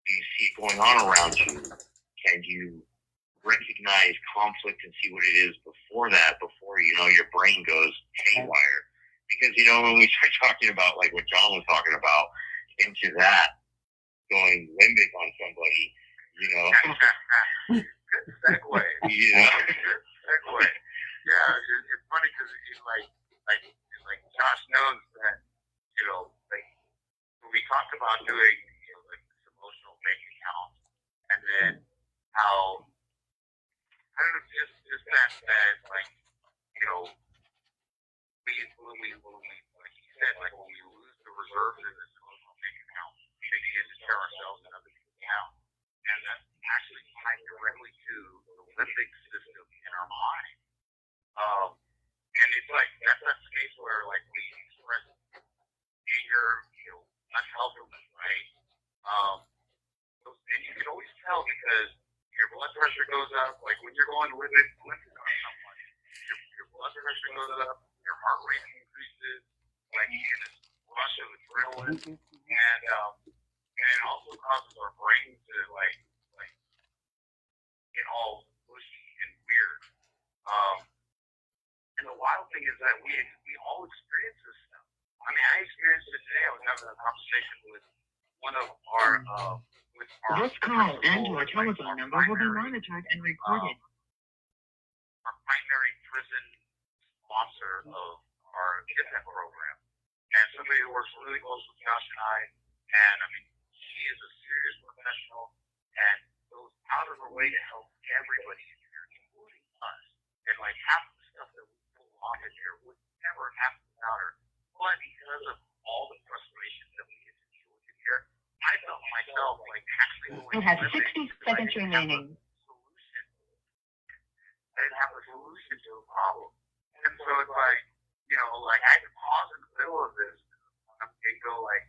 you see it going on around you? Can you recognize conflict and see what it is before you know your brain goes haywire? Because, you know, when we start talking about like what John was talking about, into that going limbic on somebody, you know. Good segue. You know. Good segue. Yeah, it's funny because like Josh knows that, you know, like when we talked about doing, you know, like this emotional bank account, and then how I don't know, just that like, you know, when we like he said, like when we lose the reserves in this emotional bank account, we begin to tear ourselves and other people down. And that's actually tied directly to the limbic system in our mind. And it's like that's that space where like we express anger, you know, unhealthily, right? And you can always tell because your blood pressure goes up, like when you're going limbic on someone, your blood pressure goes up, your heart rate increases, like you get this rush of adrenaline, and it also causes our brain to like get all mushy and weird. And the wild thing is that we all experience this stuff. I mean, I experienced it today. I was having a conversation with one of our This call and your telephone number will be monitored and recorded. Our primary prison sponsor of our KidNet program, and somebody who works really close with Josh and I. And I mean, she is a serious professional and goes out of her way to help everybody in here, including us. And like half the stuff that we pull off in here would never happen without her. But because of all the frustration that we get to deal with in here, I felt myself like actually going. You have 60 seconds remaining. I didn't have a solution to a problem. And so it's like, you know, like I had to pause in the middle of this and go like,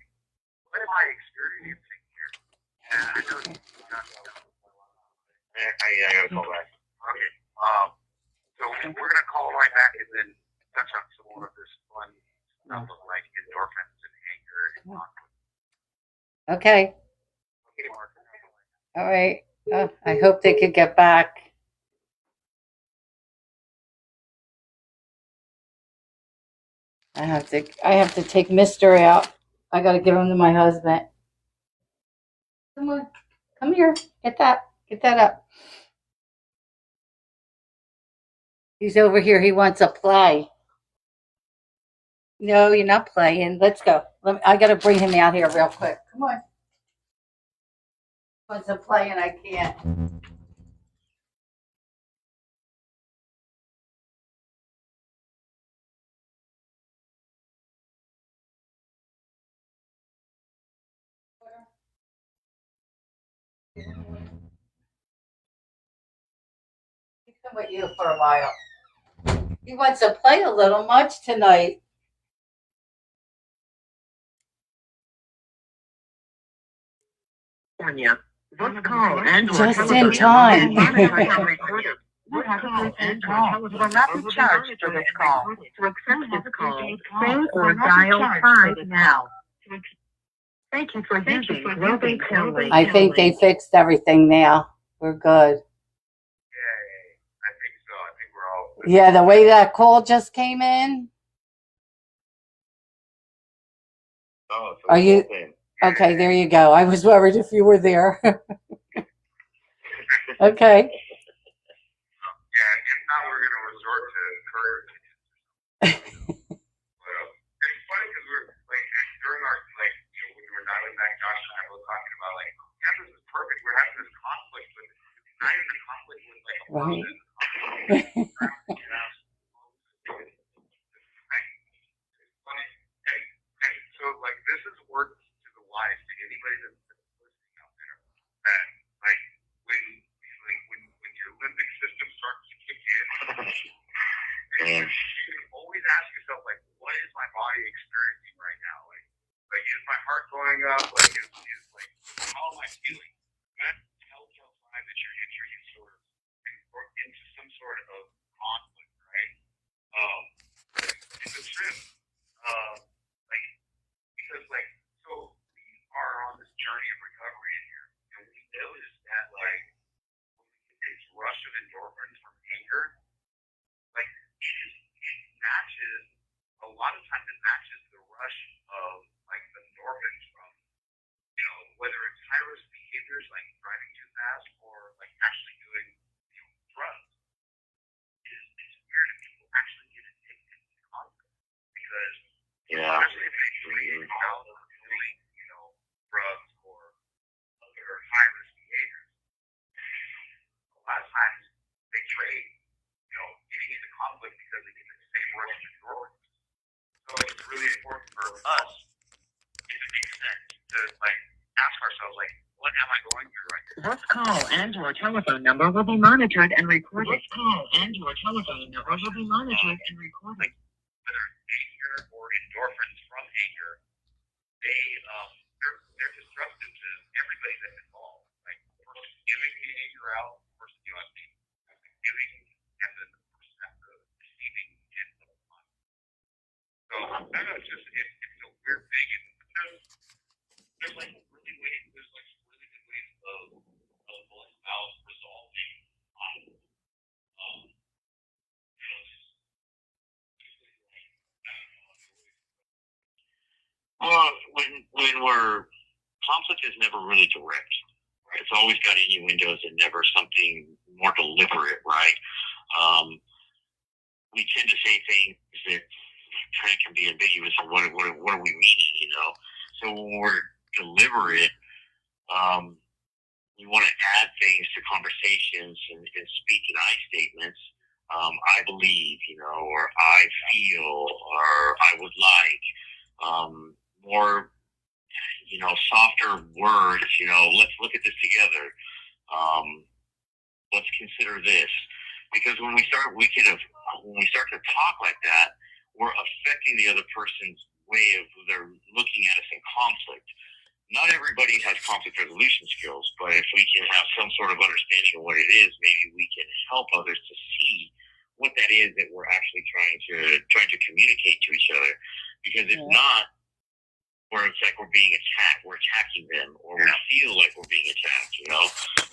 what am I experiencing here? Yeah, I know. I gotta call back. Okay. So we're gonna call right back and then touch on some more of this fun stuff of like endorphins and anger and conflict. Okay. Okay, Mark. All right. I hope they could get back. I have to take Mister out. I got to give him to my husband. Come on. Come here. Get that. Get that up. He's over here. He wants to play. No, you're not playing. Let's go. I got to bring him out here real quick. Come on. He wants to play and I can't. He's been with you for a while. He wants to play a little much tonight. California. This call and Just in time. This call and you will not be charged for this call. To accept this call, say or dial 5 now. Thank you for using Global Calling. I think they fixed everything now. We're good. Yay. I think so. I think we're all. Yeah, the way that call just came in. Oh, so Are you open. okay? There you go. I was worried if you were there. Okay. Yeah, if not, we're gonna resort to courage. It's funny because we're like during our like when we were dialing back, Josh and I were talking about like yeah, this is perfect. We're having this conflict, but it's not even a conflict with like a Right. person. Funny. And so like this is words to the wise to anybody that's listening out there. That like when your limbic system starts to kick in, you can always ask yourself like, what is my body experiencing right now? Like is my heart going up? Like is like how am I feeling? That's telltale sign that you're entering sort of into some sort of conflict, right? It's a trip. Like because like so we are on this journey of recovery in here, and we notice that like when we get this rush of endorphins from anger, like it matches a lot of times it matches the rush of like endorphins from whether it's high risk behaviors like driving too fast or like actually doing drugs. It's weird if people actually get addicted to conflict because especially if they trade out of doing drugs or other high risk behaviors. A lot of times they trade getting into conflict because they get the same rush of endorphins. So it's really important for us, if it makes sense, to like ask ourselves like, what am I going through right now? This call and your telephone number will be monitored and recorded. This call and your telephone number will be monitored and recorded. Whether it's anger or endorphins from anger, they're disruptive to everybody that's involved. Like the person giving the anger out, the person giving, and then the person at the receiving end of the line. So I don't know, it's a weird thing, and there's like really ways, there's like some really good ways of going about resolving conflict. Well, when we're conflict is never really direct. Right? It's always got innuendos and never something more deliberate, right? We tend to say things that kind of can be ambiguous. Or what are we meaning? So when we're deliberate, we want to add things to conversations and speak in I statements. I believe, or I feel, or I would like. More, softer words, let's look at this together. Let's consider this. Because when we start to talk like that, we're affecting the other person's way of they're looking at us in conflict. not everybody has conflict resolution skills, but if we can have some sort of understanding of what it is, maybe we can help others to see what that is that we're actually trying to communicate to each other. Because if not, where it's like we're being attacked, we're attacking them, or we feel like we're being attacked, you know.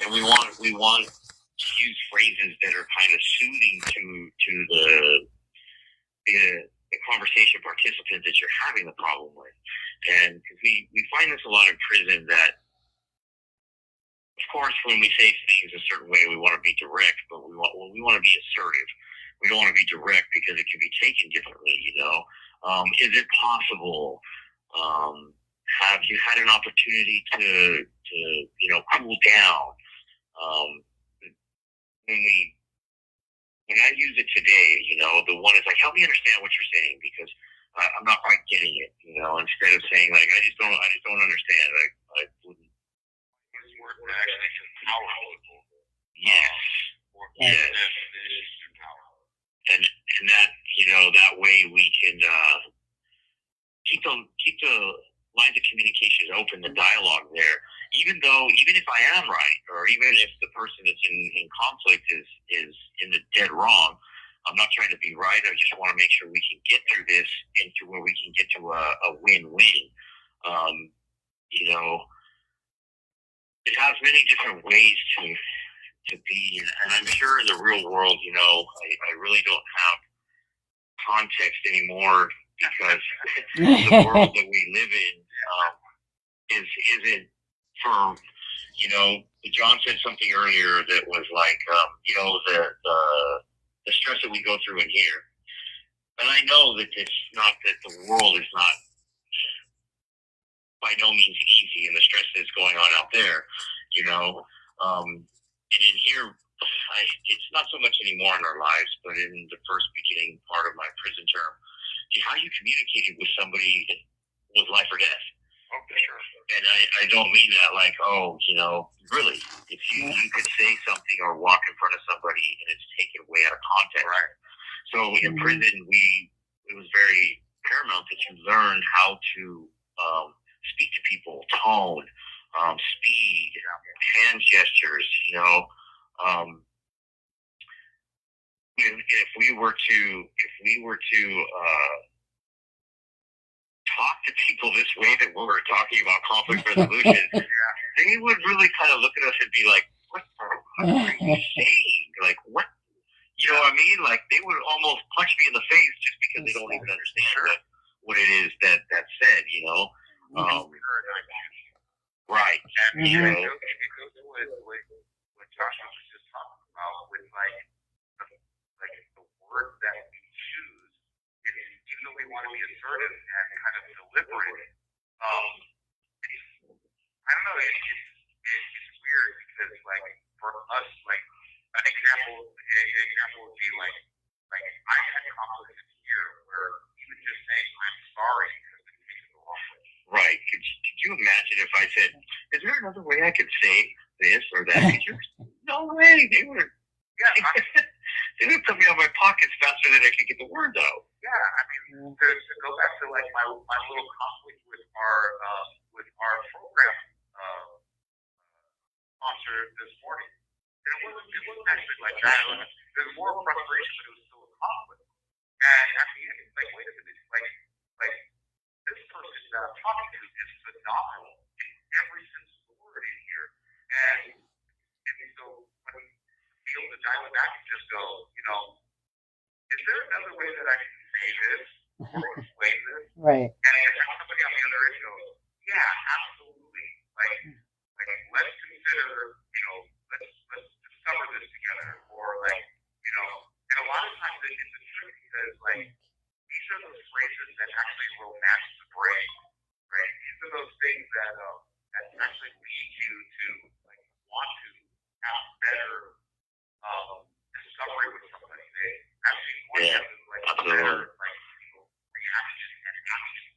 And we want to use phrases that are kind of soothing to the conversation participant that you're having the problem with. And because we find this a lot in prison, that of course when we say things a certain way, we want to be direct, but we want to be assertive. We don't want to be direct because it can be taken differently, you know. Is it possible? Have you had an opportunity to you know, cool down? When I use it today, you know, the one is like, help me understand what you're saying, because I'm not quite getting it, you know. Instead of saying like, I just don't understand. I wouldn't use the word actually empower people. Yes. Yes. And that, you know, that way we can keep the lines of communication open, the dialogue there. Even if I am right, or even if the person that's in conflict is in the dead wrong, I'm not trying to be right. I just want to make sure we can get through this into where we can get to a win-win. You know, it has many different ways to be, and I'm sure in the real world, you know, I really don't have context anymore, because the world that we live in isn't for, you know. John said something earlier that was like, you know, the stress that we go through in here. And I know that it's not that the world is not by no means easy, and the stress that's going on out there, you know. And in here, it's not so much anymore in our lives, but in the first beginning part of my prison term, how you communicated with somebody was life or death. Oh, for sure. And I don't mean that like, oh, you know, really, if you could say something or walk in front of somebody and it's taken away out of context. Right. So in prison, it was very paramount that you learn how to speak to people, tone, speed, hand gestures, you know. If we were to talk to people this way that we were talking about conflict resolution, they would really kind of look at us and be like, what are you saying? Like, what? You know what I mean? Like, they would almost punch me in the face just because they don't even understand what it is that's said, you know? Right. And it goes with what Joshua was just talking about, with like the word that we choose. Even though we want to be assertive and kind of deliberate, I don't know. It's weird because, like, for us, like, an example would be like I've had conflicts here where even just saying I'm sorry because it takes the wrong way. Right. Could you imagine if I said, is there another way I could say this or that? No way. They would. Yeah. They would put me on my pockets faster than I could get the words out. Yeah. I mean, to go back to like my little conflict with our program sponsor this morning. And it wasn't actually like that. There was more frustration, but it was still a conflict. And at the end, it's like, wait a minute, like this person that I'm talking to is phenomenal in every sense of the word in here. And so when we be able to dial it back and just go, you know, is there another way that I can say this or explain this? Right. And have somebody on the other end go, yeah, absolutely. Like let's consider, you know, let's discover this together, or like, you know. And a lot of times it's a trick because like these are those phrases that actually romance the brain, right? These are those things that actually lead you to like want to have better discovery with somebody. They actually want to have like better like, you know, reaction and action.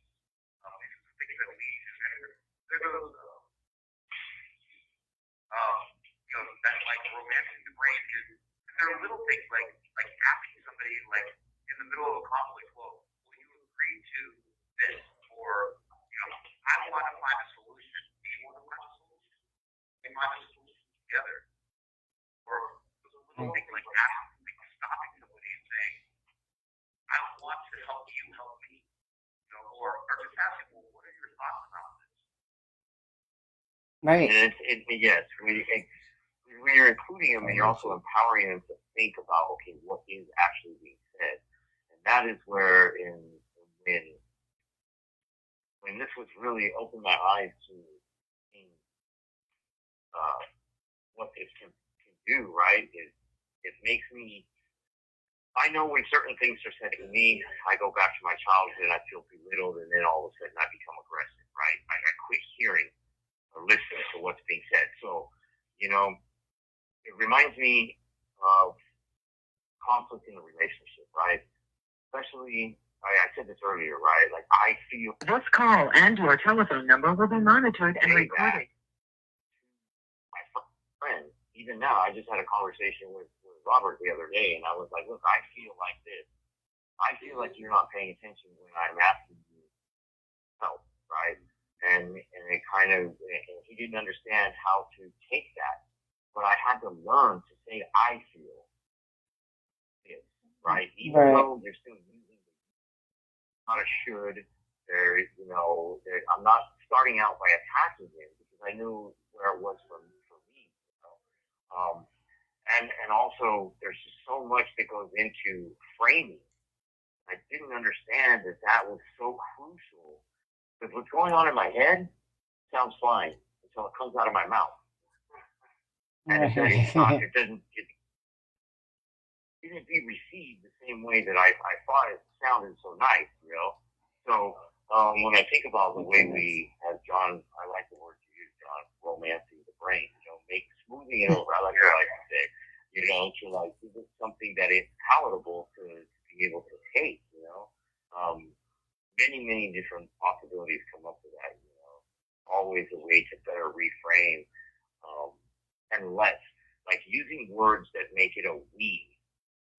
These are the things that lead to, and they're those you know, that like romancing the brain is. There are little things like asking somebody like in the middle of a conflict, well, will you agree to this? Or, you know, I want to find a solution. combine those tools together. Or little things like asking, like stopping somebody and saying, I want to help you help me. You know, or just asking, well, what are your thoughts about this? Right. And yes, when you're including them, and you're also empowering them to think about, okay, what is actually being said. And that is where when this was really opened my eyes to what this can do, right? It makes me, I know when certain things are said to me, I go back to my childhood and I feel belittled, and then all of a sudden I become aggressive, right? I quit hearing or listening to what's being said. So, you know, it reminds me of conflict in a relationship, right? Especially, I said this earlier, right? Like, I feel This call and your telephone number will be monitored and recorded. My friend, even now, I just had a conversation with Robert the other day, and I was like, look, I feel like this. I feel like you're not paying attention when I'm asking you help, right? And it kind of, and he didn't understand how to take that. But I had to learn to say, I feel this, right? Even though you're still using it, not a should, I'm not starting out by attacking him because I knew where it was for me, you know? And also, there's just so much that goes into framing. I didn't understand that was so crucial. Because what's going on in my head sounds fine until it comes out of my mouth. And it didn't be received the same way that I thought it sounded so nice, you know? So when I think about the way we, as John, I like the word you use, John, romancing the brain, smoothing it over, I like to say, to like give it something that is palatable to be able to take, many different possibilities come up with that, always a way to better reframe, and less, like using words that make it a we,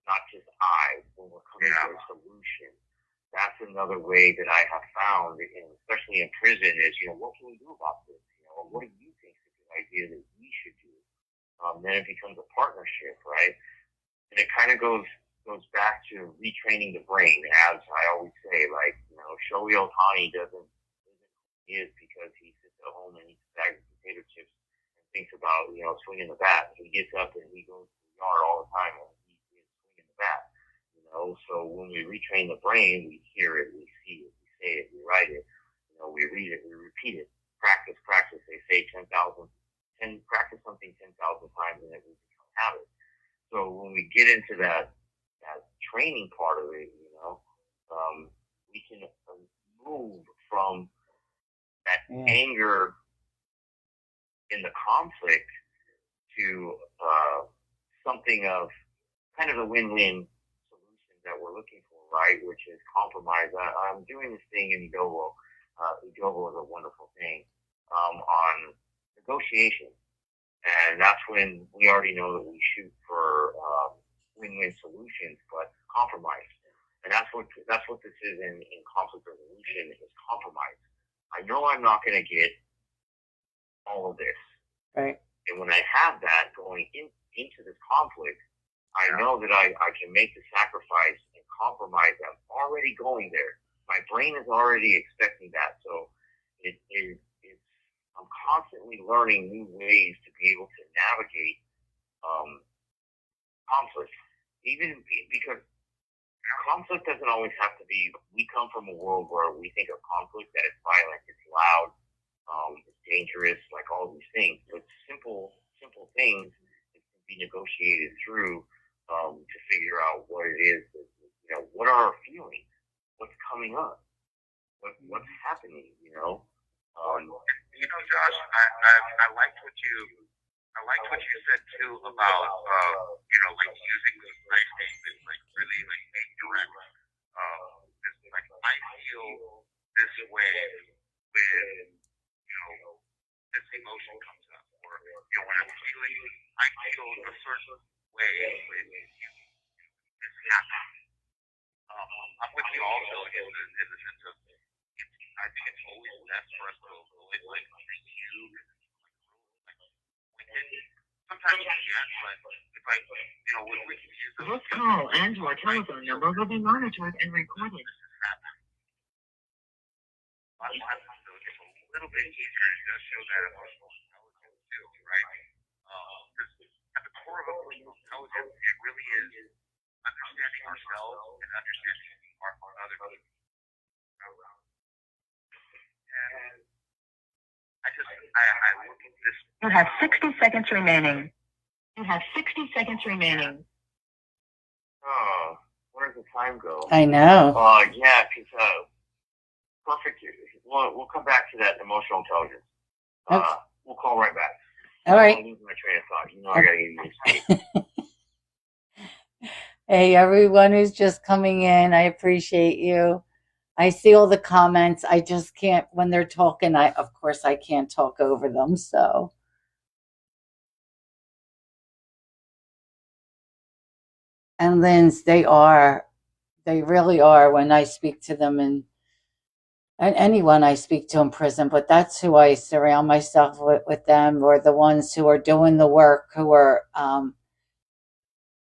not just I, when we're coming to a solution. That's another way that I have found, especially in prison, is, what can we do about this? What do you think is a good idea that we should do? Then it becomes a partnership, right? And it kind of goes back to retraining the brain, as I always say, like, Shohei Ohtani isn't he is because he sits at home and eats a bag of potato chips and thinks about, swinging the bat. He gets up and he goes to the yard all the time and he is swinging the bat. So when we retrain the brain, we hear it, we see it, we say it, we write it, we read it, we repeat it. Practice. They say practice something 10,000 times and it will become habit. So when we get into that training part of it, we can move from that anger in the conflict to something of kind of a win-win solution that we're looking for, right? Which is compromise. I'm doing this thing in Idobo. Idobo is a wonderful thing on negotiation. And that's when we already know that we shoot for win-win solutions, but compromise. And that's what this is in conflict resolution, is compromise. I know I'm not going to get all of this. Right. And when I have that going into this conflict, I know that I can make the sacrifice and compromise. I'm already going there. My brain is already expecting that. So I'm constantly learning new ways to be able to navigate conflict. Even because conflict doesn't always have to be, we come from a world where we think of conflict that it's violent, it's loud, it's dangerous, like all these things. But simple things that can be negotiated through to figure out what it is, what are our feelings, what's coming up, what's happening, Josh, I liked what you said too about like using those nice statements, like really like being direct. Like I feel this way when this emotion comes up, or when I'm feeling, I feel a certain way when this happens. I'm with you also in the sense of, I think it's always best for us to avoid like yet, but if I, we can use those. This call and your telephone number will be monitored and recorded. This has happened. A lot of times, though, it's a little bit easier. It does show that emotional intelligence too, right? Because at the core of emotional intelligence, it really is understanding ourselves and understanding other people. And I look at this. You have 60 seconds remaining. You have 60 seconds remaining. Oh, where does the time go? I know. Yeah, because perfect. We'll come back to that emotional intelligence. Okay. We'll call right back. All right. I'm losing my train of thought. I gotta get you. Hey, everyone who's just coming in, I appreciate you. I see all the comments. I just can't, when they're talking, of course, I can't talk over them, so. And Linz, they really are when I speak to them, and anyone I speak to in prison, but that's who I surround myself with them, or the ones who are doing the work, who are,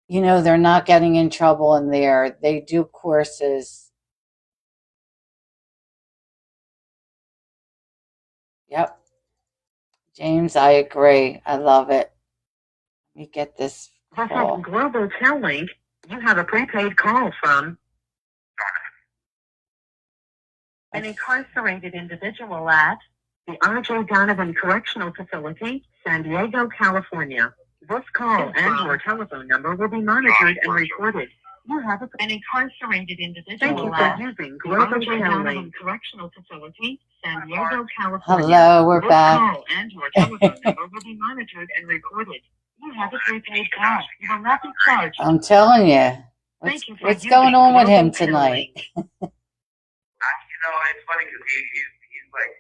they're not getting in trouble in there. They do courses. Yep. James, I agree. I love it. Let me get this This call. is Global Tel Link. You have a prepaid call from an incarcerated individual at the R.J. Donovan Correctional Facility, San Diego, California. This call and your telephone number will be monitored and recorded. You have an incarcerated individual. Thank you for using Global Tel Link Correctional Facility, San Diego, California. Hello, we're back. This call and your telephone number will be monitored and recorded. You have a prepaid call. You will not be charged. I'm telling you. What's going on with him tonight? It's funny because he's like,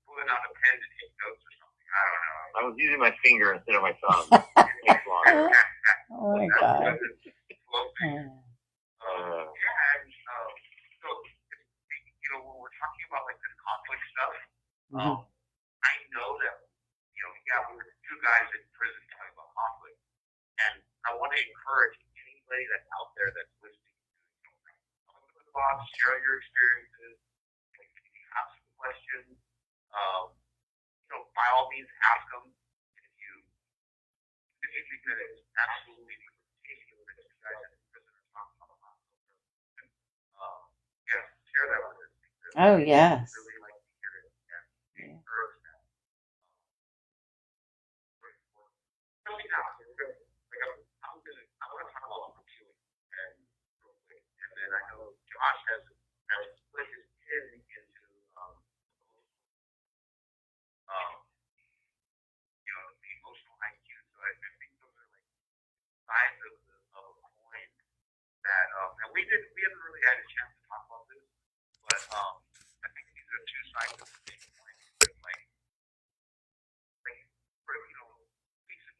pulling out a pen to take notes or something. I don't know. I was using my finger instead of my thumb. It takes longer. Oh my God. So, when we're talking about like this conflict stuff, Mhm. I know that, we're two guys in prison talking about conflict, and I want to encourage anybody that's out there that's listening to come to the box, share your experiences. If you have some questions, by all means ask them. If you think that it's absolutely ridiculous that you guys in prison are talking about conflict, share that with us. Oh, yes. Really like to hear it and encourage that. Really now, I want to talk about healing and real quick, and then I know Josh has split his kid into the emotional IQ. So I think those are like sides of a coin that, and we haven't really had a chance to talk about this, but I think these are two sides of the same coin. Basically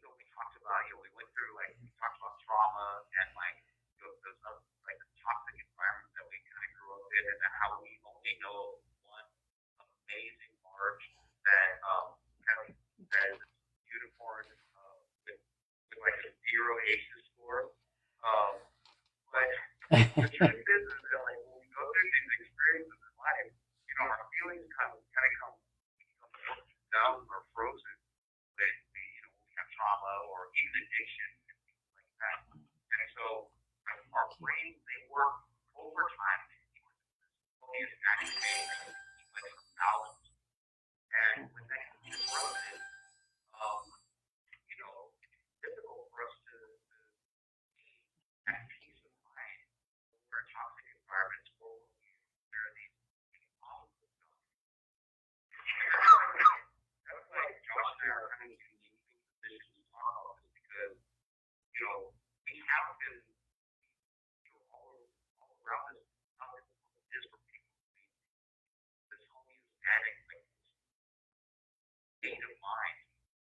we talked about, we went through we talked about trauma and those the toxic environment that we kind of grew up in, and how we only know one amazing Marge that is unicorn with like a 0 ACEs score. But the truth is that when we go through these experiences in life, our feelings kind of come down or frozen when we have trauma or even addiction and things like that. And so our brains, they work overtime to keep these activated like thousands. And when that gets disrupted, it's difficult for us to have peace of mind when we're in toxic environments or when there are these problems. That's why Josh and I are kind of unique positions to talk about this, because we have been all around this, how difficult it is for people to be this homeostatic state of mind,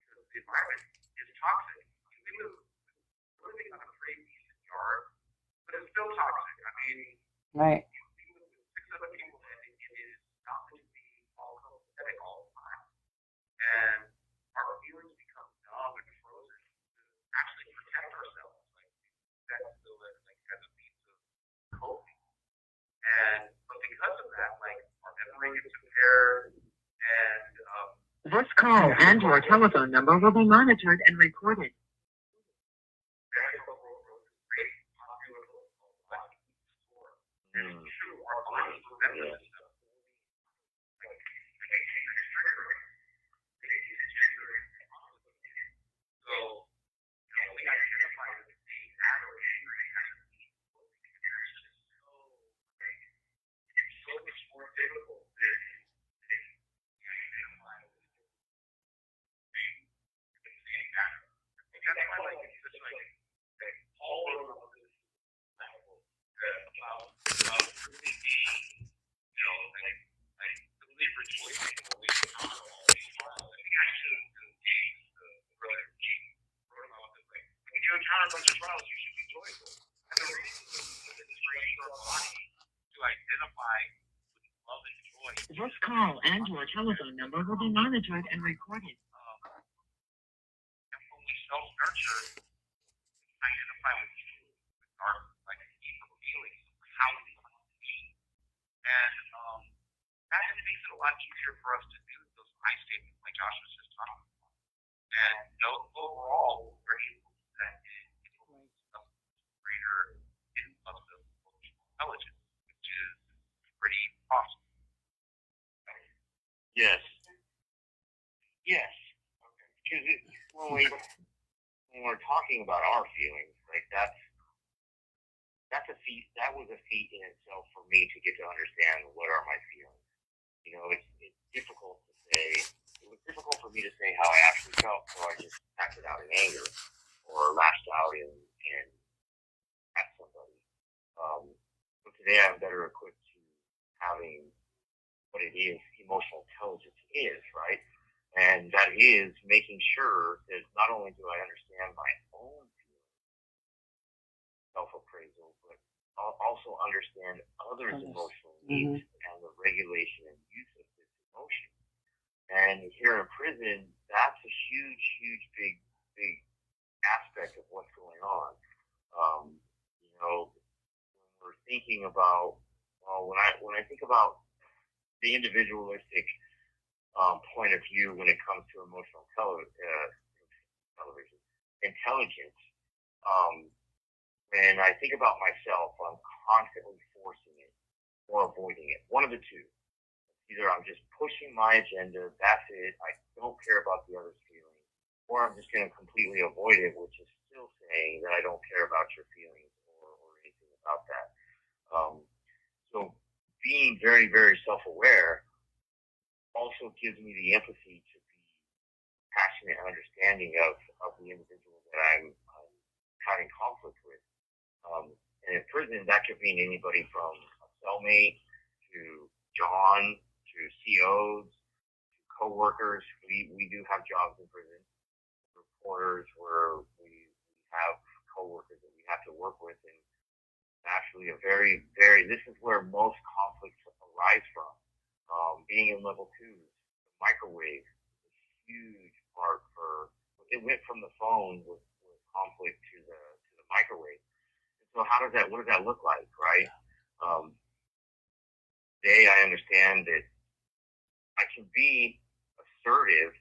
because the environment is toxic. We're living on a pretty decent yard, but it's still toxic. I mean, Right. with 6 other people in it, it is not going to be all copacetic all the time. And our feelings become numb and frozen to actually definitely gets there, and This call and your telephone number will be monitored and recorded. This call and your telephone number will be monitored and recorded. and when we self-nurture, identify with our like deeper feelings of how we want to be, and that just makes it a lot easier for us to do those I statements like Josh was just talking about. And overall, we're able to then a greater influx of emotional intelligence, which is pretty awesome. Yes. Yes. Because when we're talking about our feelings, right? That's a feat. That was a feat in itself for me to get to understand what are my feelings. You know, it's difficult to say. It was difficult for me to say how I actually felt, so I just acted out in anger or lashed out and at somebody. But today I'm better equipped to having what it is emotional intelligence is, right? And that is making sure that not only do I understand my own self-appraisal, but I'll also understand others' emotional needs and the regulation and use of this emotion. And here in prison, that's a huge, huge, big aspect of what's going on. You know, when we're thinking about, well, when I think about the individualistic point of view when it comes to emotional intelligence. When I think about myself, I'm constantly forcing it or avoiding it. One of the two. Either I'm just pushing my agenda, that's it, I don't care about the other's feelings, or I'm just going to completely avoid it, which is still saying that I don't care about your feelings or anything about that. So being very, very self-aware also gives me the empathy to be passionate and understanding of the individual that I'm having conflict with. And in prison, that could mean anybody from a cellmate to John to COs to co-workers. We do have jobs in prison. Reporters where we have co-workers that we have to work with, and actually a very, very, this is where most conflicts arise from. Being in level 2, the microwave is a huge part for, it went from the phone with conflict to the microwave. And so what does that look like, right? Today I understand that I can be assertive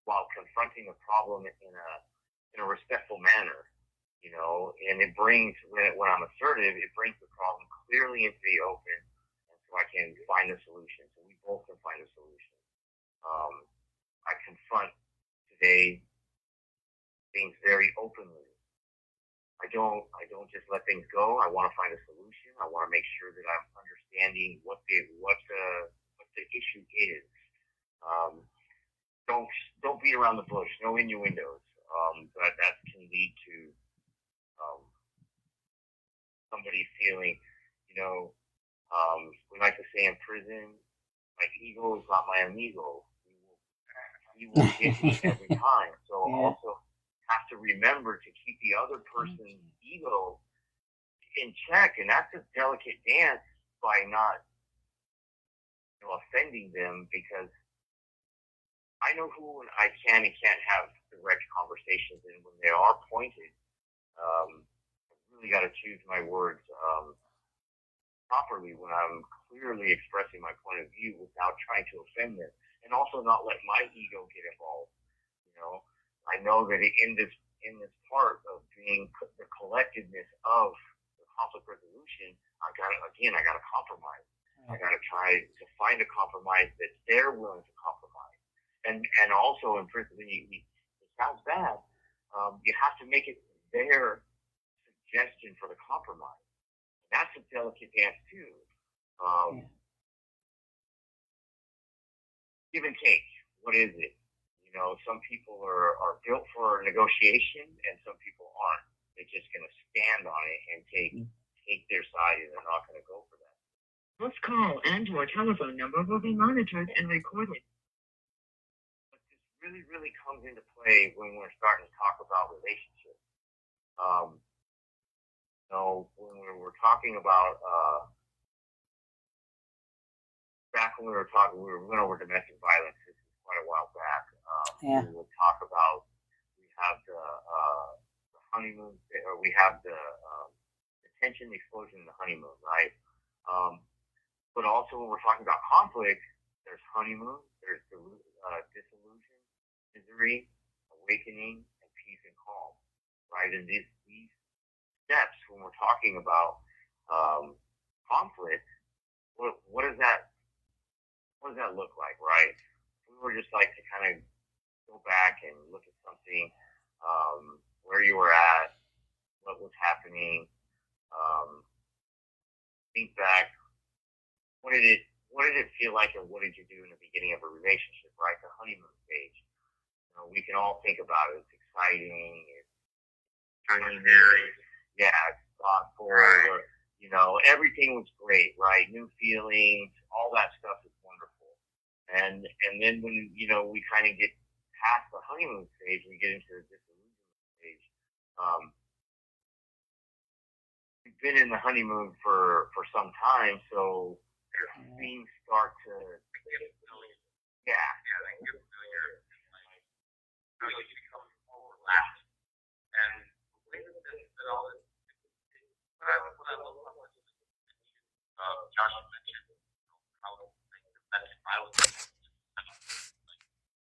while confronting a problem in a respectful manner, you know, and it brings, when I'm assertive, it brings the problem clearly into the open, and so I can find a solution. So we both can find a solution. I confront today things very openly. I don't just let things go. I want to find a solution. I want to make sure that I'm understanding what the issue is. Don't beat around the bush. No innuendos. But that can lead to somebody feeling, you know, we like to say in prison, my ego is not my amigo. He will hit me every time. So also have to remember to keep the other person's ego in check, and that's a delicate dance by not, you know, offending them, because I know who I can and can't have direct conversations, and when they are pointed, I really got to choose my words properly when I'm clearly expressing my point of view without trying to offend them, and also not let my ego get involved. You know, I know that in this part of being the collectedness of the conflict resolution, I got to compromise. I got to try to find a compromise that they're willing to compromise, and also in principle, it sounds bad. You have to make it their suggestion for the compromise. That's a delicate dance too. Give and take. What is it? You know, some people are built for negotiation, and some people aren't. They're just going to stand on it and take their side, and they're not going to go for that. This call and/or telephone number will be monitored and recorded. But this really comes into play when we're starting to talk about relationships. You know, when we were talking about back when we went over domestic violence. This is quite a while back. We would talk about we have the honeymoon, or we have the tension, the explosion, and the honeymoon, right? But also when we're talking about conflict, there's honeymoon, there's disillusion, misery, awakening, and peace and calm, right? And these steps, when we're talking about conflict, what does that look like, right? If we were just like to kind of go back and look at something, where you were at, what was happening, think back, what did it feel like, and what did you do in the beginning of a relationship, right? The honeymoon stage. You know, we can all think about it. It's exciting. It's scary. Yeah, it's thoughtful. Right. You know, everything was great, right? New feelings, all that stuff is wonderful. And then when, you know, we kind of get past the honeymoon stage, we get into the disillusionment stage. We've been in the honeymoon for some time, so things start to they get familiar. So you become more relaxed. And the way that all this, what I love about what Josh mentioned, how domestic violence is like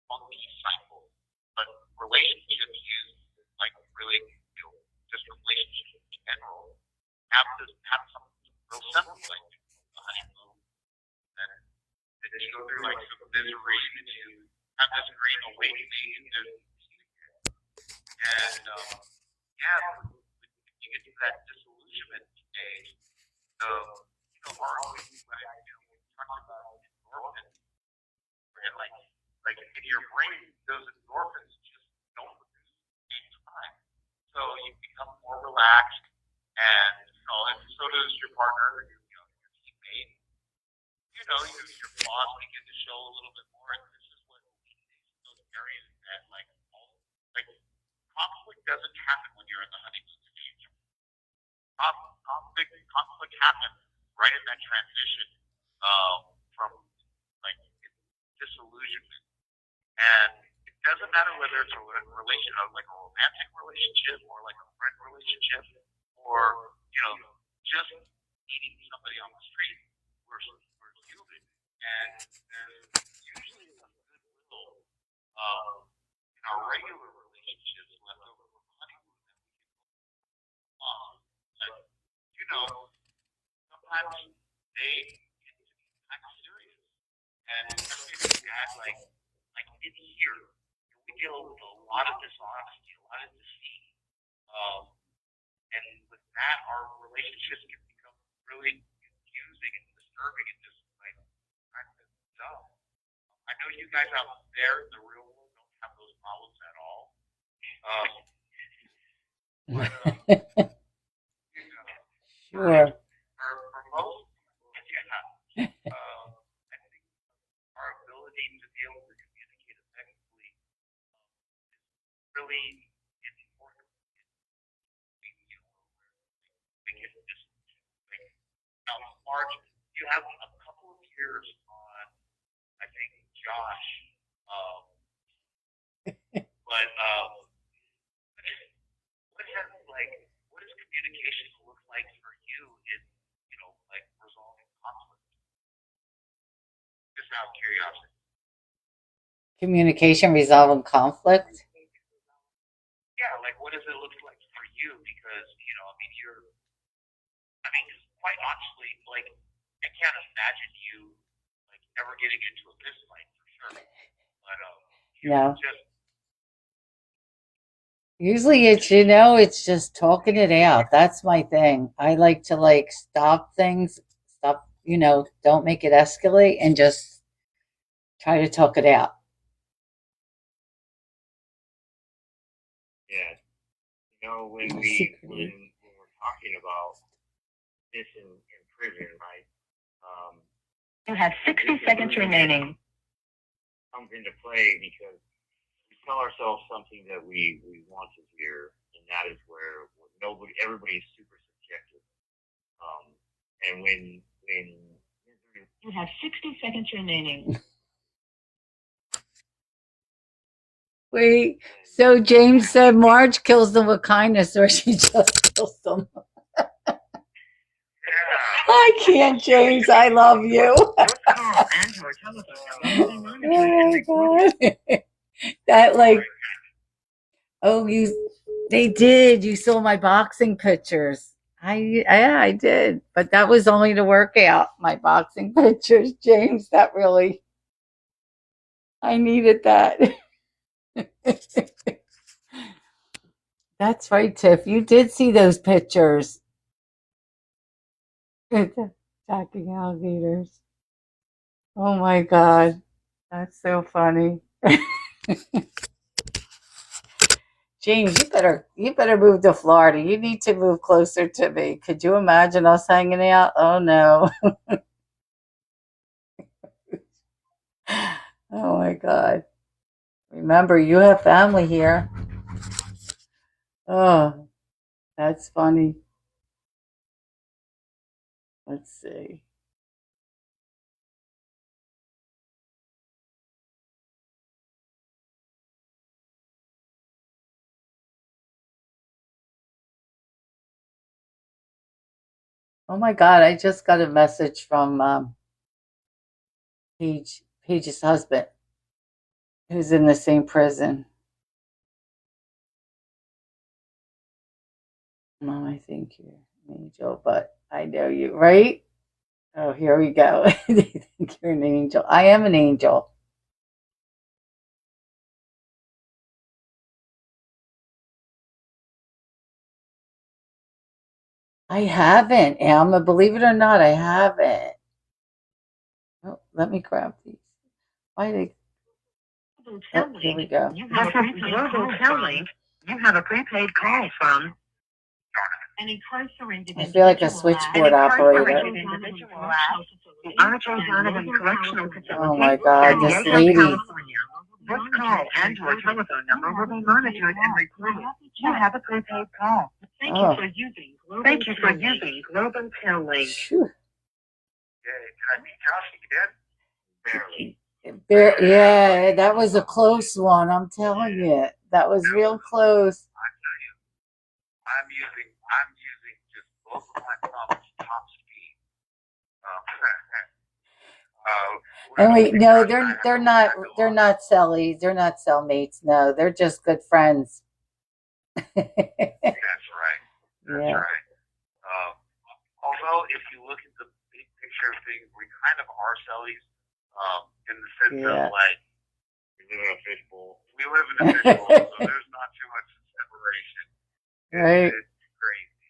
funky cycle, but relationships use like really, you know, just relationships in general have something real simple like the honeymoon, and then you go through like some misery, and you have this great awakening, and you get to that disillusionment stage. Our we talked about endorphins, and like in your brain, those endorphins just don't produce at the same time. So you become more relaxed, and so does your partner, your teammate. You know, your boss begin to show a little bit more, and this is what those areas that like conflict doesn't happen when you're in the honeymoon stage. Conflict happens right in that transition from like disillusionment, and it doesn't matter whether it's a relation, like a romantic relationship, or like a friend relationship, or just meeting somebody on the street. We're human, and there's usually some goodwill in our regular relationships left over from honeymoon that we can lost. Sometimes they get to be kind of serious, and especially if you add like in here, we deal with a lot of dishonesty, a lot of deceit, and with that, our relationships can become really confusing and disturbing and just like kind of dumb. I know you guys out there in the real world don't have those problems at all. Sure. For most, I think our ability to be able to communicate effectively is really important. We can just now, Marge, you have a couple of years on, I think, Josh, but what does communication look like for you in, like just out of curiosity. Communication, resolving conflict. Yeah, like what does it look like for you? Because I mean, quite honestly, like I can't imagine you like ever getting into a fist fight for sure. But No. just Usually it's just talking it out. That's my thing. I like to stop things, don't make it escalate and just try to talk it out. Yeah. When My we're secret. talking about this in prison, right? You have 60 seconds remaining. Comes into play because we tell ourselves something that we want to hear, and that is where everybody's super subjective. And when You have 60 seconds remaining. Wait, so James said Marge kills them with kindness, or she just kills them. I can't, James. I love you. Oh my God. That they did. You saw my boxing pictures. I did, but that was only to work out my boxing pictures, James. I needed that. That's right, Tiff. You did see those pictures. Attacking alligators. Oh my God. That's so funny. James, you better move to Florida. You need to move closer to me. Could you imagine us hanging out? Oh no. Oh my God. Remember, you have family here. Oh, that's funny. Let's see. Oh my God, I just got a message from Paige's husband, who's in the same prison. Mom, I think you're an angel, but I know you, right? Oh, here we go. You think you're an angel? I am an angel. I haven't, Alma. Believe it or not, I haven't. Oh, let me grab these. Why they? Oh, here we go. You have a prepaid call from an incarcerated I feel like a switchboard operator. Oh my God, this lady. This call and your telephone number will be monitored and recorded. You have a prepaid call. Thank you for using Global Telling. Phew. can I meet Josh again? barely. Yeah, that was a close one. I'm telling you, that was real close. I tell you, I'm using just both of my thumbs top speed. And wait, no, they're not cellies. They're not cellmates. No, they're just good friends. That's right. That's Yeah. right. Although, if you look at the big picture of things, we kind of are cellies, in the sense Yeah. of like We live in a fishbowl. so there's not too much separation. Right. It's crazy.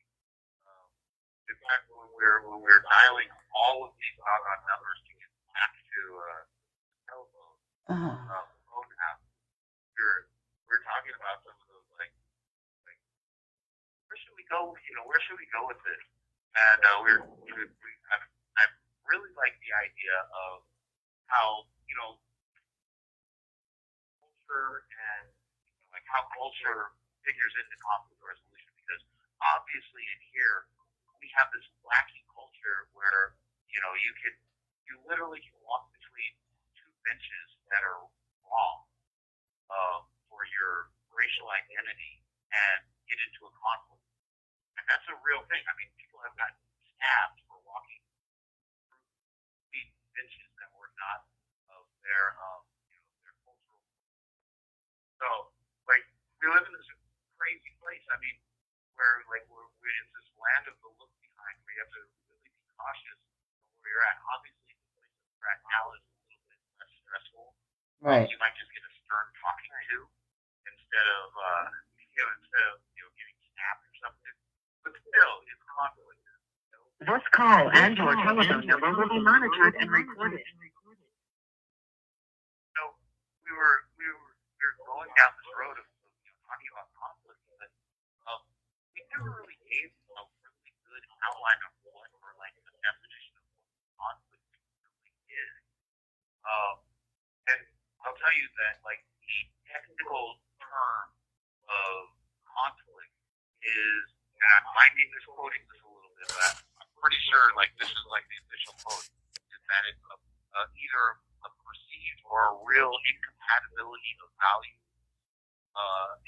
In fact, when we're dialing all of these doggone numbers to get back to telephone phone app, we're talking about some of those like where should we go? Where should we go with this? And I really like the idea of how culture and like how culture figures into conflict resolution, because obviously in here we have this wacky culture where you literally can walk between two benches that are wrong for your racial identity and get into a conflict, and that's a real thing. I mean, people have gotten stabbed for walking through benches that were not their cultural. So, like, we live in this crazy place. I mean, where like we're in this land of the look behind, where you have to really be cautious where you're at. Obviously, the place that we're at now is a little bit less stressful. Right. You might just get a stern talking to instead of getting snapped or something. But still, it's conflict. This call and your telephone number will be monitored and recorded. So we were going down this road of talking about conflict, but we never really gave a really good outline of what, or like the definition of what conflict really is. And I'll tell you that like the technical term of conflict is, and I might be misquoting this a little bit, but I'm pretty sure like this is like the official quote, is that it's either a perceived or a real incompatibility of value,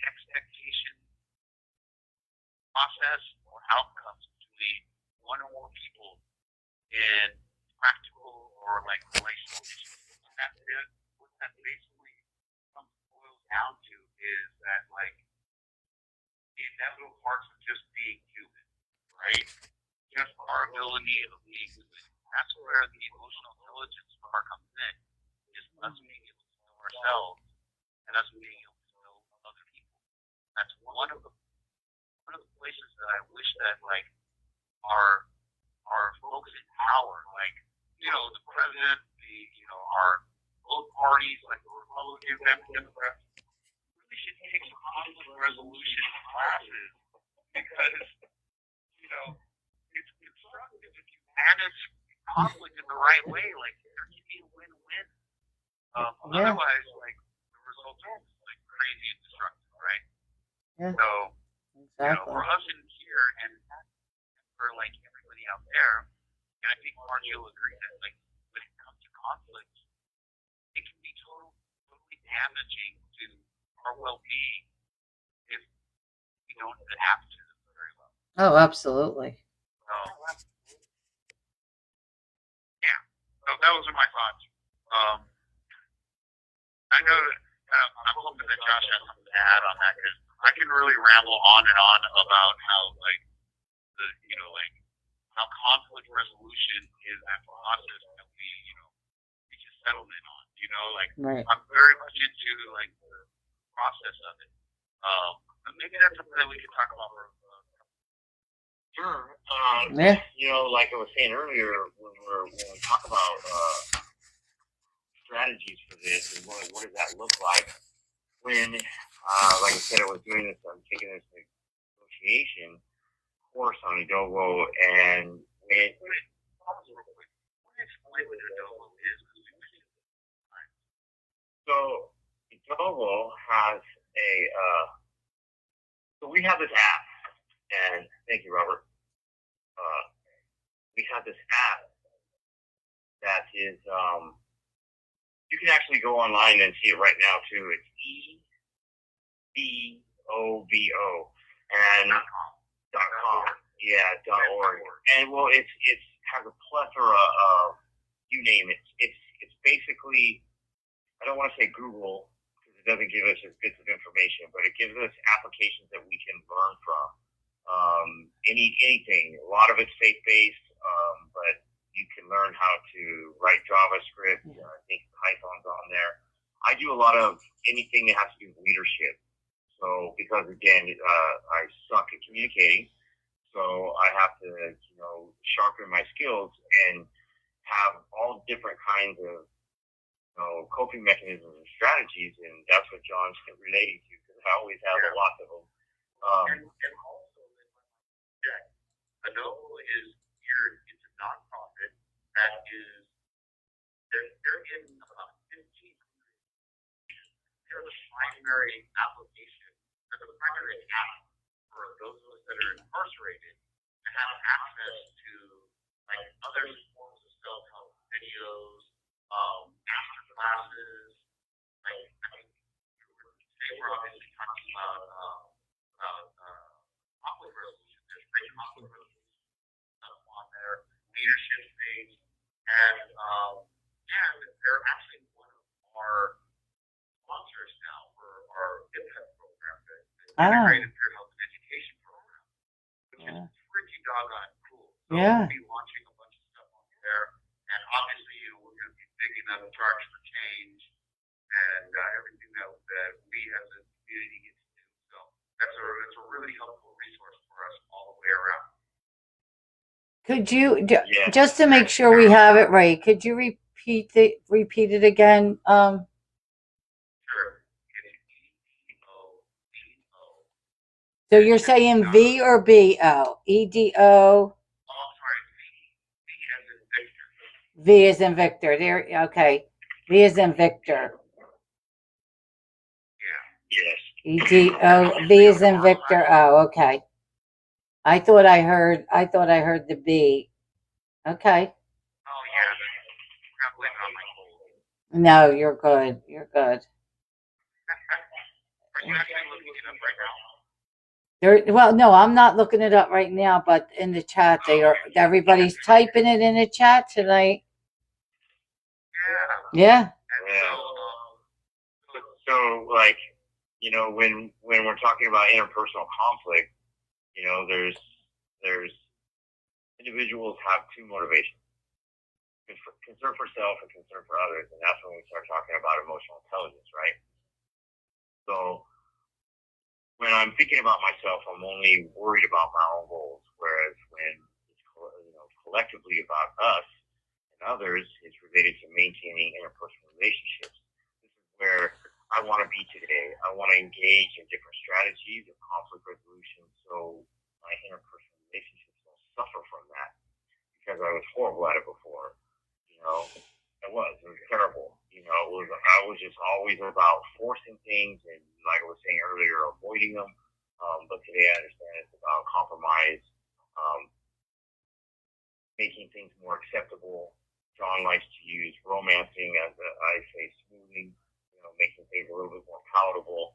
expectation, process, or outcomes between one or more people in practical or like relational issues. What that basically boils down to is that like the inevitable parts of just being human, right? Just our ability of being human. That's where the emotional intelligence part comes in, is us being able to know ourselves and us being able to know other people. That's one of the places that I wish that like our folks in power, like the president, our both parties, like the Republicans and the Democrats, really should take some conflict resolution classes because it's constructive if you manage conflict in the right way. Like there can be a win-win. Otherwise, like the results are like crazy and destructive, right? Yeah. So Exactly. for us in here and for like everybody out there, and I think Margie will agree that like when it comes to conflict, it can be totally damaging to our well-being if we don't adapt to them very well. Oh, absolutely. So, yeah. So that was my thoughts. I know I'm hoping that Josh has something to add on that because I can really ramble on and on about how like how conflict resolution is that process that we reach a settlement on. Right. I'm very much into like the process of it. But maybe that's something that we can talk about for Sure. Yeah. Like I was saying earlier, when we talk about strategies for this and what does that look like when, like I said, I was doing this, I'm taking this negotiation course on Adobo, and when so Adobo has so we have this app, and thank you, Robert. We have this app that is, you can actually go online and see it right now too. It's EDOBO and .com. Yeah, .org. And well, it has a plethora of, you name it. It's basically, I don't want to say Google because it doesn't give us just bits of information, but it gives us applications that we can learn from. Anything. A lot of it's faith-based, but you can learn how to write JavaScript. I think Python's on there. I do a lot of anything that has to do with leadership. So because again, I suck at communicating, so I have to sharpen my skills and have all different kinds of coping mechanisms and strategies, and that's what John's relating to because I always have a lot of them. And also, Adobo is here. It's a nonprofit that is they're in about 15 countries. They're the primary application. They're the primary app for those of us that are incarcerated to have access to like other forms of self-help videos, master classes. Like today we're obviously talking about conflict resolution. There's great conflict resolution on there, leadership things, and they're actually one of Oh. Integrated Peer Health and Education Program, which Yeah. is pretty doggone cool. So Yeah. we'll be launching a bunch of stuff on there, and obviously, we're going to be big enough charge for change and everything that we as a community get to do. So that's a really helpful resource for us all the way around. Could you, Yeah. just to make sure we have it right, could you repeat it again? Sure. So you're saying V or B-O? EDO? Oh, sorry. V as in Victor. There, okay. V as in Victor. Yeah. Yes. EDO. V as in Victor. Oh, okay. I thought I heard the B. Okay. Oh, yeah. We're not blaming it on my cold. No, you're good. You're good. Are you actually looking it up right now? Well, no, I'm not looking it up right now, but in the chat, everybody's typing it in the chat tonight. Yeah. Yeah. And So like, you know, when we're talking about interpersonal conflict, you know, there's individuals have two motivations: concern for self and concern for others, and that's when we start talking about emotional intelligence, right? So when I'm thinking about myself, I'm only worried about my own goals, whereas when it's collectively about us and others, it's related to maintaining interpersonal relationships. This is where I want to be today. I want to engage in different strategies of conflict resolution so my interpersonal relationships don't suffer from that, because I was horrible at it before. You know, it was terrible. You know, I was just always about forcing things and, like I was saying earlier, avoiding them. But today I understand it's about compromise, making things more acceptable. John likes to use romancing as I say smoothing, you know, making things a little bit more palatable.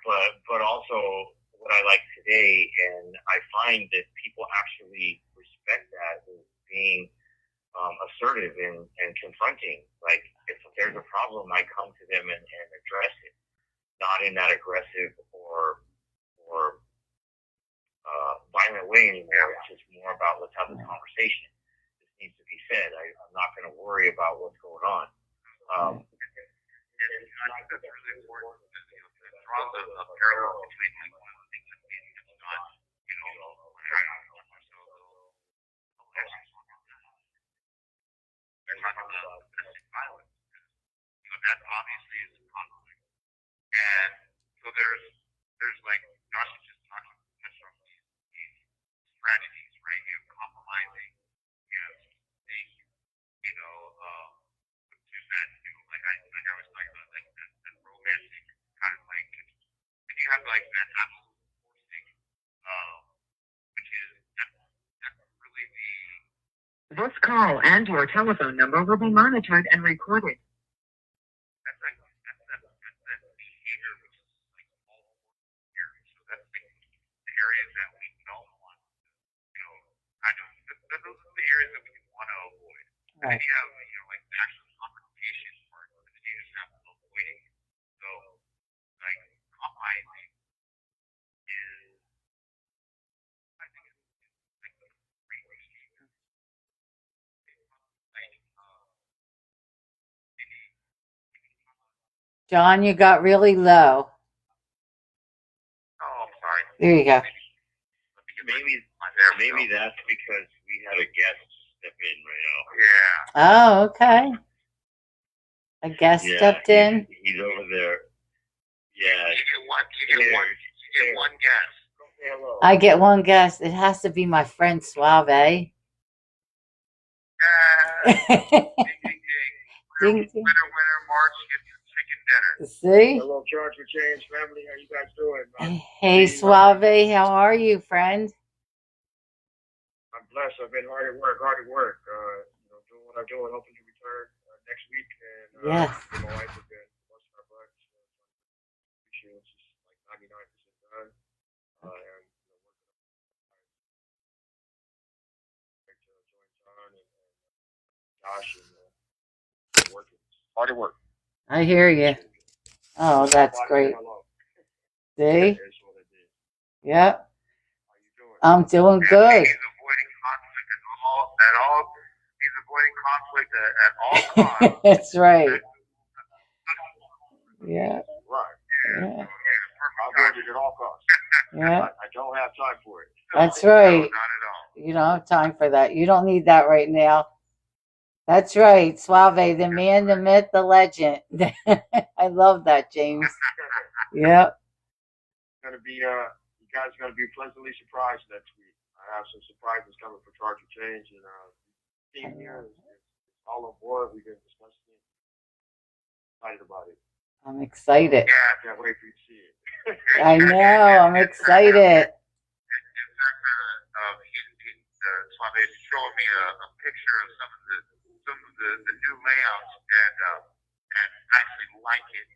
But also what I like today, and I find that people actually respect that, is being assertive and confronting. Like, if there's a problem, I come to them and address it, not in that aggressive or violent way anymore. It's just more about, let's have this conversation. This needs to be said. I'm not going to worry about what's going on. I think that's really important. It draws a parallel between like one of the things that we have done. You know, when I talk myself, they're talking about domestic violence. You know, that obviously is a conflict, and so there's like Josh just talking from these strategies, right? You have compromising, you have being, you know, to that, you know, like I was talking about, like that romantic kind of language, and you have like that absolute forcing, which is that's really This call and your telephone number will be monitored and recorded. that's that behavior, which is like all areas. So that's like the areas that we don't want, you know, kind of those are the areas that we want to avoid. And then you have, you know, like the actual confrontation part, and then you just have avoiding. So like compromising is, I think it's like the great behavior. Like John, you got really low. oh, I'm sorry. There you go. Maybe that's because we had a guest step in right now. Yeah. Oh, okay. A guest stepped in. He's over there. Yeah. You get one guess. Say hello. I get one guess. It has to be my friend Suave. Ding, Ding, ding. ding. Winner, Marge gets the chicken dinner. See? Hello, Charge for Change family. How you guys doing? Hey, Suave. How are you, friend? I'm blessed. I've been hard at work. You know, doing what I'm doing. Hoping to return next week. And Yes. my wife has been busting our butts. She's like 99% done. And working to join John and Josh and working. Hard at work. I hear you. Oh, that's great. See? That's what I did. Yep. How you doing? I'm doing And good. he's avoiding conflict at all. He's avoiding conflict at all costs. That's right. Yeah. Right. Yeah. I'll avoid it at all costs. Yeah. I don't have time for it. That's No, right. not at all. You don't have time for that. You don't need that right now. That's right. Suave, the man, the myth, the legend. I love that, James. Yep. Gonna be you guys are gonna be pleasantly surprised next week. I have some surprises coming for Charger Change, and team here is all on board. We've been discussing it. Excited about it. I'm excited. Yeah. I can't wait for you to see it. I know. I'm excited. In fact, Suave is showing me a picture of some of the new layouts, and I actually like it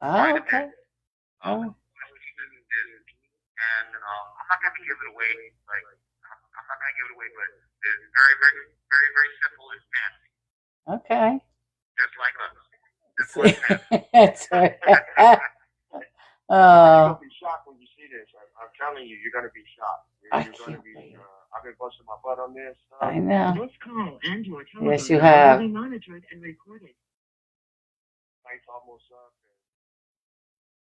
Oh, quite a okay. bit. Oh, And I'm not gonna give it away. Like I'm not gonna give it away, but it's very, very, very, very simple and fancy, okay. just like us. Simple and fancy. That's right. You're Oh, gonna be shocked when you see this. I'm telling you, you're gonna be shocked. I You're gonna can't be. wait. I've been busting my butt on this. I know. This call and your telephone Yes, you number have. will be monitored and recorded. Night's almost up,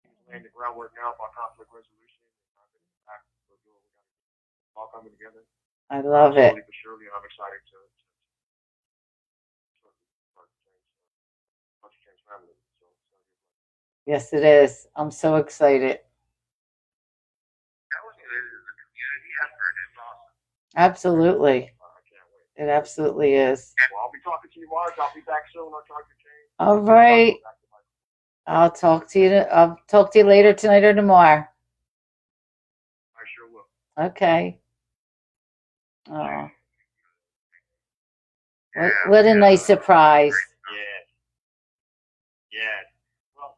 and he's laying the groundwork now for conflict resolution. I'm gonna be back. We're doing. We got it all coming together. I love it. Slowly but surely, I'm excited to change family. So, Yes, it is. I'm so excited. That was the community effort. It's awesome. Absolutely. I can't wait. It absolutely is. Well, I'll be talking to you, Marge. I'll be back soon on Charger Change. All right. I'll talk to you later tonight or tomorrow. I sure will. Okay. Oh. What a nice surprise. Yeah. Well,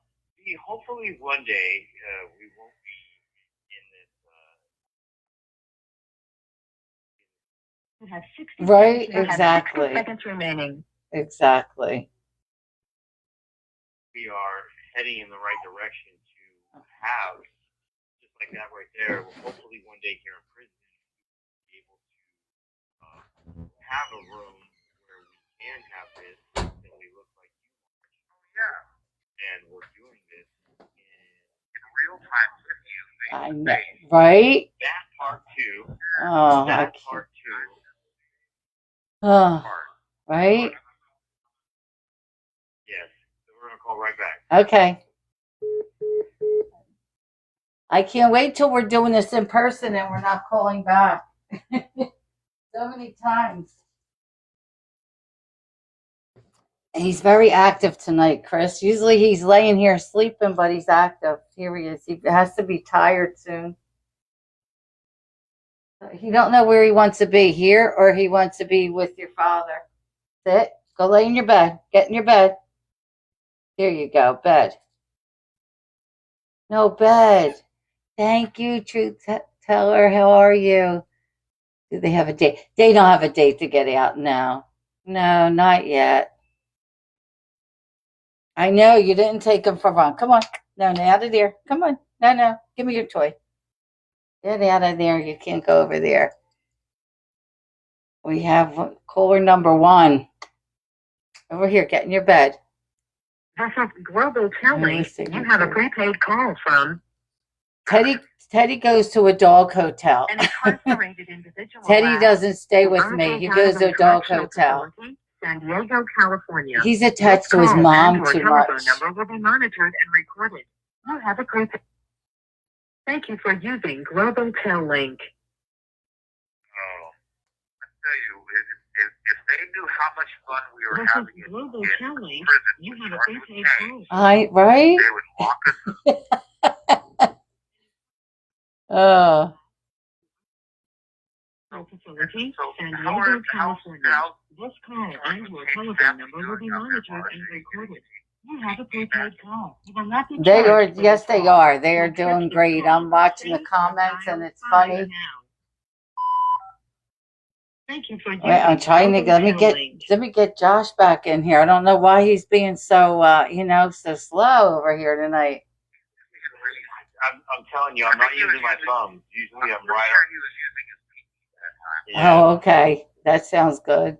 hopefully one day we won't be in this. You have 60 Right, seconds. You have 60 exactly. seconds remaining. Exactly. We are heading in the right direction to have just like that right there. Well, hopefully one day here in prison, we'll be able to have a room where we can have this and we look like you. Yeah. And we're doing this In real time with you. I know. Right? that part two. Oh, I That can't. part two. Oh, right? Yes. So we're gonna call right back. Okay. I can't wait till we're doing this in person and we're not calling back. So many times. He's very active tonight, Chris. Usually he's laying here sleeping, but he's active. Here he is. He has to be tired soon. He don't know where he wants to be, here or he wants to be with your father. Sit. Go lay in your bed. Get in your bed. There you go. Bed. No, bed. Thank you, truth teller. How are you? Do they have a date? They don't have a date to get out now. No, not yet. I know you didn't take him for a run. Come on. No, out of there. Come on. No. Give me your toy. Get out of there. You can't go over there. We have caller number 1. Over here. Get in your bed. This is Global Telling. You have a prepaid call from Teddy goes to a dog hotel. an incarcerated individual. Teddy doesn't stay with me. He goes to a dog hotel. San Diego, California. He's attached to his mom too much. Your telephone number will be monitored and recorded. You have a prepaid. Thank you for using Global Tel Link. Oh, I tell you, if they knew how much fun we were This having is in Global prison, Tel Link. You have a Charger prepaid Change, call. Right? they would lock us. Oh, Facility, So San how Diego, are- California. how- This call and your telephone number will be monitored and recorded. You have a prepaid call. You will not be they are. charged for Yes, this they call. are. They are To doing accept this great. call, I'm watching the please comments dial and it's 5 funny. now. Thank you for using Wait, I'm trying to Global Tel Link. let me get Josh back in here. I don't know why he's being so so slow over here tonight. I'm telling you, I'm not using my thumb. Usually I'm right sure on. he was using his pinky that time. Yeah. Oh, okay. That sounds good.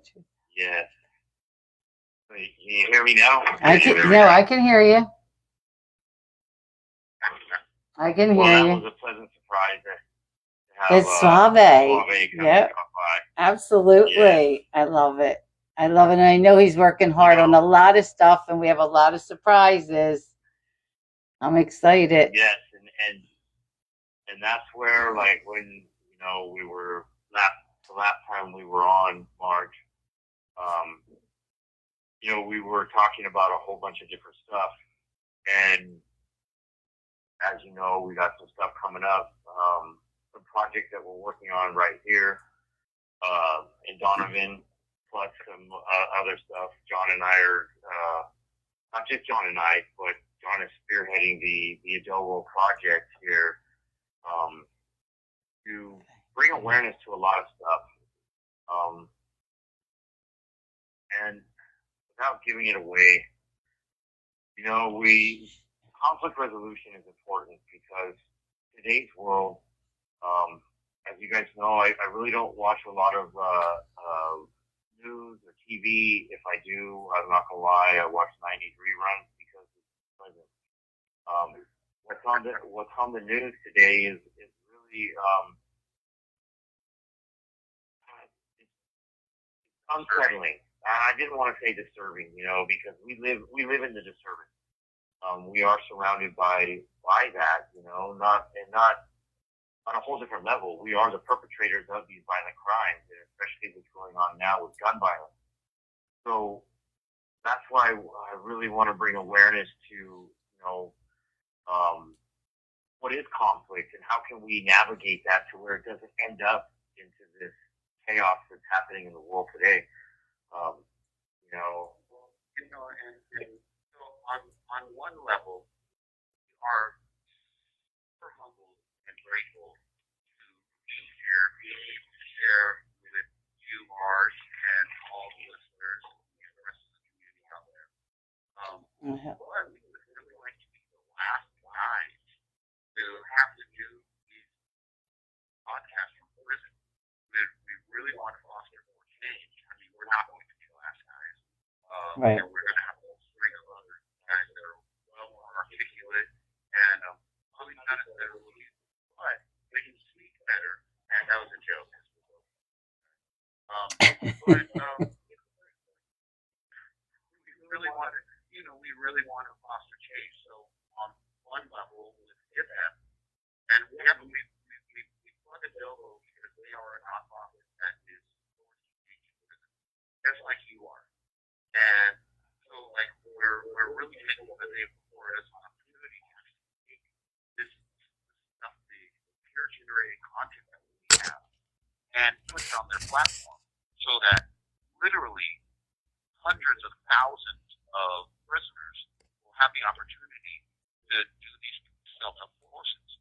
Yeah. Wait, can you hear me now? I can, no, I can hear you. I can Well, hear that you. was a pleasant surprise to have It's suave. come Yep, drop by. absolutely. I love it. I love it. And I know he's working hard on a lot of stuff, and we have a lot of surprises. I'm excited. Yes, and that's where, like, when we were the last time we were on Marge, we were talking about a whole bunch of different stuff, and as you know, we got some stuff coming up, some projects that we're working on right here in Donovan, plus some other stuff. John and I are not just John and I, but John is spearheading the Adobo project here to bring awareness to a lot of stuff. And without giving it away, conflict resolution is important because today's world, as you guys know, I really don't watch a lot of news or TV. If I do, I'm not gonna lie, I watch 90s reruns because it's pleasant. What's on the news today is really unsettling. I didn't want to say disturbing, because we live in the disturbance. We are surrounded by that, not on a whole different level. We are the perpetrators of these violent crimes, and especially what's going on now with gun violence. So that's why I really want to bring awareness to, what is conflict and how can we navigate that to where it doesn't end up into this chaos that's happening in the world today. And so on one level, we are super humbled and grateful to be here, being able to share with you, Mars, and all the listeners and the rest of the community out there. But we would really like to be the last guys to have to do these podcasts from prison. We really want to foster more change. I mean, we're not going to be the last guys. Right. And we're going to have a whole string of other guys that are well more articulate and probably not necessarily, but they can speak better. And that was a joke. We really want to foster change. So on one level, let's get that. And we funded Bilbo because they are a nonprofit that is just like you are. And so, like, we're really thankful that they afford us an opportunity to actually take this stuff, the pure generated content that we have, and put it on their platform so that literally hundreds of thousands of prisoners will have the opportunity to do these self-help courses.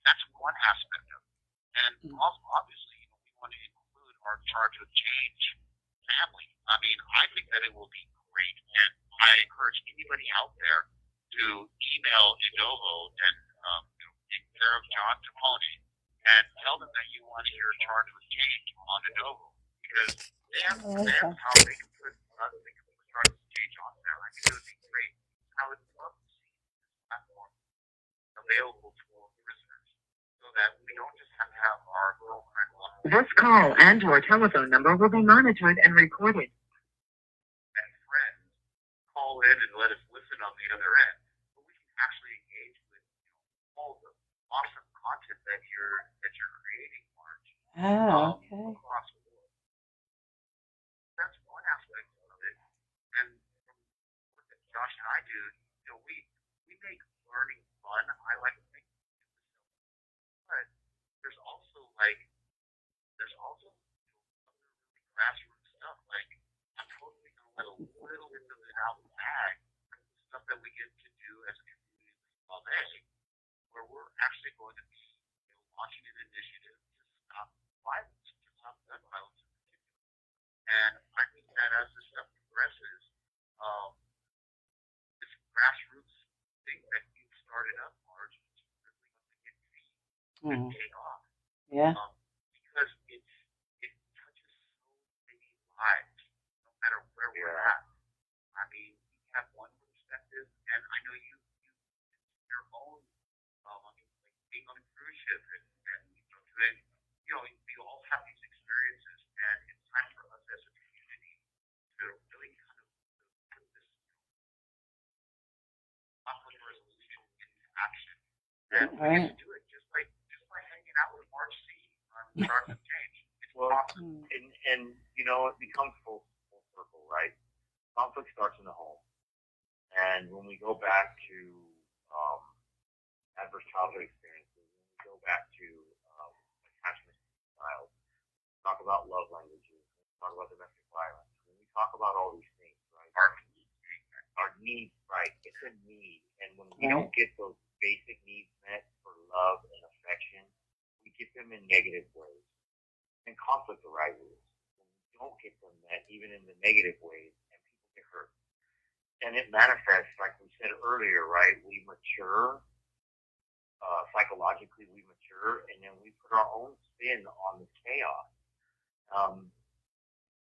That's one aspect of it. And also, obviously, we want to include our Charge with Change family. I mean, I think that it will be great, and I encourage anybody out there to email Adobo and take care of John Capone and tell them that you want to hear Charge with Change on Adobo because they have how they can put Charge with Change on there. I think it would be great. I would love to see this platform available for prisoners so that we don't just have to have our girlfriend. This call and your telephone number will be monitored and recorded. And friends call in and let us listen on the other end, but we can actually engage with all the awesome content that you're creating, Marge. Okay. Across the world. That's one aspect of it. And from what Josh and I do, we make learning fun. I like to think, but there's also other really grassroots stuff. Like I'm totally gonna let a little bit of it out of the bag, stuff that we get to do as a community all day, where we're actually going to be launching an initiative to stop violence, to stop gun violence in particular. And I think that as this stuff progresses, this grassroots thing that you started up on Mhm. take off. Yeah. Because it touches so many lives, no matter where we're at. I mean, we have one perspective, and I know you your own. I mean, like being on a cruise ship and doing, we all have these experiences, and it's time for us as a community to really kind of put this conflict resolution into action. And we get Right. to do it just by hanging out with MargeC on Charts of Change. It's Well, awesome. and it becomes full circle, right? Conflict starts in the home, and when we go back to um, adverse childhood experiences, when we go back to attachment styles, talk about love languages, talk about domestic violence, when we talk about all these things, right? Our needs, right? It's a need, and when we don't get those basic needs met for love and affection, we get them in negative ways, and conflict arises when we don't get them met, even in the negative ways, and people get hurt. And it manifests, like we said earlier, right? We mature, psychologically we mature, and then we put our own spin on the chaos.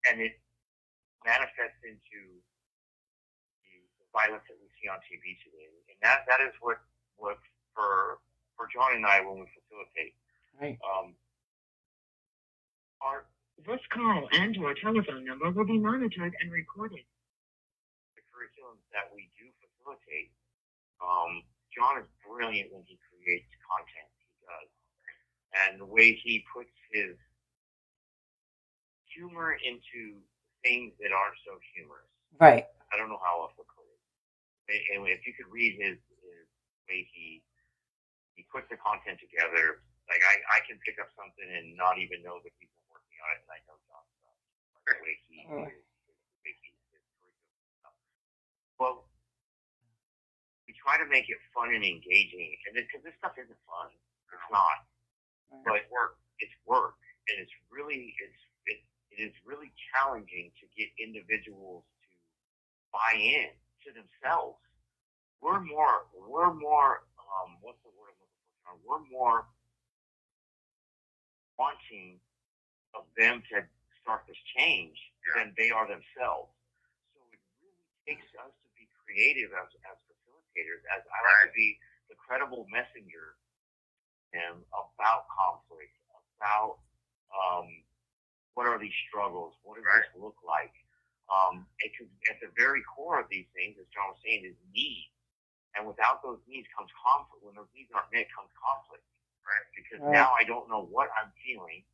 And it manifests into the violence that we see on TV today. And that is what for John and I, when we facilitate. Right. This call and or telephone number will be monitored and recorded. The curriculums that we do facilitate, John is brilliant when he creates content. He does. And the way he puts his humor into things that aren't so humorous. Right. I don't know how else to put it. And if you could read his way he puts the content together, like I can pick up something and not even know that he's been working on it, and I know John's stuff. The way he is, his curriculum. Well, we try to make it fun and engaging, and because this stuff isn't fun, it's not. But it's work, and it is really challenging to get individuals to buy in to themselves. We're more what's the word I'm looking for? We're more wanting of them to start this change than they are themselves. So it really takes us to be creative as facilitators, as I like to be the credible messenger about conflict, about what are these struggles, what does this look like? At the very core of these things, as John was saying, is need. And without those needs comes conflict. When those needs aren't met, comes conflict. Right? Because now I don't know what I'm feeling.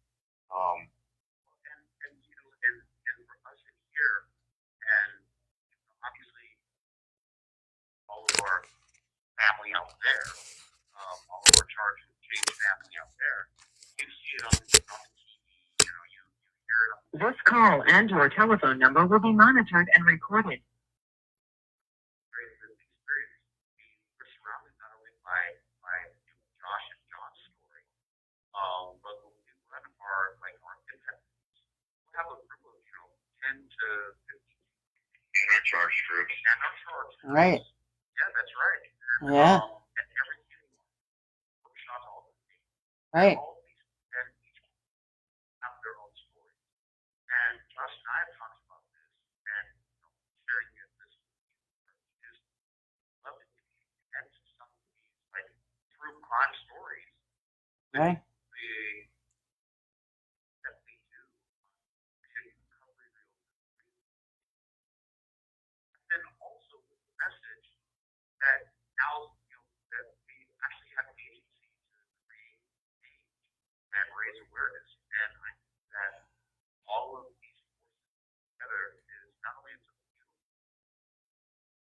And for us in here, and obviously all of our family out there, all of our Charge of Change family out there, you see it on the TV, you hear it on the This call and or telephone number will be monitored and recorded. We're surrounded not only by Josh and John's story, but when we run our impact, we have a group of 10 to 15. And our charge groups. And our charge groups. Right. Yeah, that's right. And, Yeah. And every workshop, all of these. Right. All of these, and each have their own story. And Josh and I have talked about this, and sharing this is love to get into some of these true crime stories. Right. That we do to recovery real. And then also with the message that now that we actually have an agency to create change and raise awareness, and I think that all of these forces together is not only into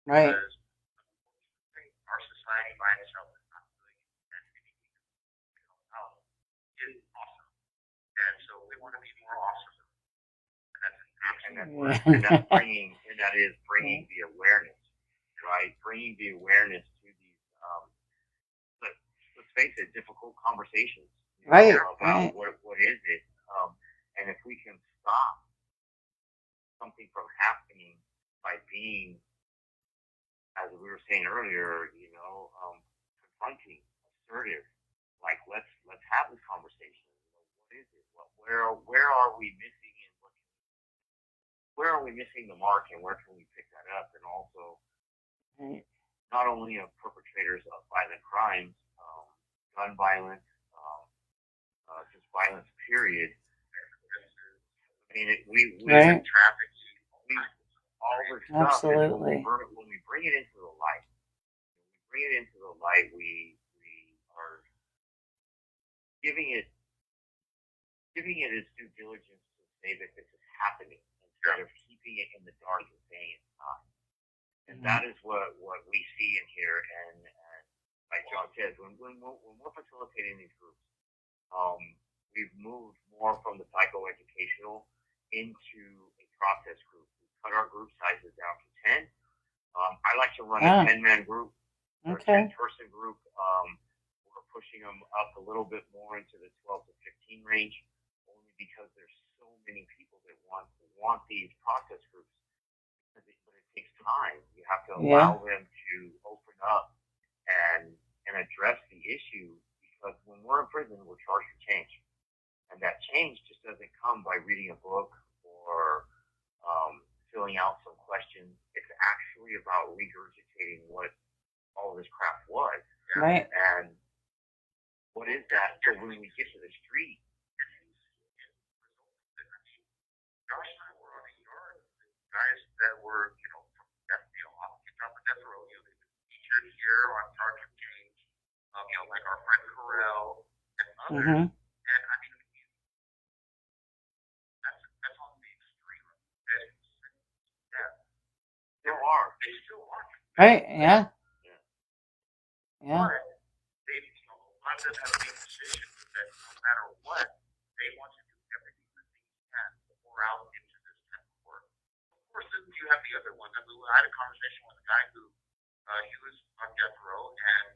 Right. because unfortunately our society by itself is not doing anything to help out. It is awesome, and so we want to be more awesome. And that's bringing the awareness, right? Bringing the awareness to these, let's face it, difficult conversations, Right. about what is it, and if we can stop something from happening by being, as we were saying earlier, confronting, assertive, like let's have this conversation. What is it? Where are we missing, and where are we missing the mark, and where can we pick that up? And also, not only of perpetrators of violent crimes, gun violence, just violence, period. I mean, we Right. traffic, all this stuff. Absolutely. And when we bring it into the light, we are giving it its due diligence to say that this is happening instead of keeping it in the dark and saying it's not. And that is what we see in here. And like John says, when we're facilitating these groups, we've moved more from the psychoeducational into a process group. We cut our group sizes down to 10. I like to run a 10-man group or a 10-person group. We're pushing them up a little bit more into the 12 to 15 range, only because there's so many people that want these process groups. But it takes time. You have to allow them to open up and address the issue, because when we're in prison, we're charged for change. And that change just doesn't come by reading a book or filling out some questions. It's actually about regurgitating what all of this crap was. Right. And what is that? So when we get to the street, Josh and I were on a yard. Guys that were, off the death row, they've been featured here on Target Change, like our friend Carell and others. And I mean, that's on the extreme. They still are. Right. Yeah. But they, a lot of them have made decisions that no matter what, they want to do everything that they can to pour out into this type of work. Of course, then you have the other ones. I mean, I had a conversation with a guy who he was on death row, and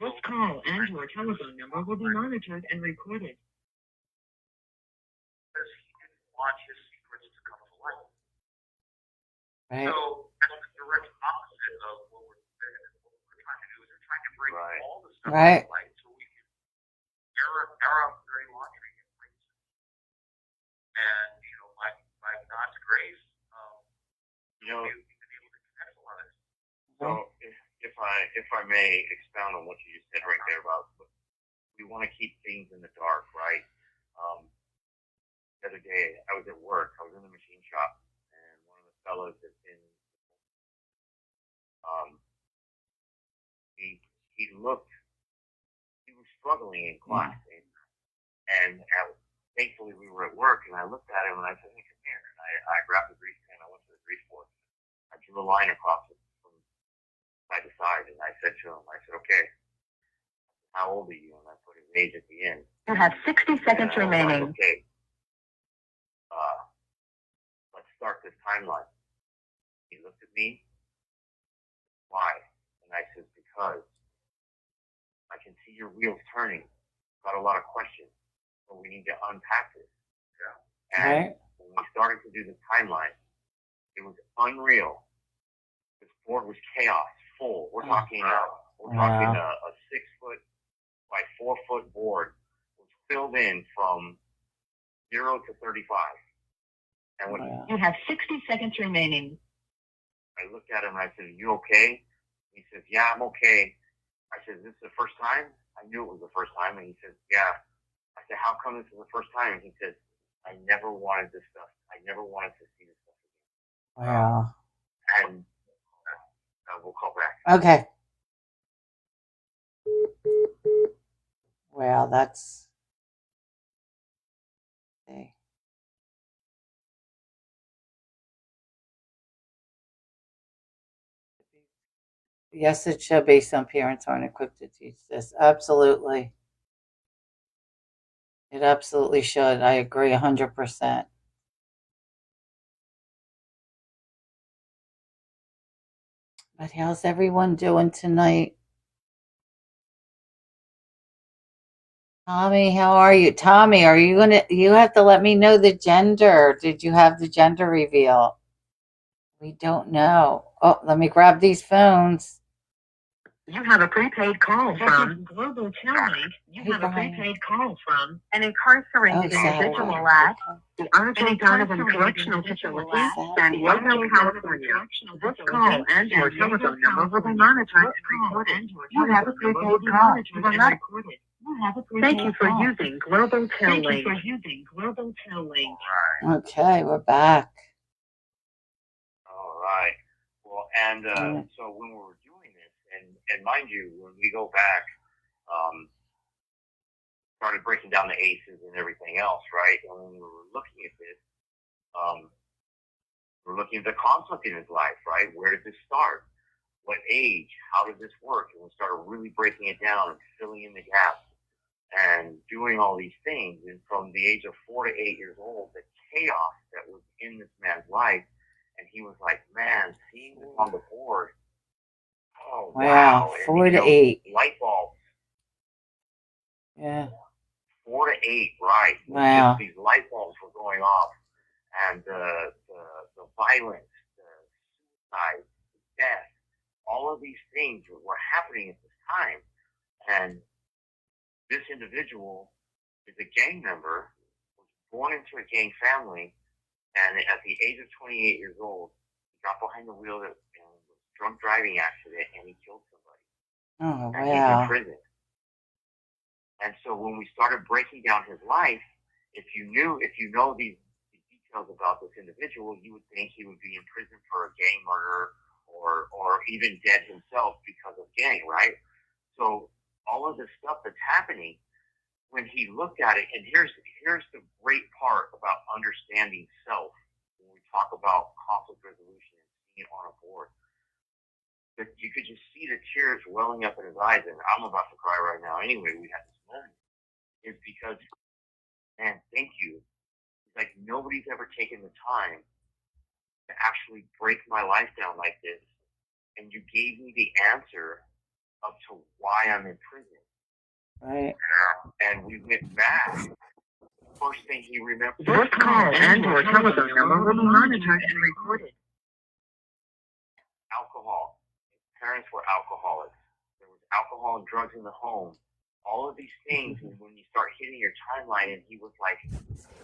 This call and your telephone number will be monitored and recorded. because he didn't want his secrets to come to light. Right. So that's the direct opposite of what we're trying to do. Is we're trying to bring all the stuff to light, so we can air out dirty laundry and bring it. And by God's grace, we've been able to connect a lot of this. So if I may expound on what you just said right there about, we want to keep things in the dark, right? The other day I was at work. I was in the machine shop, and one of the fellows that's in, he was struggling in class, and thankfully we were at work, and I looked at him and I said, "Hey, come here." And I grabbed the grease pen. I went to the grease board. I drew a line across it from side to side, and I said to him, "Okay, how old are you?" And I put his age at the end. You have 60 seconds remaining. Okay, let's start this timeline. He looked at me. Why? And I said, because I can see your wheels turning. Got a lot of questions, but we need to unpack this. And when we started to do the timeline, it was unreal. This board was chaos, full. We're talking a 6-foot by 4-foot board was filled in from 0 to 35. And when You have 60 seconds remaining. I looked at him and I said, "Are you okay?" He says, "Yeah, I'm okay." I said, "This is the first time?" I knew it was the first time. And he says, "Yeah." I said, "How come this is the first time?" And he says, "I never wanted this stuff. I never wanted to see this stuff again." Wow. And we'll call back. Okay. Wow, that's... Okay. Yes, it should be. Some parents aren't equipped to teach this. Absolutely. It absolutely should. I agree 100%. But how's everyone doing tonight? Tommy, how are you? Tommy, are you you have to let me know the gender. Did you have the gender reveal? We don't know. Oh, let me grab these phones. You have a prepaid call from Global Telling. You Hey, have a Brian. prepaid call from an incarcerated Oh, Saturday. individual at the Arnold Donovan Correctional Facility, San Diego, California. This call and your telephone number will be monitored and recorded. You have a prepaid call. You will not. Thank you for using Global Telling. Okay, we're back. All right. Well, and so when we were doing this, and mind you, when we go back, started breaking down the aces and everything else, right? And when we were looking at this, we're looking at the conflict in his life, right? Where did this start? What age? How did this work? And we started really breaking it down and filling in the gaps and doing all these things. And from the age of 4 to 8 years old, the chaos that was in this man's life, and he was like, man, seeing this on the board, oh, wow. 4 to 8. Light bulbs. Yeah. 4 to 8, right. Wow. Just these light bulbs were going off. And the violence, the suicide, the death, all of these things were happening at this time. And this individual is a gang member, was born into a gang family, and at the age of 28 years old, he got behind the wheel of a drunk driving accident, and he killed somebody. Oh, and he's in wow. prison. And so when we started breaking down his life, if you know these details about this individual, you would think he would be in prison for a gang murder or even dead himself because of gang, right? So all of this stuff that's happening, when he looked at it, and here's the great part about understanding self when we talk about conflict resolution and seeing it on a board, that you could just see the tears welling up in his eyes, and I'm about to cry right now anyway. We had this moment, is because, man, thank you. It's like nobody's ever taken the time to actually break my life down like this, and you gave me the answer up to why I'm in prison. Right. And we went back. First thing he remembered. This call and your telephone number will be monitored and recorded. Alcohol. His parents were alcoholics. There was alcohol and drugs in the home. All of these things, and when you start hitting your timeline, and he was like,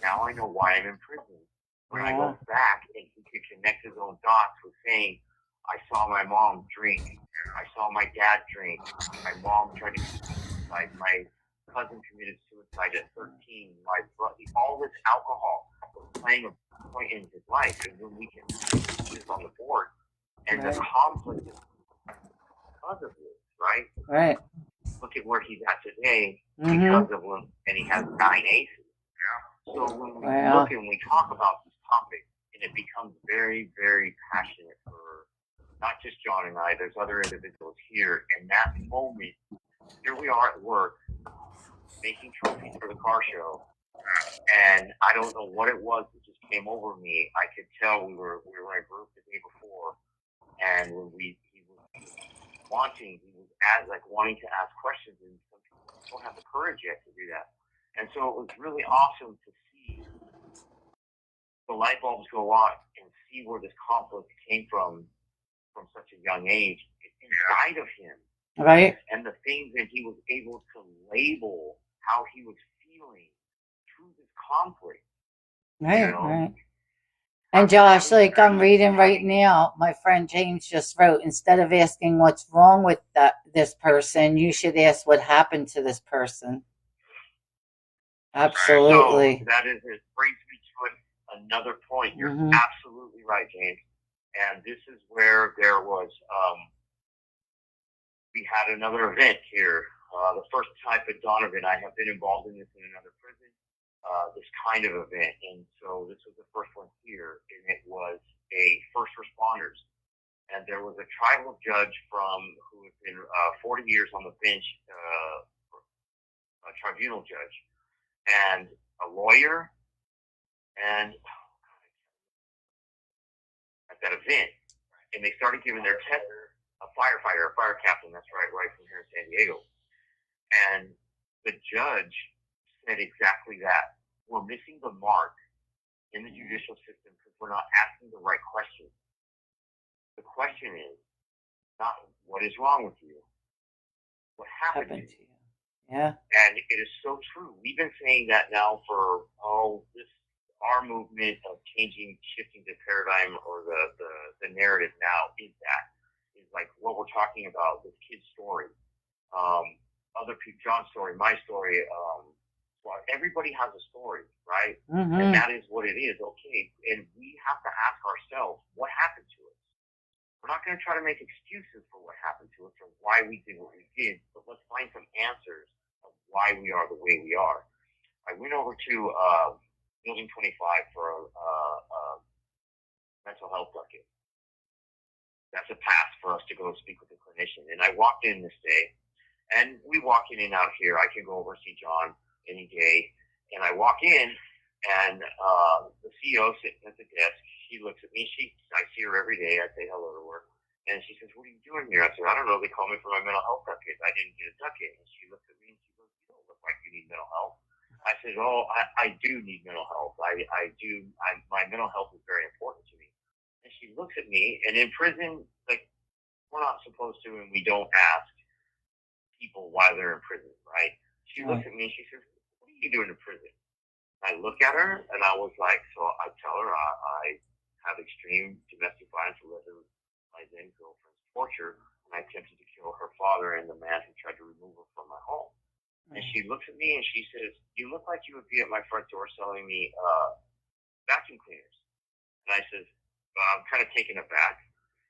now I know why I'm in prison. When I go back, and he could connect his own dots with saying, I saw my mom drink. I saw my dad drink. My mom tried to commit suicide. My cousin committed suicide at 13. My brother, all this alcohol was playing a point in his life. And when we can put this on the board, and the conflict is because of this, right? Right. Look at where he's at today because of when, and he has 9 aces. Yeah. So when we look and we talk about this topic, and it becomes very, very passionate for not just John and I, there's other individuals here. And that moment, here we are at work, making trophies for the car show. And I don't know what it was that just came over me. I could tell we were in a group the day before, and when he was wanting to ask questions, and some people don't have the courage yet to do that. And so it was really awesome to see the light bulbs go on and see where this conflict came from such a young age inside of him. Right. And the things that he was able to label how he was feeling through this conflict. Right, You know? right. And Josh, like I'm reading right now, my friend James just wrote, instead of asking what's wrong with this person, you should ask what happened to this person. Absolutely. So that is, it brings me to another point. You're absolutely right, James. And this is where there was, we had another event here. The first type of Donovan, I have been involved in this in another prison, this kind of event. And so this was the first one here, and it was a first responders. And there was a tribal judge who had been 40 years on the bench, a tribunal judge, and a lawyer, and at that event. And they started giving their test, a firefighter, a fire captain, that's right from here in San Diego. And the judge said exactly that. We're missing the mark in the judicial system because we're not asking the right questions. The question is not what is wrong with you. what happened to you. Yeah. And it is so true. We've been saying that now for our movement of shifting the paradigm or the narrative now is like what we're talking about, this kid's story, other people, John's story, my story. Well, everybody has a story, right? Mm-hmm. And that is what it is. Okay, and we have to ask ourselves, what happened to us? We're not going to try to make excuses for what happened to us or why we did what we did, but let's find some answers of why we are the way we are. I went over to Building 25 for a mental health bucket. That's a pass for us to go speak with a clinician. And I walked in this day, and we walk in and out here. I can go over and see John any day. And I walk in, and the CEO sitting at the desk, she looks at me. I see her every day. I say hello to her. And she says, "What are you doing here?" I said, "I don't know. They called me for my mental health bucket. I didn't get a bucket." And she looked at me and she goes, "You don't look like you need mental health." I said, "Oh, I do need mental health. I do. My mental health is very important to me." And she looks at me, and in prison, like, we're not supposed to, and we don't ask people why they're in prison, right? She looks at me and she says, "What are you doing in prison?" I look at her, and I was like, so I tell her I have extreme domestic violence related to my then girlfriend's torture, and I attempted to kill her father and the man who tried to remove her from my home. And she looks at me and she says, "You look like you would be at my front door selling me vacuum cleaners." And I says, I'm kind of taken aback.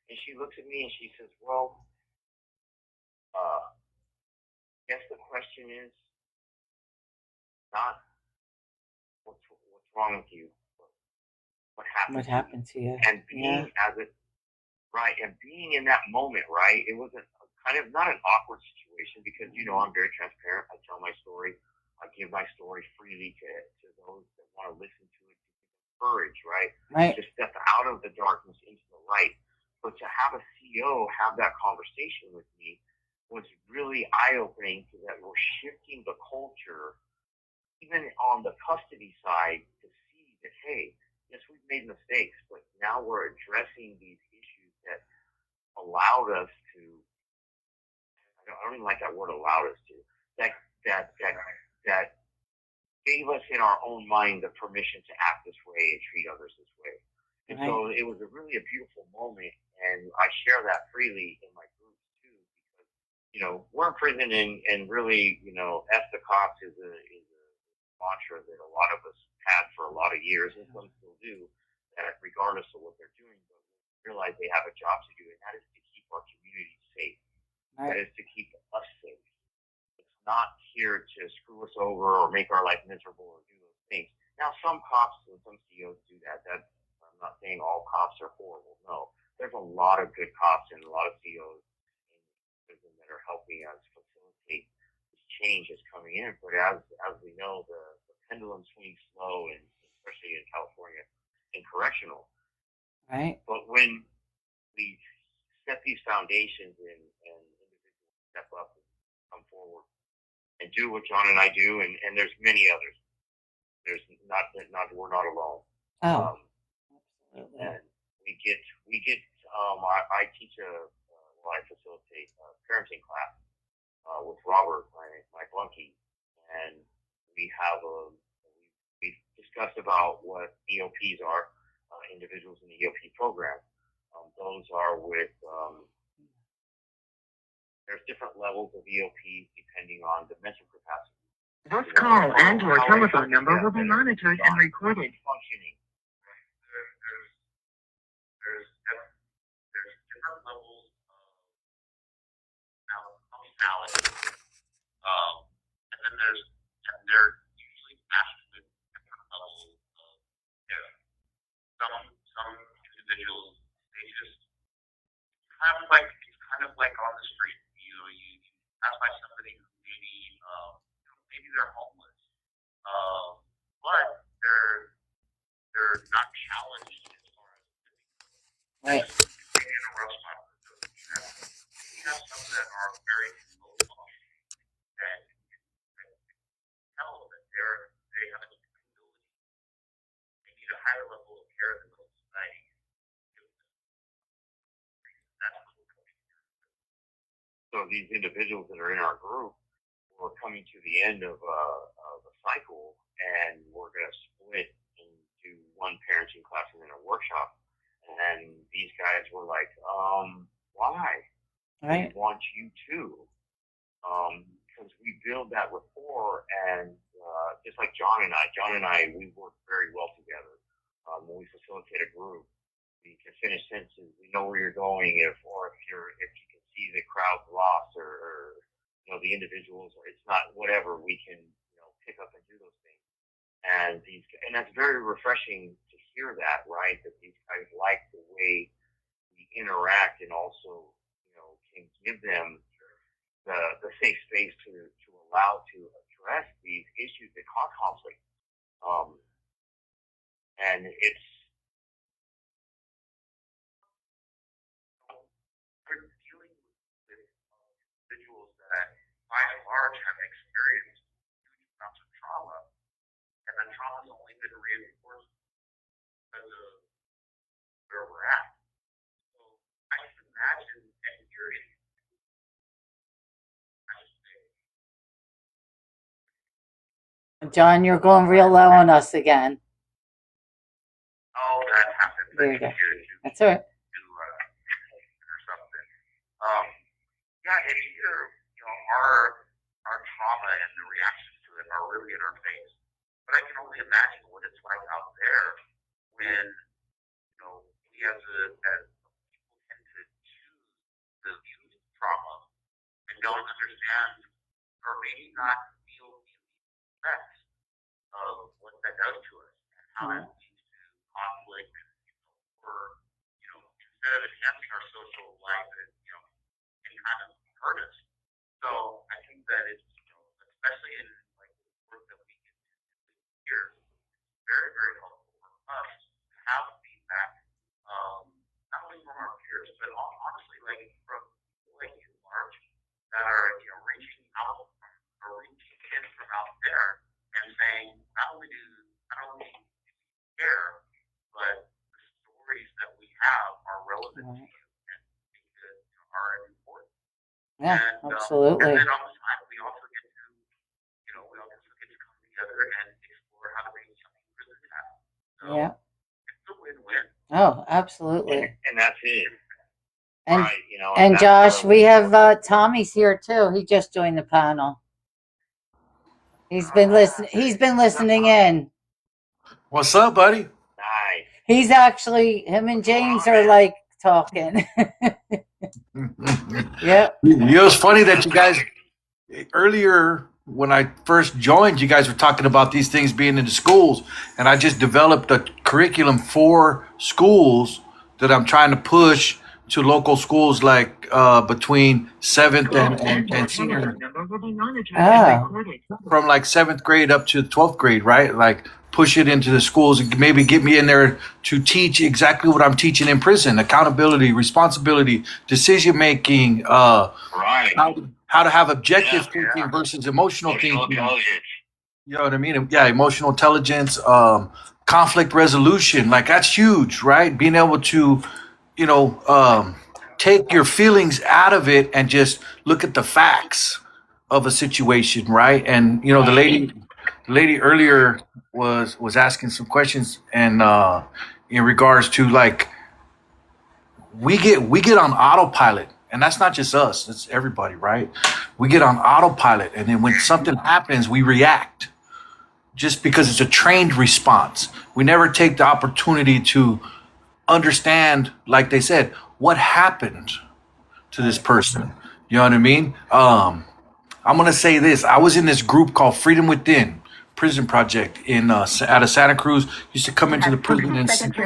And she looks at me and she says, "Well, I guess the question is not what's wrong with you, but what happened. What happened to you? And being and being in that moment, right? It was a kind of not an awkward situation because I'm very transparent. I tell my story. I give my story freely to those that want to listen to it. To courage, right? To step out of the darkness into the light. But to have a CEO have that conversation with me was really eye-opening so that we're shifting the culture, even on the custody side, to see that, hey, yes, we've made mistakes, but now we're addressing these issues that allowed us to, I don't even like that word allowed us to, that gave us in our own mind the permission to act this way and treat others this way. And so it was really a beautiful moment, and I share that freely in my groups too, because, we're in prison and really, F the cops is a mantra that a lot of us had for a lot of years, and some still do, that regardless of what they're doing, but realize they have a job to do, and that is to keep our community safe. That is to keep us safe. It's not here to screw us over or make our life miserable or do those things. Now, some cops and some CEOs do that. I'm not saying all cops are horrible. No, there's a lot of good cops and a lot of CEOs in prison that are helping us facilitate this change that's coming in. But as we know, the pendulum swings slow, and especially in California, in correctional. Right. But when we set these foundations and individuals step up and come forward and do what John and I do, and there's many others. There's not we're not alone. Oh, absolutely. And we get I teach I facilitate a parenting class with Robert, my flunky, and we have we've discussed about what EOPs are, individuals in the EOP program. Those are with there's different levels of EOPs depending on the mental capacity. This call and your telephone number will be monitored and recorded. Functioning. There's different levels of functionality, and then they're usually matched with different levels of care. Some individuals, they just kind of like on the street. You pass by somebody who maybe they're homeless, but they're not challenged as far as Right. being in a rough spot. You have some that are very low functioning that tell that they have a disability. They need a higher level of care than most society. So these individuals that are in our group, we're coming to the end of a cycle, and we're going to split into one parenting class and then a workshop. And these guys were like, why? Right. We want you to. Because we build that rapport, and just like John and I, we work very well together. When we facilitate a group, we can finish sentences. We know where you're going, if you can see the crowd's lost, or the individuals, or it's not whatever. We can pick up and do those things, and that's very refreshing to hear that, right? That these guys like the way we interact, and also can give them the safe space to allow to address these issues that cause conflict. And it's dealing with individuals that, by and large, have experienced huge amounts of trauma, and that trauma has only been reinforced because of where we're at. So I can imagine and hearing. John, you're going real low on us again. Oh, that happens. There you go. That's all right. Or something. Yeah, and here, our trauma and the reactions to it are really in our face. But I can only imagine what it's like out there when, we as people tend to choose the views of trauma and don't understand, or maybe not feel the effects of what that does to us, and how that leads to conflict, or instead of enhancing our social life, it can kind of hurt us. So I think that it's especially in like the work that we get to do here, it's very, very helpful for us to have feedback, not only from our peers, but honestly like from people like you, Marge, that are reaching out or reaching in from out there and saying, not only do we care, but the stories that we have are relevant to you and are important. Yeah, And, absolutely. And then all the time, we also get to come together and explore how to make something really happen. So Yeah. it's a win-win. Oh, absolutely. And that's it. And Right, and Josh, we have Tommy's here too. He just joined the panel. He's been listening in. What's up, buddy? Nice. He's actually, him and James are like talking. Yep. It's funny that you guys earlier when I first joined, you guys were talking about these things being in the schools, and I just developed a curriculum for schools that I'm trying to push to local schools, like between 7th and senior, from like 7th grade up to 12th grade, right? Like push it into the schools and maybe get me in there to teach exactly what I'm teaching in prison: accountability, responsibility, decision making, Right. how to have objective thinking versus emotional thinking. Intelligence. You know what I mean? Yeah, emotional intelligence, conflict resolution. Like that's huge, right? Being able to, take your feelings out of it and just look at the facts of a situation, right? And the lady earlier was asking some questions, and in regards to like we get on autopilot, and that's not just us, it's everybody, right? We get on autopilot, and then when something happens, we react just because it's a trained response. We never take the opportunity to understand, like they said, what happened to this person. You know what I mean? I'm gonna say this. I was in this group called Freedom Within Prison Project out of Santa Cruz. Used to come into the prison in 60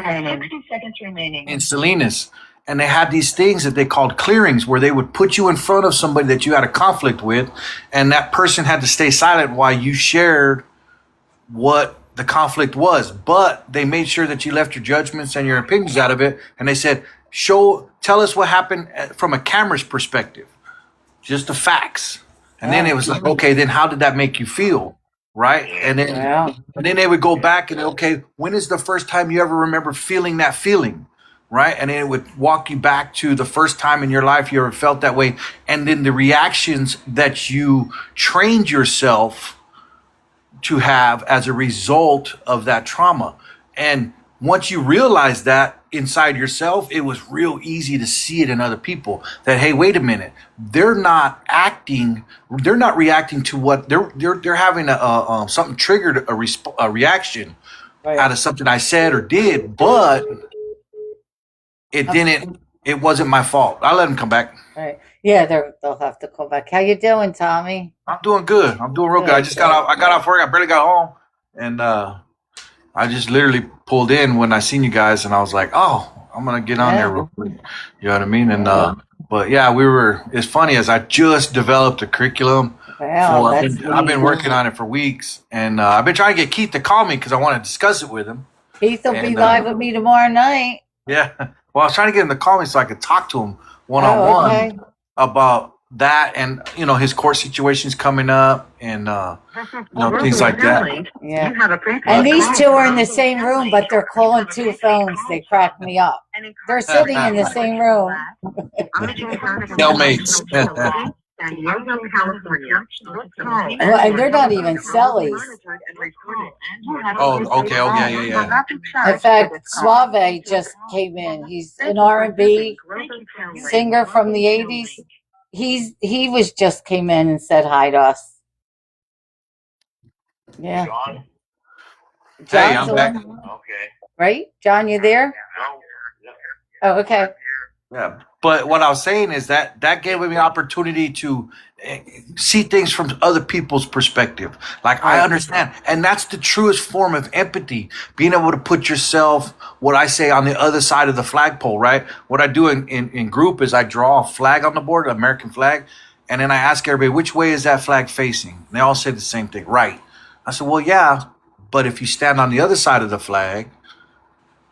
seconds remaining. in Salinas, and they had these things that they called clearings, where they would put you in front of somebody that you had a conflict with, and that person had to stay silent while you shared what the conflict was. But they made sure that you left your judgments and your opinions out of it, and they said, tell us what happened from a camera's perspective, just the facts. And then it was like, okay, then how did that make you feel? Right. And then they would go back and, okay, when is the first time you ever remember feeling that feeling? right? And it would walk you back to the first time in your life you ever felt that way, and then the reactions that you trained yourself to have as a result of that trauma. And once you realize that inside yourself, it was real easy to see it in other people that, hey, wait a minute, they're not reacting to what they're having something triggered a reaction out of something I said or did, but it wasn't my fault. I'll let him come back. Right. Yeah, they'll have to call back. How you doing, Tommy? I'm doing good. I'm doing real good. I just got off work. I barely got home, and I just literally pulled in when I seen you guys, and I was like, oh, I'm gonna get on there real quick. You know what I mean? And but yeah, it's funny as I just developed a curriculum. Wow, I've been working on it for weeks, and I've been trying to get Keith to call me because I want to discuss it with him. Keith will be live with me tomorrow night. Yeah. Well, I was trying to get him to call me so I could talk to him one-on-one about that, and his court situation's coming up, and things like that. Yeah. And these two are in the same room, but they're calling two phones. They crack me up. They're sitting in the same room. Cellmates. San Diego, California. And they're not even cellies. Oh, okay. Oh, yeah. In fact, Suave just came in. He's an R&B singer from the 80s. He was just came in and said hi to us. Yeah. John? Hey, I'm back. Okay. Right? John, you there? Oh, okay. Yeah. But what I was saying is that gave me an opportunity to see things from other people's perspective. Like, I understand. And that's the truest form of empathy, being able to put yourself, what I say, on the other side of the flagpole, right? What I do in group is I draw a flag on the board, an American flag, and then I ask everybody, which way is that flag facing? And they all say the same thing, right. I said, well, yeah, but if you stand on the other side of the flag,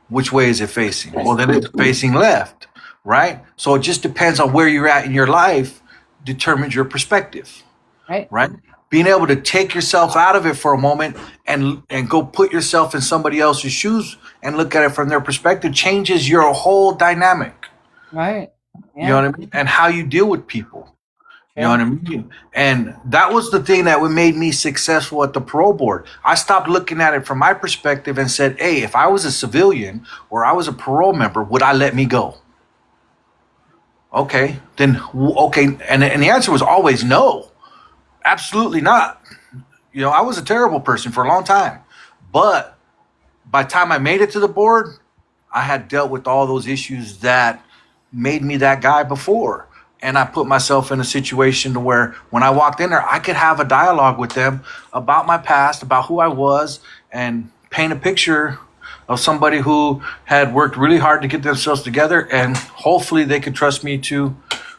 which way is it facing? Well, then it's facing left. Right? So it just depends on where you're at in your life, determines your perspective. Right? Being able to take yourself out of it for a moment and go put yourself in somebody else's shoes and look at it from their perspective changes your whole dynamic. Right. Yeah. You know what I mean? And how you deal with people. You know what I mean? And that was the thing that made me successful at the parole board. I stopped looking at it from my perspective and said, hey, if I was a civilian or I was a parole member, would I let me go? Okay, then, okay. And the answer was always no, absolutely not. I was a terrible person for a long time, but by the time I made it to the board, I had dealt with all those issues that made me that guy before. And I put myself in a situation to where when I walked in there, I could have a dialogue with them about my past, about who I was, and paint a picture of somebody who had worked really hard to get themselves together, and hopefully they could trust me to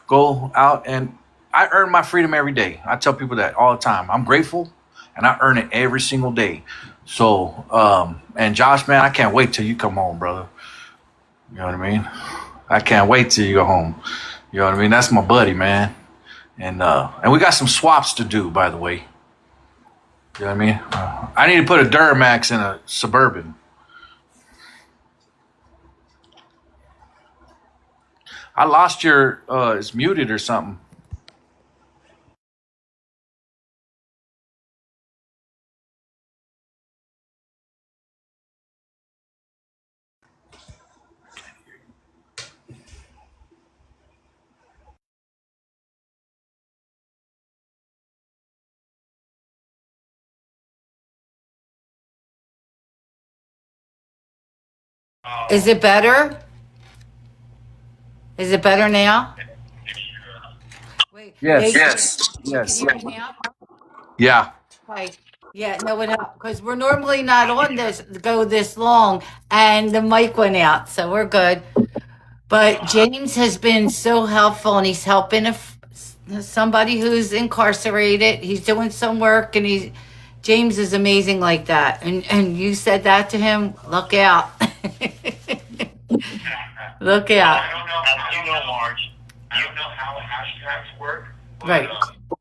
go out. And I earn my freedom every day. I tell people that all the time. I'm grateful, and I earn it every single day. So, and Josh, man, I can't wait till you come home, brother. You know what I mean? I can't wait till you go home. You know what I mean? That's my buddy, man. And we got some swaps to do, by the way. You know what I mean? I need to put a Duramax in a Suburban. I lost your, it's muted or something. Is it better? Is it better now? Wait. Yes. Can you hear me now? Yeah. Okay. Yeah, no, it helped because we're normally not on this long, and the mic went out, so we're good. But James has been so helpful, and he's helping somebody who's incarcerated. He's doing some work, and James is amazing like that. And you said that to him. Look out. Look out. I don't know, Marge. I don't know how hashtags work. But, Right.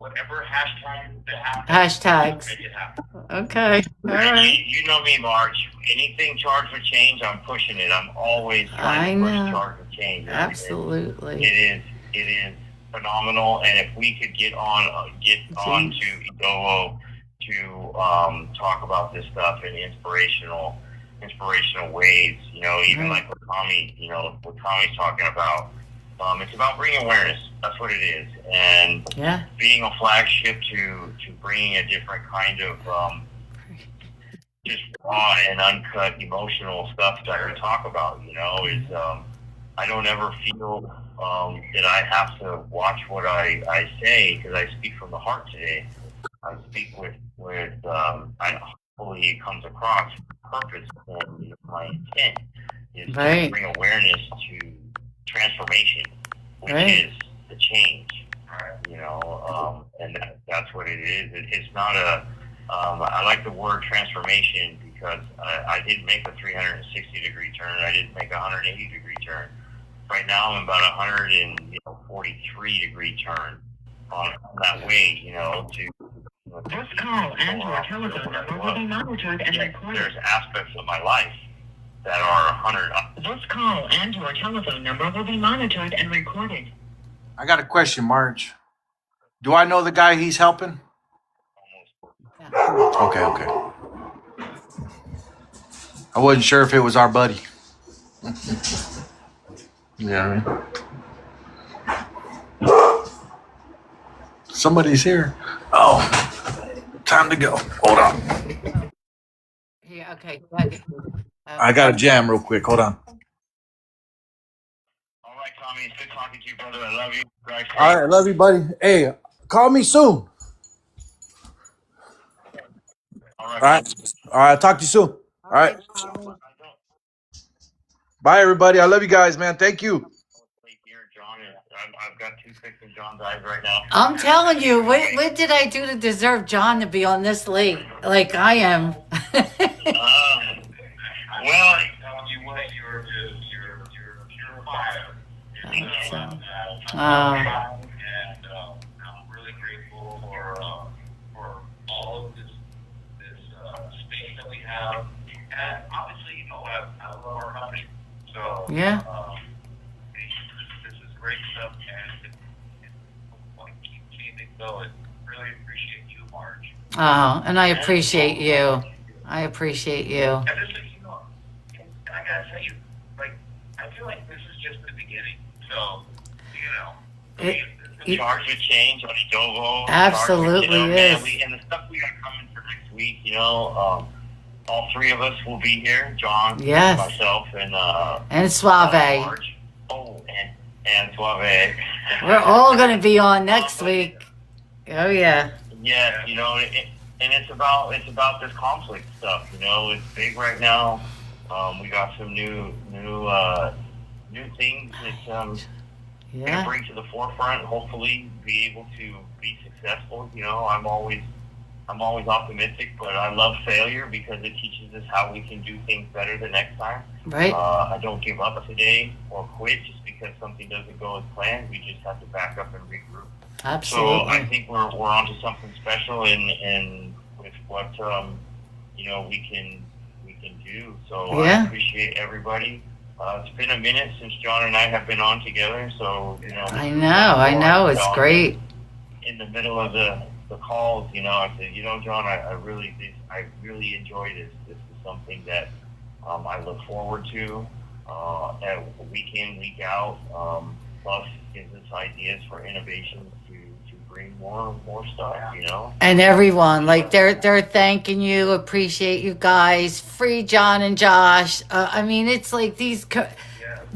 whatever hashtag that happens, Hashtags. make it happen. Okay. All right. You know me, Marge. Anything charged with change, I'm pushing it. I'm always trying to push charged with change. Absolutely. It is phenomenal. And if we could get on to Idovo to talk about this stuff in inspirational ways, you know, even like what Tommy's talking about. It's about bringing awareness. That's what it is. And being a flagship to bringing a different kind of just raw and uncut emotional stuff that we talk about, you know, is I don't ever feel that I have to watch what I say, because I speak from the heart today. I speak with hopefully it comes across purpose, and my intent is to bring awareness to transformation, which is the change, you know, and that's what it is. It's not a, I like the word transformation, because I didn't make a 360-degree turn. I didn't make a 180-degree turn. Right now I'm about 143-degree turn on that way, you know, to... This call and your telephone number will be monitored and recorded. There's aspects of my life that are 100. This call and your telephone number will be monitored and recorded. I got a question, Marge. Do I know the guy he's helping? Okay. I wasn't sure if it was our buddy. Yeah. Somebody's here. Oh, time to go. Hold on. Yeah, okay. I got a jam real quick. Hold on. All right, Tommy. It's good talking to you, brother. I love you. Right, all right, love you, buddy. Hey, call me soon. All right. Talk to you soon. All right. Bye, everybody. I love you guys, man. Thank you. I've got toothpicks in John's eyes right now. I'm telling you, what did I do to deserve John to be on this late like I am? Well, I'm telling you what, you're pure fire. And I'm really grateful for all of this space that we have, and obviously, you know, I love our company. So this is great stuff, and want to keep keeping it going. Really appreciate you, Marge. Oh, and I appreciate you. I appreciate you. And this is, you know, I gotta tell you, like, I feel like this is just the beginning. So, you know, the charge with change on Idovo. Absolutely is. And the stuff we got coming for next week, you know, all three of us will be here. John, myself, and Suave. Marge. Oh, and Suave. We're all going to be on next week. Oh yeah. Yeah, you know, and it's about this conflict stuff. You know, it's big right now. We got some new things that gonna bring to the forefront. Hopefully, be able to be successful. You know, I'm always optimistic, but I love failure because it teaches us how we can do things better the next time. Right. I don't give up today or quit just because something doesn't go as planned. We just have to back up and regroup. Absolutely. So I think we're onto something special, and with what you know we can do. So I appreciate everybody. It's been a minute since John and I have been on together, so you know. I know, it's great. In the middle of the calls, you know, I said, you know, John, I really enjoy this. This is something that I look forward to week in, week out. Plus, gives us ideas for innovations to bring more stuff, you know. And everyone, like they're thanking you, appreciate you guys. Free John and Josh. I mean, it's like these.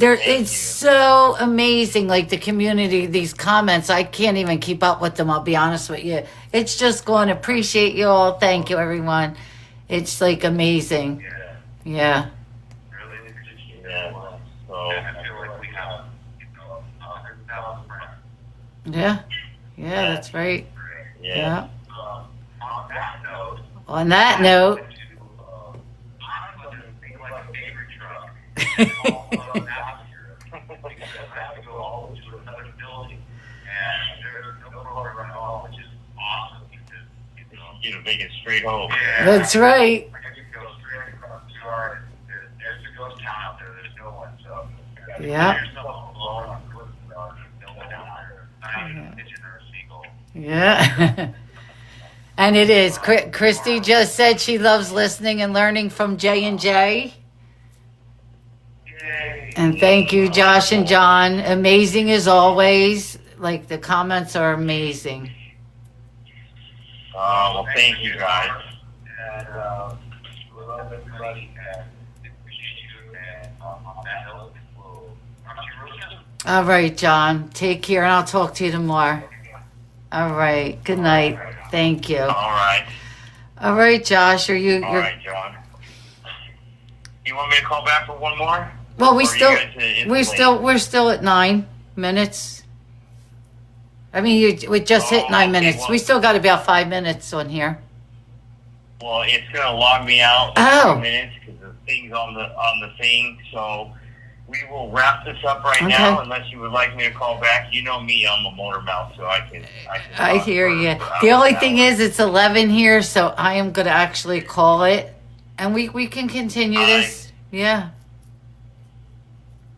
It's so amazing, like the community, these comments. I can't even keep up with them, I'll be honest with you. It's just going to appreciate you all. Thank you, everyone. It's like amazing. Yeah. Really appreciate that. So I feel like we have, you know, 100,000 friends. Yeah, that's right. Yeah. On that note, I'm going to think like a favorite truck. Because I have to go all to another building, and there's no program at all, which is you to make it straight home. Yeah. That's right. Like I can go straight across the yard. There's a ghost town out there. There's no one. So Yeah. there's no one alone on the cliff. No one down there. Not even a pigeon or a seagull. Yeah. And it is. Christy just said she loves listening and learning from J&J. Yay. And thank you, Josh and John. Amazing as always. Like, the comments are amazing. Well, thank you guys. And we love everybody and appreciate you. And on that note, we'll talk to you real soon. All right, John. Take care, and I'll talk to you tomorrow. All right. Good night. Thank you. All right. All right, Josh. All right, John. You want me to call back for one more? Well, Or you guys, it's late? we're still at 9 minutes. I mean, we just hit 9 okay, minutes. well- We still got about 5 minutes on here. Well, it's gonna log me out in Oh. 2 minutes because the thing's on the thing. So we will wrap this up right Okay. now, unless you would like me to call back. You know me, I'm a motor mouth, so I can. I talk hear for- you. for The only hours thing and is, it's 11 here, so I am going to actually call it, and we can continue this. Yeah.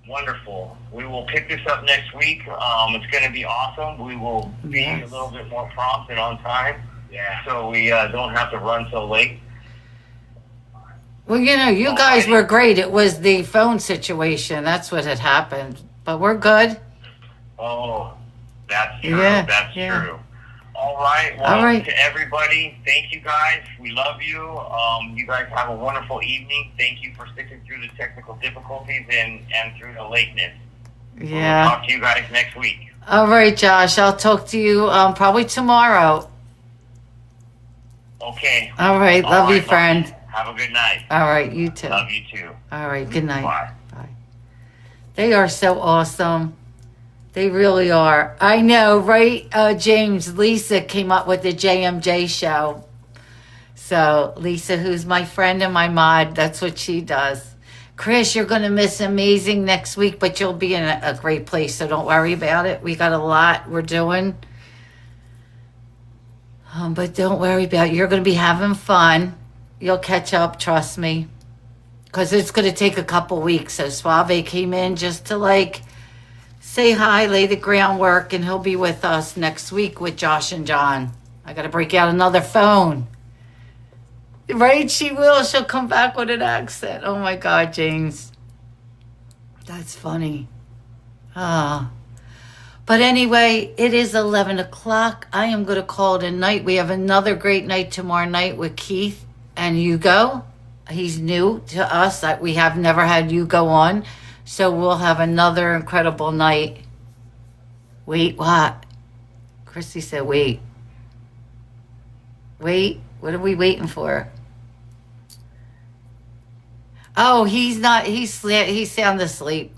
Wonderful. We will pick this up next week. It's going to be awesome. We will be Yes. a little bit more prompt and on time. Yeah. So we don't have to run so late. Well, you guys were great. It was the phone situation. That's what had happened. But we're good. Oh, that's true. Yeah, That's yeah. true. All right. Well, All right. to everybody, thank you guys. We love you. You guys have a wonderful evening. Thank you for sticking through the technical difficulties and through the lateness. We'll Yeah. talk to you guys next week. All right, Josh. I'll talk to you probably tomorrow. Okay. All right. All Love you, right, friend. Have a good night. All right. You too. Love you too. All right. Good night. Bye. They are so awesome. They really are. I know, right, James? Lisa came up with the JMJ show. So, Lisa, who's my friend and my mod, that's what she does. Chris, you're going to miss Amazing next week, but you'll be in a great place, so don't worry about it. We got a lot we're doing. But don't worry about it. You're going to be having fun. You'll catch up, trust me. Because it's going to take a couple weeks. So Suave came in just to say hi, lay the groundwork, and he'll be with us next week with Josh and John. I got to break out another phone. Right? She will. She'll come back with an accent. Oh my God, James. That's funny. Ah. But anyway, it is 11 o'clock. I am going to call it a night. We have another great night tomorrow night with Keith and Hugo. He's new to us. We have never had Hugo on. So we'll have another incredible night. Wait, what? Christy said, wait. Wait, what are we waiting for? Oh, he's not, he's sound asleep.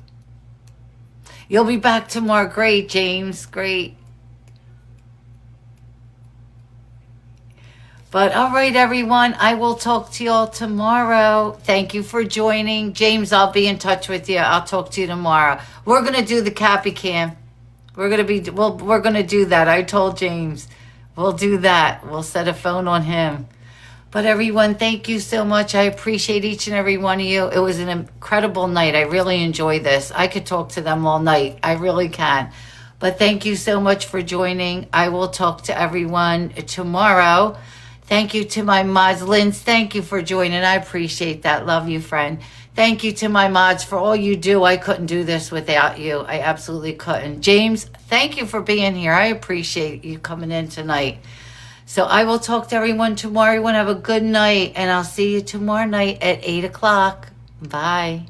You'll be back tomorrow. Great, James. Great. But all right, everyone. I will talk to you all tomorrow. Thank you for joining. James, I'll be in touch with you. I'll talk to you tomorrow. We're going to do the Cappy Cam. We're going to do that. I told James. We'll do that. We'll set a phone on him. But everyone, thank you so much. I appreciate each and every one of you. It was an incredible night. I really enjoyed this. I could talk to them all night. I really can. But thank you so much for joining. I will talk to everyone tomorrow. Thank you to my mods. Linz, thank you for joining. I appreciate that. Love you, friend. Thank you to my mods for all you do. I couldn't do this without you. I absolutely couldn't. James, thank you for being here. I appreciate you coming in tonight. So I will talk to everyone tomorrow. Everyone have a good night, and I'll see you tomorrow night at 8 o'clock. Bye.